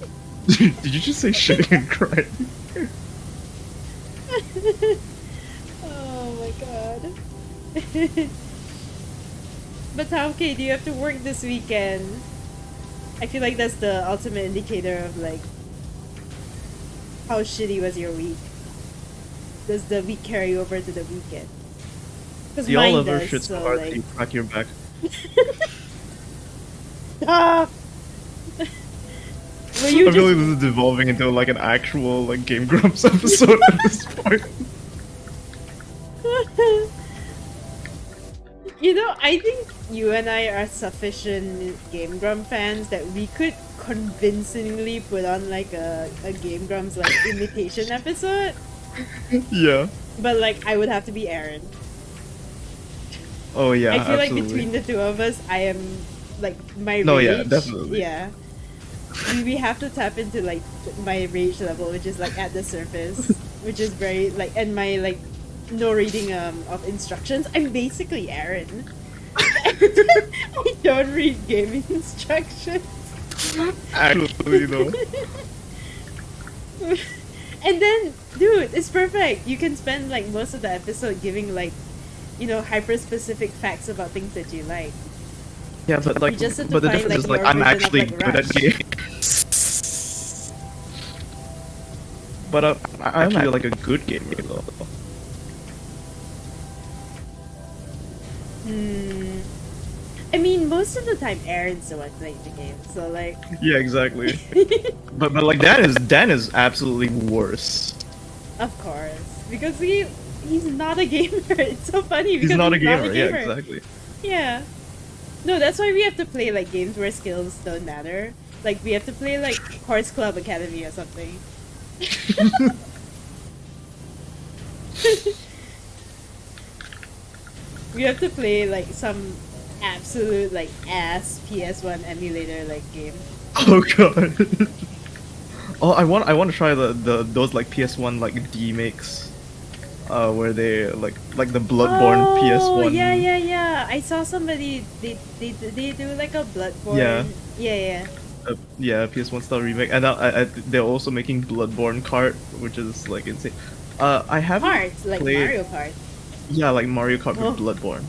did you just say shitting and crying? Oh my god. But Tauke, do you have to work this weekend? I feel like that's the ultimate indicator of like how shitty was your week. Does the week carry over to the weekend? Because mine Y'all ever does, shit so so hard like... that you crack your back? Stop! Were I you feel like just... this is devolving into like an actual like Game Grumps episode at this point. You know, I think you and I are sufficient Game Grumps fans that we could convincingly put on like a Game Grumps like imitation episode. Yeah. But like, I would have to be Aaron. Oh yeah, I feel absolutely. like between the two of us, I am like my No, rage. yeah, definitely. Yeah. We have to tap into like my rage level, which is like at the surface, which is very like, and my like no reading of instructions. I'm basically Aaron. I don't read gaming instructions. Actually, though. And then, dude, it's perfect. You can spend like most of the episode giving like, you know, hyper specific facts about things that you like. Yeah, but like, You just have to but the find, difference like, is like your I'm version of, actually like, good at Rush. games. But I'm actually like a good gamer though. I mean, most of the time Aaron's the one playing the game, so like. Yeah, exactly. but like Dan is absolutely worse. Of course, because he's not a gamer. It's so funny because He's not a not gamer. Yeah, exactly. Yeah. No, that's why we have to play like games where skills don't matter. Like we have to play like Horse Club Academy or something. We have to play like some absolute like ass PS1 emulator like game. Oh god. Oh, I want to try the those like PS1 like D-makes. Where they like the Bloodborne PS1. Oh yeah. I saw somebody they do like a Bloodborne. Yeah. Yeah, PS1 style remake, and they're also making Bloodborne Kart, which is like insane. I haven't Kart, like played... Mario Kart. Yeah, like Mario Kart with Bloodborne,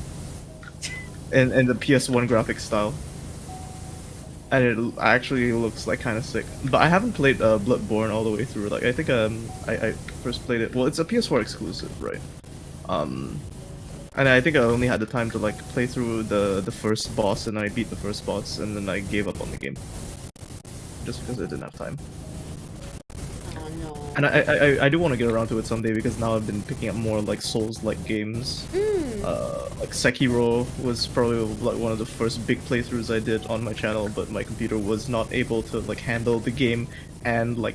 and the PS1 graphics style, and it actually looks like kind of sick. But I haven't played Bloodborne all the way through. Like I think I first played it. Well, it's a PS4 exclusive, right? And I think I only had the time to like play through the first boss, and I beat the first boss, and then I gave up on the game. Just because I didn't have time. Oh no. And I do want to get around to it someday because now I've been picking up more like Souls-like games. Like Sekiro was probably like one of the first big playthroughs I did on my channel, but my computer was not able to like handle the game and like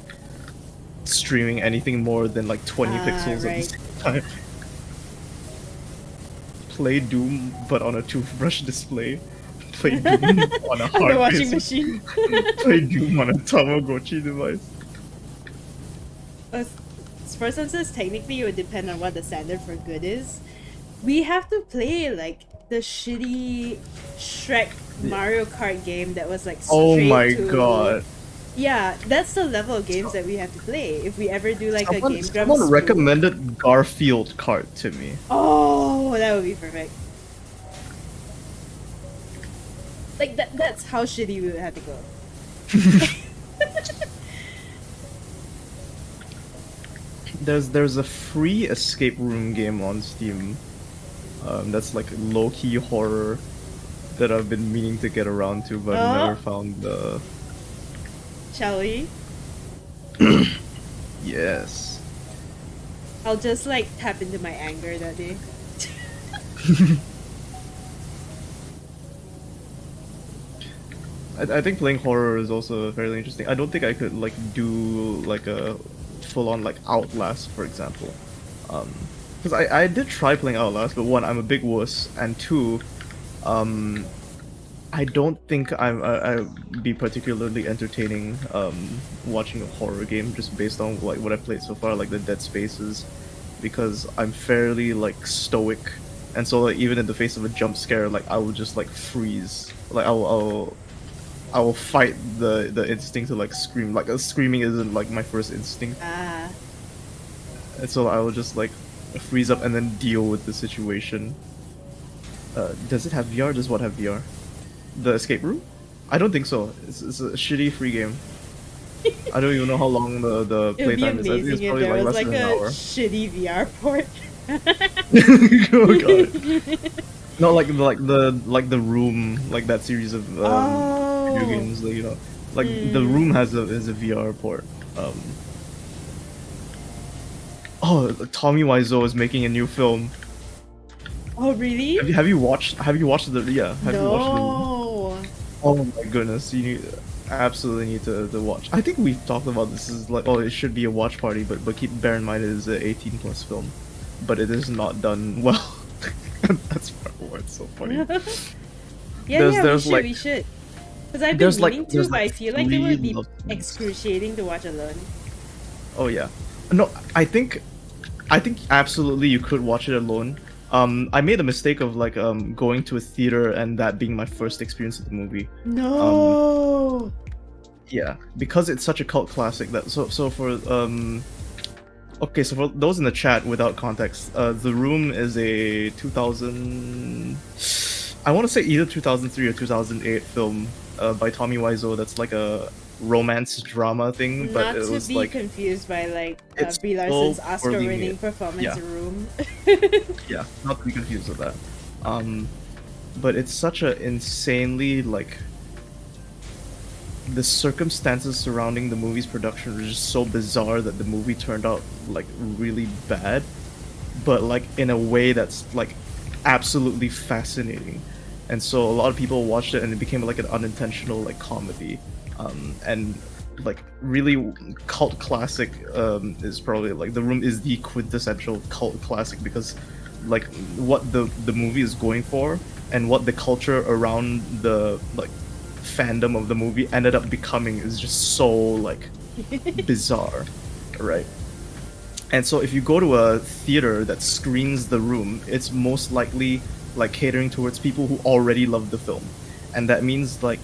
streaming anything more than like 20 pixels at the same time. Play Doom, but on a toothbrush display. Play Doom on a hard washing machine. Play Doom on a Tamagotchi device. Person says technically it would depend on what the standard for good is. We have to play like the shitty Shrek Mario Kart game that was like god. Yeah, that's the level of games that we have to play if we ever do like a Game Grumps. Someone recommended Garfield Kart to me. Oh, that would be perfect. Like that's how shitty we would have to go. There's a free escape room game on Steam. That's like low-key horror that I've been meaning to get around to, but I've never found the... Shall we? Yes. I'll just like tap into my anger that day. I think playing horror is also fairly interesting. I don't think I could like do like a full-on like Outlast, for example. Because I did try playing Outlast, but one, I'm a big wuss, and two, I don't think I'd be particularly entertaining watching a horror game just based on like what I've played so far, like the Dead Spaces, because I'm fairly like stoic, and so like even in the face of a jump scare, like I will just like freeze. Like I will fight the instinct to like scream. Like screaming isn't like my first instinct. And so I will just like freeze up and then deal with the situation. Does it have VR? Does what have VR? The escape room? I don't think so. It's a shitty free game. I don't even know how long the playtime is. I think it's probably like less than an hour. Shitty VR port. Oh god. No, like the Room, like that series of video games, like, you know, like the Room is a VR port. Tommy Wiseau is making a new film. Oh really? Have you watched the Have you watched the No. Oh my goodness, you absolutely need to watch. I think we've talked about this as like, it should be a watch party, but bear in mind it is an 18+ film, but it is not done well. That's why it's so funny. We should. Because I've been meaning to, but I feel like it would be excruciating to watch alone. Oh yeah. No, I think absolutely you could watch it alone. I made a mistake of like going to a theater and that being my first experience with the movie. No. Yeah, because it's such a cult classic that so for okay, so for those in the chat without context, The Room is a 2000, I want to say either 2003 or 2008 film by Tommy Wiseau. That's like a romance drama thing, but it was like... Not to be confused by like Brie Larson's Oscar-winning performance in Room. Yeah, not to be confused with that. but it's such a insanely like the circumstances surrounding the movie's production were just so bizarre that the movie turned out like really bad, but like in a way that's like absolutely fascinating. And so a lot of people watched it and it became like an unintentional like comedy, and like really cult classic. Is probably like The Room is the quintessential cult classic because like what the movie is going for and what the culture around the like fandom of the movie ended up becoming is just so like bizarre, right? And so if you go to a theater that screens The Room, it's most likely like catering towards people who already love the film. And that means like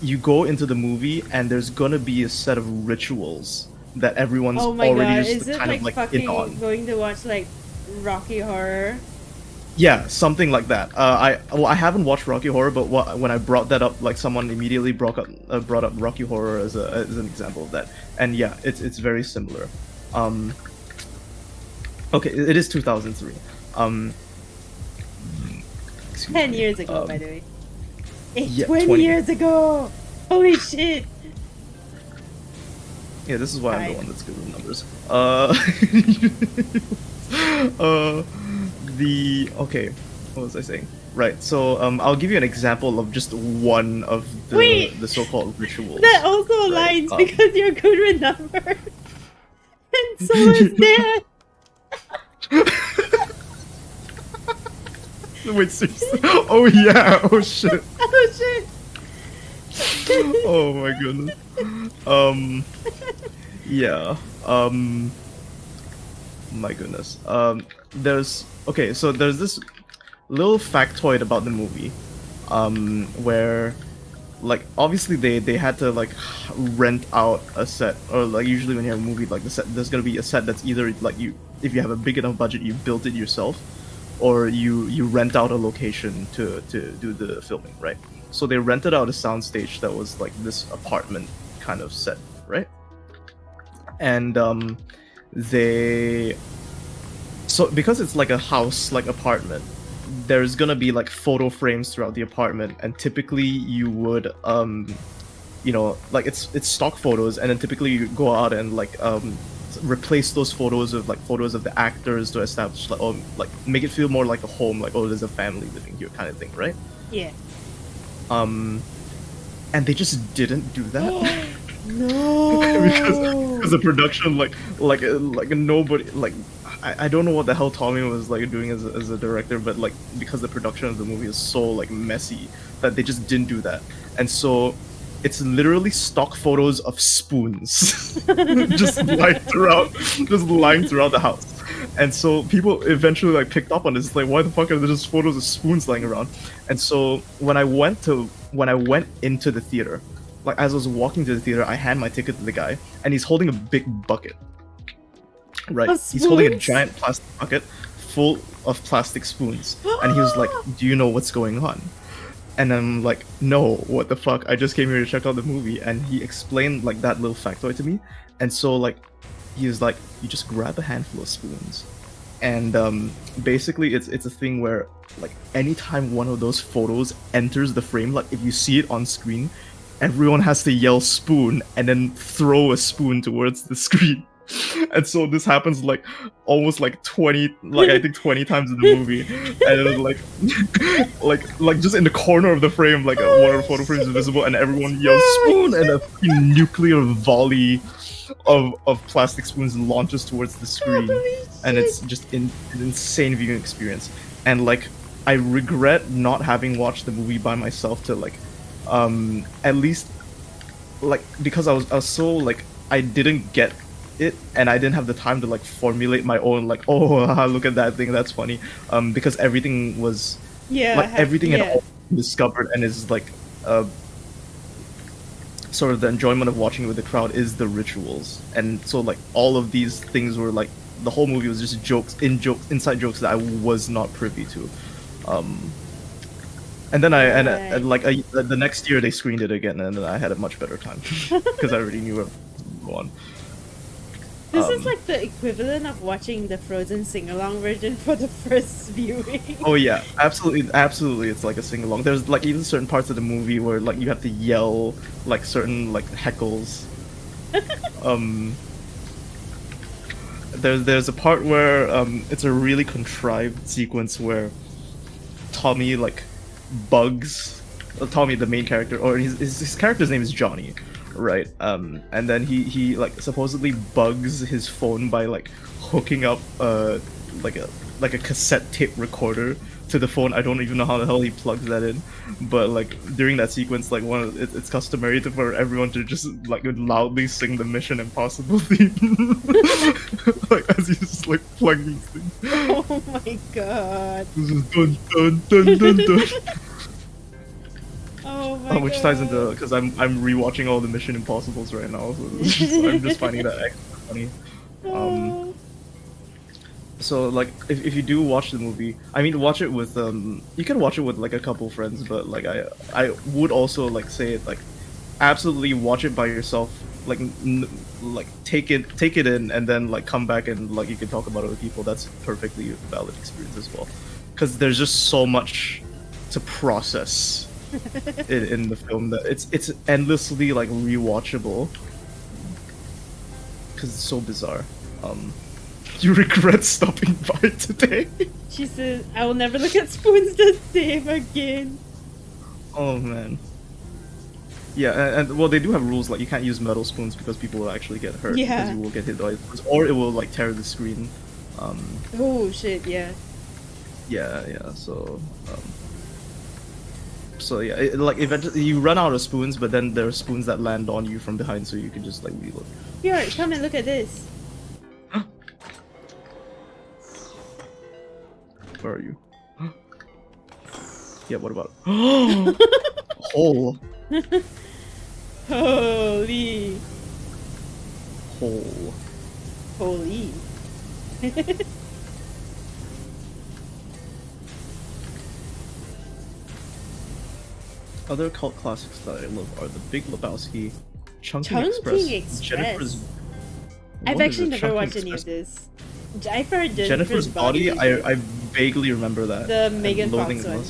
you go into the movie and there's gonna be a set of rituals that everyone's already just is kind it of like fucking in on. going to watch like Rocky Horror? Yeah, something like that. I haven't watched Rocky Horror, but when I brought that up, like someone immediately brought up Rocky Horror as an example of that. And yeah, it's very similar. Okay, it is 2003. 10 years ago, by the way. Yeah, 20 years ago! Holy shit! Yeah, this is why I'm the one that's good with numbers. Okay, what was I saying? Right, so I'll give you an example of just one of the so-called rituals. That also aligns because you're good with numbers. And so is Dad. Wait, seriously? Oh yeah! Oh shit! Oh shit! Oh my goodness. Yeah. My goodness. There's this little factoid about the movie, where, like, obviously they had to like rent out a set, or like usually when you have a movie like the set, there's gonna be a set that's either like if you have a big enough budget, you build it yourself, or you rent out a location to do the filming, right? So they rented out a soundstage that was like this apartment kind of set, right? And so because it's like a house, like apartment, there's gonna be like photo frames throughout the apartment, and typically you would you know, like it's stock photos, and then typically you go out and like replace those photos with like photos of the actors to establish like, like make it feel more like a home, like, oh, there's a family living here kind of thing, right? Yeah. And they just didn't do that. No. because the production like nobody, like, I don't know what the hell Tommy was like doing as a director, but like because the production of the movie is so like messy that they just didn't do that. And so it's literally stock photos of spoons just lying throughout the house. And so people eventually like picked up on this, like, why the fuck are there just photos of spoons lying around? And so when I went into the theater, like as I was walking to the theater, I hand my ticket to the guy, and he's holding a big bucket. Right, he's holding a giant plastic bucket full of plastic spoons, and he was like, "Do you know what's going on?" And I'm like, "No, what the fuck? I just came here to check out the movie." And he explained like that little factoid to me, and so like he was like, "You just grab a handful of spoons," and basically it's a thing where like anytime one of those photos enters the frame, like if you see it on screen, everyone has to yell "spoon" and then throw a spoon towards the screen. And so this happens like almost like 20, like I think 20 times in the movie, and it was like like just in the corner of the frame, like one of the photo frames is visible, and everyone yells "spoon," and a nuclear volley of plastic spoons launches towards the screen, and it's just an insane viewing experience. And like I regret not having watched the movie by myself to like at least like, because I was so like I didn't get it, and I didn't have the time to like formulate my own like, oh, look at that thing, that's funny, because everything was everything had all been discovered, and is like sort of the enjoyment of watching it with the crowd is the rituals. And so like all of these things were like, the whole movie was just inside jokes that I was not privy to. And then the next year they screened it again, and then I had a much better time because I already knew what was going on. This is like the equivalent of watching the Frozen sing-along version for the first viewing. Oh yeah, absolutely. It's like a sing along. There's like even certain parts of the movie where like you have to yell like certain like heckles. There's a part where it's a really contrived sequence where Tommy like bugs Tommy, the main character, or his character's name is Johnny, right? And then he like supposedly bugs his phone by like hooking up like a cassette tape recorder to the phone. I don't even know how the hell he plugs that in, but like during that sequence, like it's customary for everyone to just like loudly sing the Mission Impossible theme, like as he's just like plugging these things. Oh my god! Dun dun dun dun dun. Oh my god! Which ties into because I'm rewatching all the Mission Impossibles right now, so I'm just finding that extra funny. So like if you do watch the movie, I mean watch it with you can watch it with like a couple friends, but like I would also like say it like absolutely watch it by yourself, like like take it in and then like come back and like you can talk about it with people. That's perfectly valid experience as well, because there's just so much to process in the film that it's endlessly like rewatchable because it's so bizarre. You regret stopping by today? She says, I will never look at spoons the same again. Oh man. Yeah, and well, they do have rules like you can't use metal spoons because people will actually get hurt. Yeah. Because you will get hit by spoons, or it will like tear the screen. Oh shit! Yeah. Yeah. So yeah, like eventually you run out of spoons, but then there are spoons that land on you from behind, so you can just like reload. Here, come and look at this. Where are you? Yeah, what about hole? Holy. Hole. Holy. Other cult classics that I love are The Big Lebowski, Chungking Chungking Express, Jennifer's. I've actually never Chungking watched any of this. I've heard Jennifer's Body. I vaguely remember that. The Megan Fox one.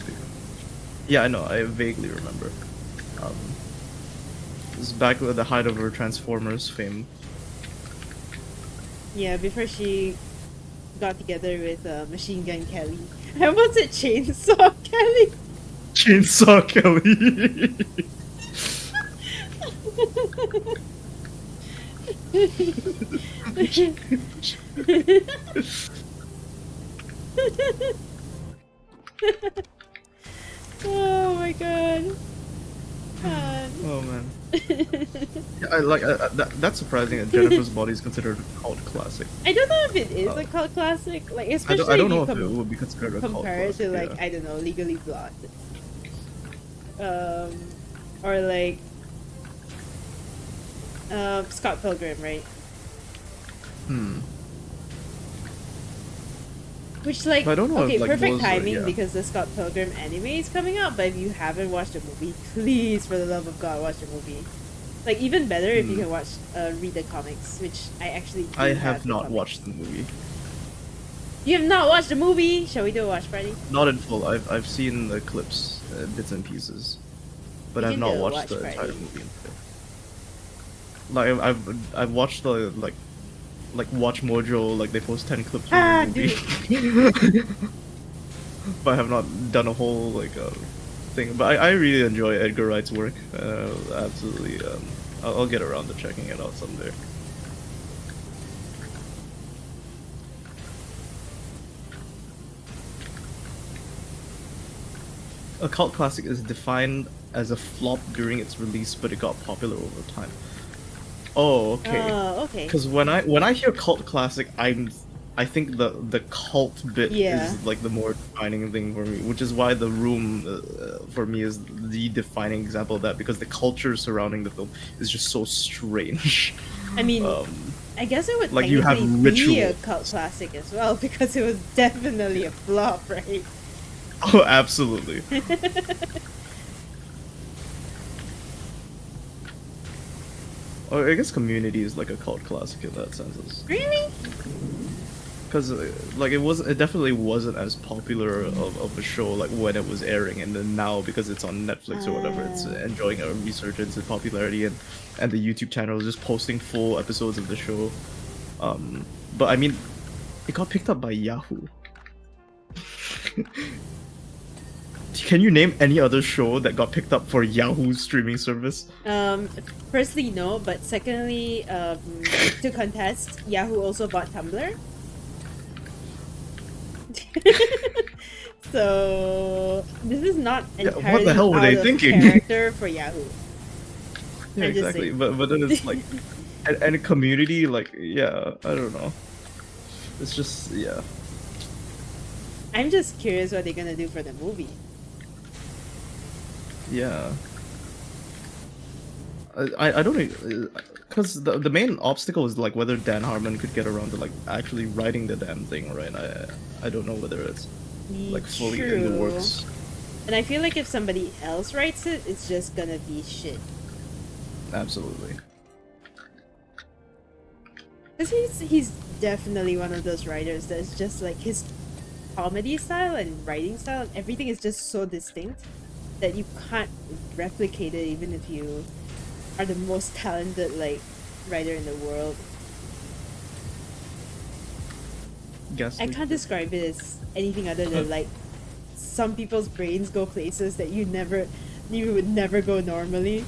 Yeah, I know. I vaguely remember. This is back at the height of her Transformers fame. Yeah, before she got together with Machine Gun Kelly. I almost said Chainsaw Kelly. Chainsaw Kelly. Oh my god. Oh man. Yeah, I like that's surprising that Jennifer's Body is considered a cult classic. I don't know if it is a cult classic, like especially I don't know if it would be considered a cult classic. Compared to like yeah. I don't know, Legally Blonde. Or like Scott Pilgrim, right? Which like I don't know okay, if, like, perfect those timing yeah. because the Scott Pilgrim anime is coming out. But if you haven't watched the movie, please, for the love of God, watch the movie. Like even better if you can watch read the comics, which I actually do have not watched the movie. You have not watched the movie? Shall we do a watch party? Not in full. I've seen the clips, bits and pieces, but I've not watched the entire movie. Like I've watched the like Watch Mojo, like they post 10 clips from the movie. But I have not done a whole like thing. But I really enjoy Edgar Wright's work. Absolutely. I'll get around to checking it out someday. A cult classic is defined as a flop during its release, but it got popular over time. Oh, okay. Okay. Because when I hear cult classic, I think the cult bit is like the more defining thing for me, which is why The Room for me is the defining example of that, because the culture surrounding the film is just so strange. I mean, I guess it would like you have be a cult classic as well because it was definitely a flop, right? Oh, absolutely. Or I guess Community is like a cult classic in that sense. Really? Because like it definitely wasn't as popular of a show like when it was airing, and then now because it's on Netflix or whatever, it's enjoying a resurgence in popularity, and the YouTube channel is just posting full episodes of the show. But I mean, it got picked up by Yahoo. Can you name any other show that got picked up for Yahoo's streaming service? Firstly, no, but secondly, to contest, Yahoo also bought Tumblr. So this is not entirely what the hell were they thinking? character for Yahoo. Yeah, exactly. But then it's like, and a Community, like, yeah, I don't know. It's just, yeah. I'm just curious what they're gonna do for the movie. Yeah. I don't know, because the main obstacle is like whether Dan Harmon could get around to like actually writing the damn thing, right? I don't know whether it's like fully in the works. And I feel like if somebody else writes it, it's just gonna be shit. Absolutely. Because he's definitely one of those writers that's just like his comedy style and writing style, and everything is just so distinct that you can't replicate it even if you are the most talented like writer in the world. I can't describe it as anything other than like some people's brains go places that you would never go normally.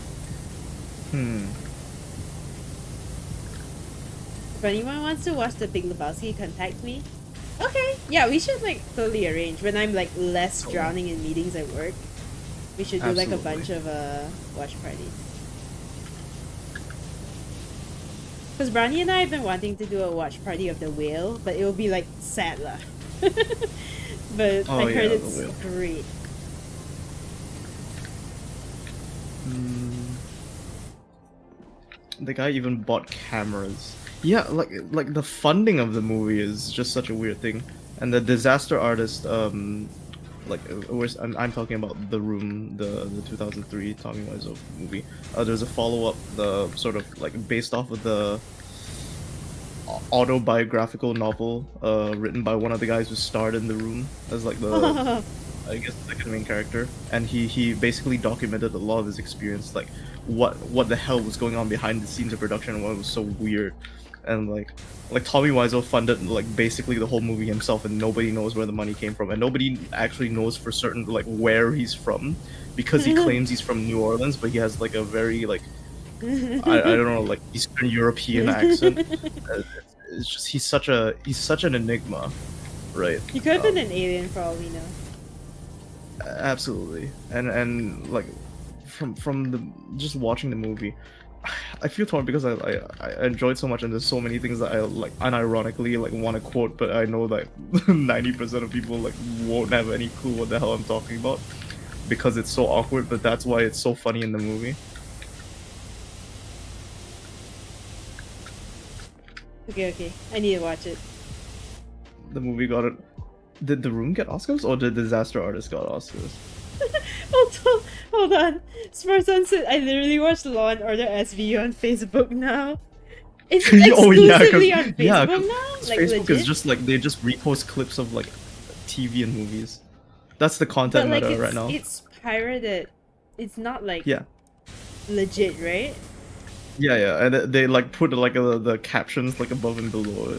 If anyone wants to watch The Big Lebowski, contact me. Okay, yeah, we should like totally arrange when I'm like less drowning in meetings at work. We should do like a bunch of watch parties. Because Brani and I have been wanting to do a watch party of The Whale, but it will be like sad lah. But I heard it's great. The guy even bought cameras. Yeah, like the funding of the movie is just such a weird thing. And the disaster artist, like I'm talking about The Room, the 2003 Tommy Wiseau movie. There's a follow-up, the sort of like based off of the autobiographical novel written by one of the guys who starred in The Room as like the I guess the second main character, and he basically documented a lot of his experience, like what the hell was going on behind the scenes of production and what was so weird. And like Tommy Wiseau funded like basically the whole movie himself, and nobody knows where the money came from, and nobody actually knows for certain like where he's from, because he claims he's from New Orleans, but he has like a very like I don't know, like Eastern European accent. It's just he's such an enigma, right? He could have been an alien for all we know. Absolutely, and like from the just watching the movie, I feel torn because I enjoyed so much, and there's so many things that I like unironically like want to quote, but I know that 90% of people like won't have any clue what the hell I'm talking about because it's so awkward. But that's why it's so funny in the movie. Okay, I need to watch it. The movie got it. Did The Room get Oscars, or did Disaster Artist got Oscars? Hold on. Smartson said I literally watched Law and Order SVU on Facebook now. It's exclusively on Facebook now? Like Facebook legit? is just like they just repost clips of like TV and movies. That's the content but, like, meta right now. It's pirated. It's not like yeah, legit, right? Yeah, and they like put like the captions like above and below.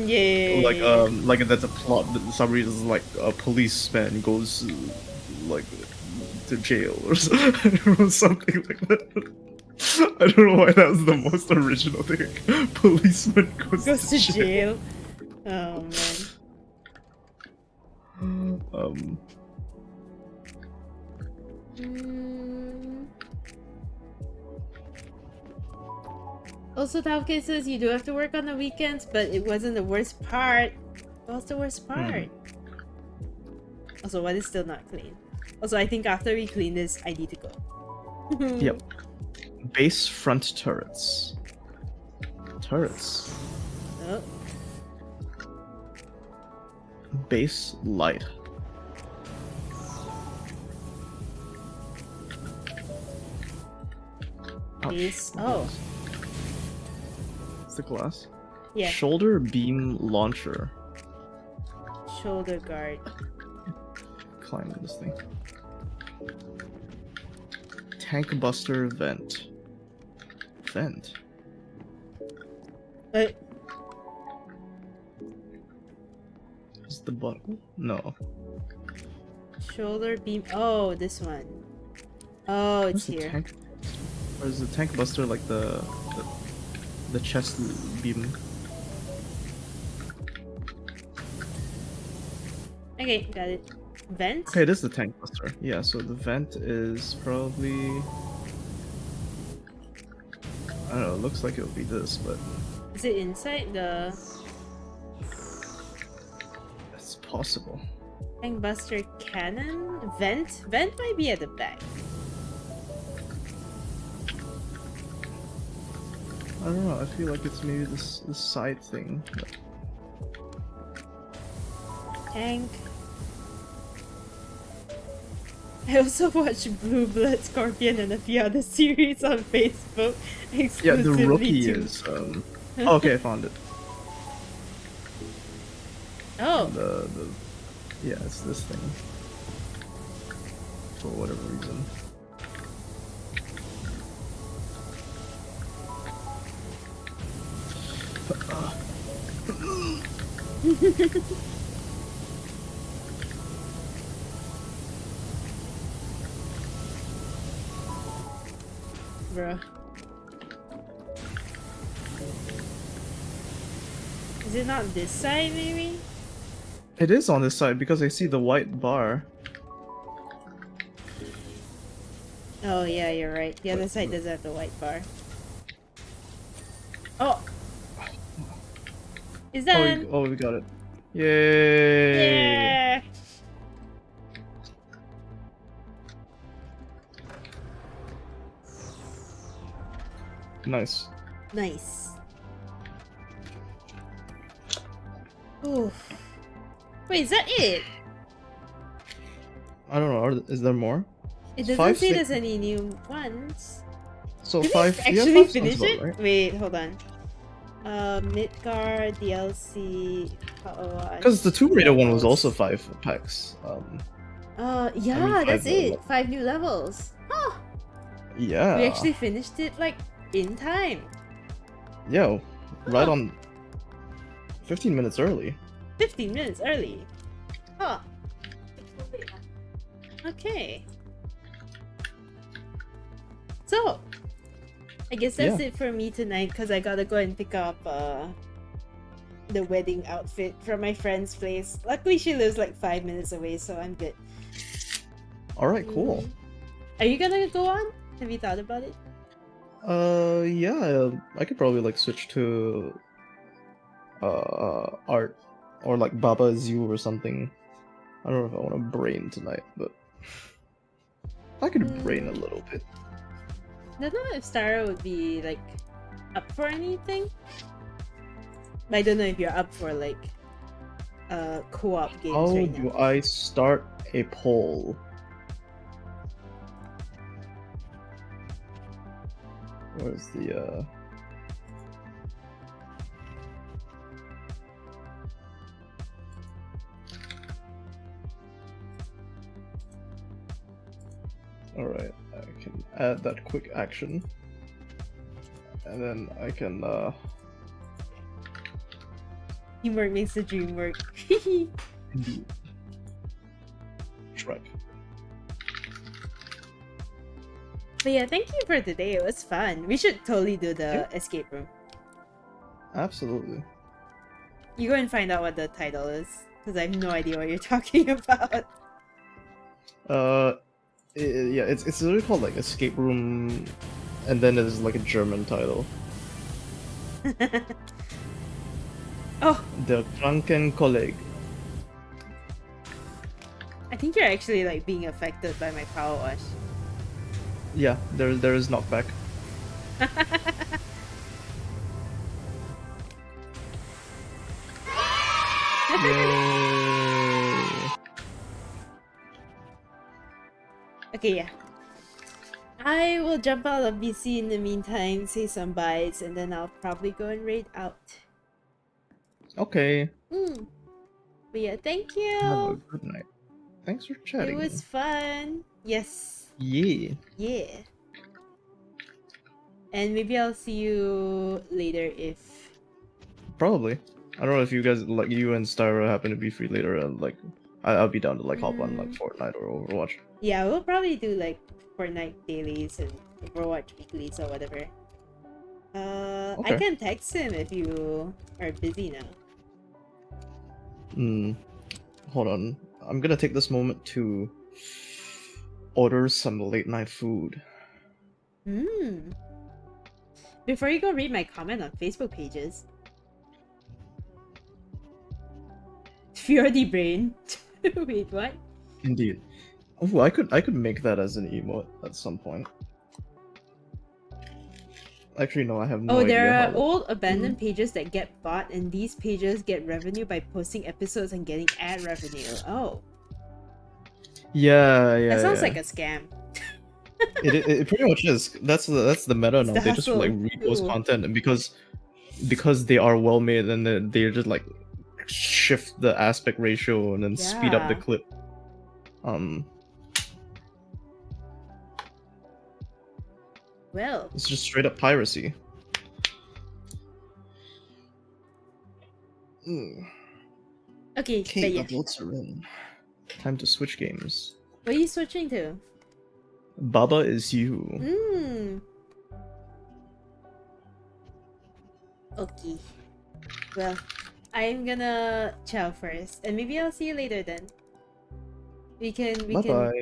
Yeah. Like that's a plot that some reason like a policeman goes like to jail or something like that. I don't know why that was the most original thing. Policeman goes to jail. Oh man. Also, Tauke says you do have to work on the weekends, but it wasn't the worst part. What's the worst part? Also, what is still not clean? Also, I think after we clean this, I need to go. Yep. Base front turrets. Turrets. Oh. Base light. Base. Oh. That's the class. Yeah. Shoulder beam launcher. Shoulder guard. Climb this thing. Tank buster vent. Vent. Is the bottle? No. Shoulder beam. Oh, this one. Oh, it's Where's the here. tank? Or is the tank buster like the chest beam? Okay, got it. Vent? Okay, it is the tank buster. Yeah, so the vent is probably... I don't know, it looks like it would be this, but... Is it inside the... It's possible. Tank buster cannon? Vent? Vent might be at the back. I don't know, I feel like it's maybe this side thing. But... Tank. I also watched Blue Blood Scorpion and a few other series on Facebook. Yeah, the exclusively rookie to- is... Oh, okay, I found it. Oh! Yeah, it's this thing. For whatever reason. Bruh. Is it not this side, maybe? It is on this side because I see the white bar. Oh yeah, you're right. The other side does have the white bar. Oh! Is that... Oh, we got it. Yay! Yeah! Nice. Nice. Oof. Wait, is that it? I don't know, is there more? It doesn't Five say sta- there's any new ones. So Did five... we yeah, actually five finish sounds it? about right. Wait, hold on. Midgar, DLC, PowerWash. Because the Tomb Raider one was also 5 packs. Yeah, I mean, that's five it. levels. 5 new levels. Huh. Yeah. We actually finished it like in time. Yeah, right Huh. on 15 minutes early. 15 minutes early. Huh. Okay. So, I guess that's Yeah. it for me tonight because I gotta go and pick up the wedding outfit from my friend's place. Luckily, she lives like 5 minutes away, so I'm good. Alright, cool. Are you gonna go on? Have you thought about it? Yeah, I could probably like switch to art or like Baba is You or something. I don't know if I want to brain tonight, but I could brain a little bit. I don't know if Stara would be like up for anything. But I don't know if you're up for like co-op games How right do now. I start a poll? Where's the Alright, I can add that quick action. And then I can Teamwork makes the dream work. indeed Shrek. But yeah, thank you for today. It was fun. We should totally do the escape room. Absolutely. You go and find out what the title is, because I have no idea what you're talking about. Yeah, it's literally called like Escape Room, and then there's like a German title. Oh, Der Kranken Kolleg. I think you're actually like being affected by my PowerWash. Yeah, there is knockback. Yay! Okay, yeah. I will jump out of BC in the meantime, say some byes, and then I'll probably go and raid out. Okay. But yeah, thank you. Have a good night. Thanks for chatting. It was fun. Yes. Yeah. Yeah. And maybe I'll see you later if... Probably. I don't know if you guys, like, you and Styra happen to be free later, and like, I'll be down to like hop on like Fortnite or Overwatch. Yeah, we'll probably do like Fortnite dailies and Overwatch weeklies or whatever. Okay. I can text him if you are busy now. Hold on. I'm gonna take this moment to order some late night food. Before you go read my comment on Facebook pages. Fjordy brain. Wait, what? Indeed. Oh, I could make that as an emote at some point. Actually, no, I have no idea. Oh, there are old abandoned pages that get bought, and these pages get revenue by posting episodes and getting ad revenue. Oh. Yeah. That sounds like a scam. it pretty much is. That's the meta now. They just like repost content, and because they are well made, and they just like shift the aspect ratio and then speed up the clip. Well, it's just straight up piracy. Okay, but yeah. Votes are in. Time to switch games. What are you switching to? Baba is you. Okay. Well, I'm gonna chow first, and maybe I'll see you later then. We can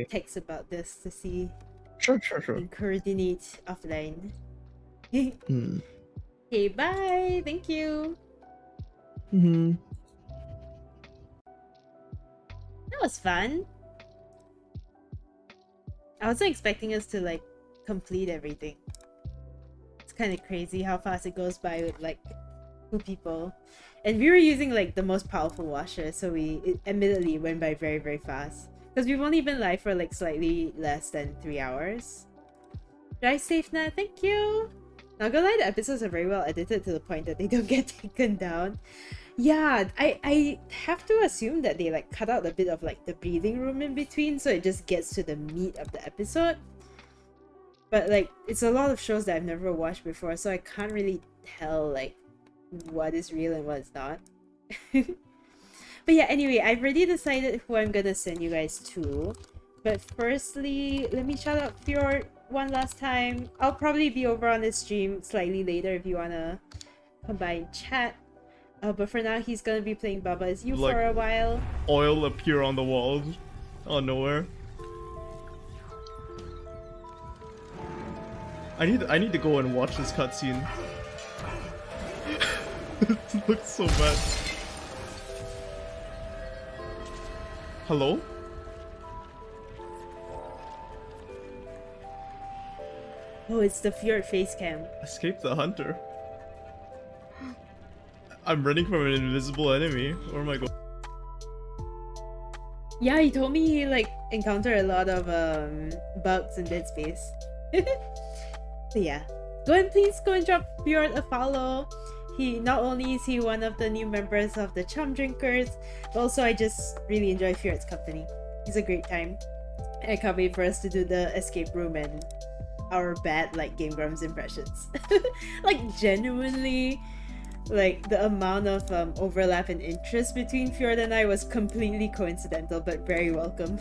text about this to see. Sure. And coordinate offline. Okay, bye. Thank you. That was fun. I wasn't expecting us to like complete everything. It's kind of crazy how fast it goes by with like 2 people, and we were using like the most powerful washer, so it admittedly went by very, very fast. Because we've only been live for like slightly less than 3 hours. Drive safe now, thank you! Not gonna lie, the episodes are very well edited to the point that they don't get taken down. Yeah, I have to assume that they like cut out a bit of like the breathing room in between, so it just gets to the meat of the episode. But like, it's a lot of shows that I've never watched before, so I can't really tell like what is real and what is not. But yeah, anyway, I've already decided who I'm gonna send you guys to. But firstly, let me shout out Fjord one last time. I'll probably be over on this stream slightly later if you wanna come by and chat. But for now, he's gonna be playing Baba Is You like, for a while. Oil appear on the walls out of nowhere. I need to go and watch this cutscene. It looks so bad. Hello? Oh, it's the Fjord face cam. Escape the hunter. I'm running from an invisible enemy. Where am I going? Yeah, he told me he like encountered a lot of bugs in Dead Space. So yeah, please go and drop Fjord a follow. He not only is he one of the new members of the Chum Drinkers, but also I just really enjoy Fjord's company. He's a great time. I can't wait for us to do the escape room and our bad like Game Grumps impressions. Like genuinely, like the amount of overlap and interest between Fjord and I was completely coincidental but very welcome.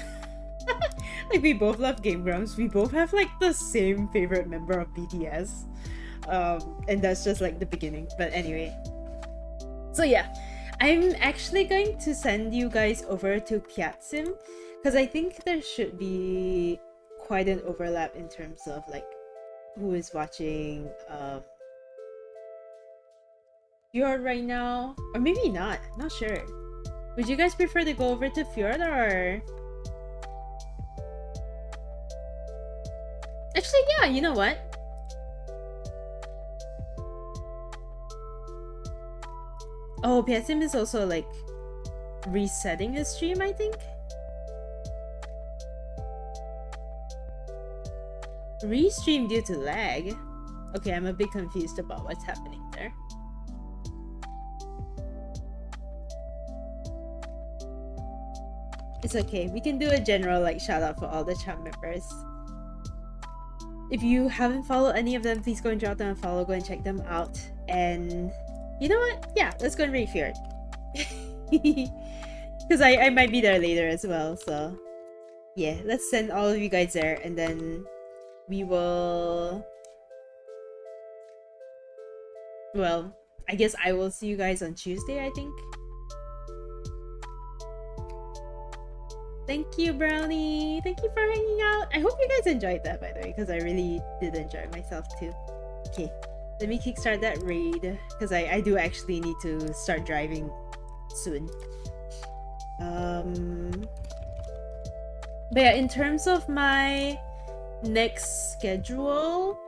Like we both love Game Grumps, we both have like the same favorite member of BTS. And that's just like the beginning, but anyway. So yeah, I'm actually going to send you guys over to Piatsim because I think there should be quite an overlap in terms of like who is watching Fjord right now, or maybe not, not sure. Would you guys prefer to go over to Fjord or... Actually, yeah, you know what? Oh, PSM is also like resetting his stream, I think. Restream due to lag? Okay, I'm a bit confused about what's happening there. It's okay, we can do a general like shout out for all the chum members. If you haven't followed any of them, please go and drop them a follow, go and check them out. And you know what? Yeah, let's go and raid Fjord. Because I might be there later as well, so yeah, let's send all of you guys there and then we will... Well, I guess I will see you guys on Tuesday, I think. Thank you, Brownie! Thank you for hanging out! I hope you guys enjoyed that, by the way, because I really did enjoy myself too. Okay, let me kickstart that raid, because I do actually need to start driving soon. But yeah, in terms of my next schedule,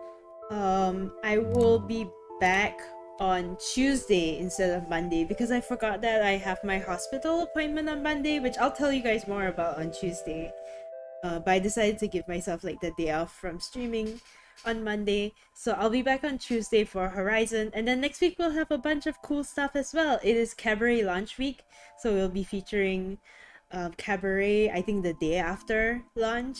I will be back on Tuesday instead of Monday because I forgot that I have my hospital appointment on Monday, which I'll tell you guys more about on Tuesday. But I decided to give myself like the day off from streaming on Monday, so I'll be back on Tuesday for Horizon, and then next week we'll have a bunch of cool stuff as well. It is Cabaret launch week, so we'll be featuring Cabaret I think the day after launch.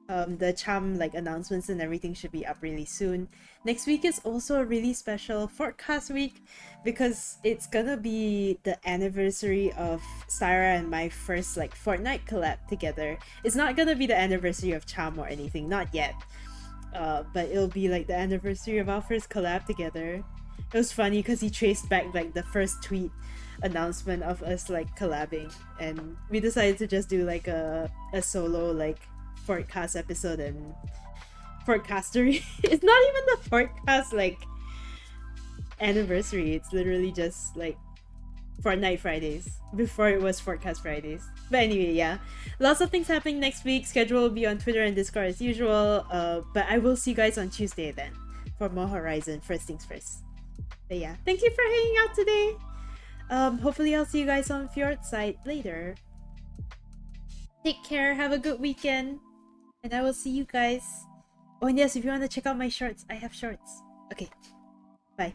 The Cham like announcements and everything should be up really soon. Next week is also a really special forecast week because it's gonna be the anniversary of Syra and my first like Fortnite collab together. It's not gonna be the anniversary of Cham or anything, not yet. But it'll be like the anniversary of our first collab together. It was funny because he traced back like the first tweet announcement of us like collabing, and we decided to just do like a solo like forecast episode and forecastery. It's not even the forecast like anniversary, it's literally just like Fortnite Fridays before it was Forecast Fridays. But anyway, yeah, lots of things happening next week. Schedule will be on Twitter and Discord as usual, but I will see you guys on Tuesday then for more Horizon, first things first. But yeah, thank you for hanging out today. Hopefully I'll see you guys on Fjord site later. Take care, have a good weekend, and I will see you guys. Oh, and yes, if you want to check out my shorts, I have shorts. Okay, bye.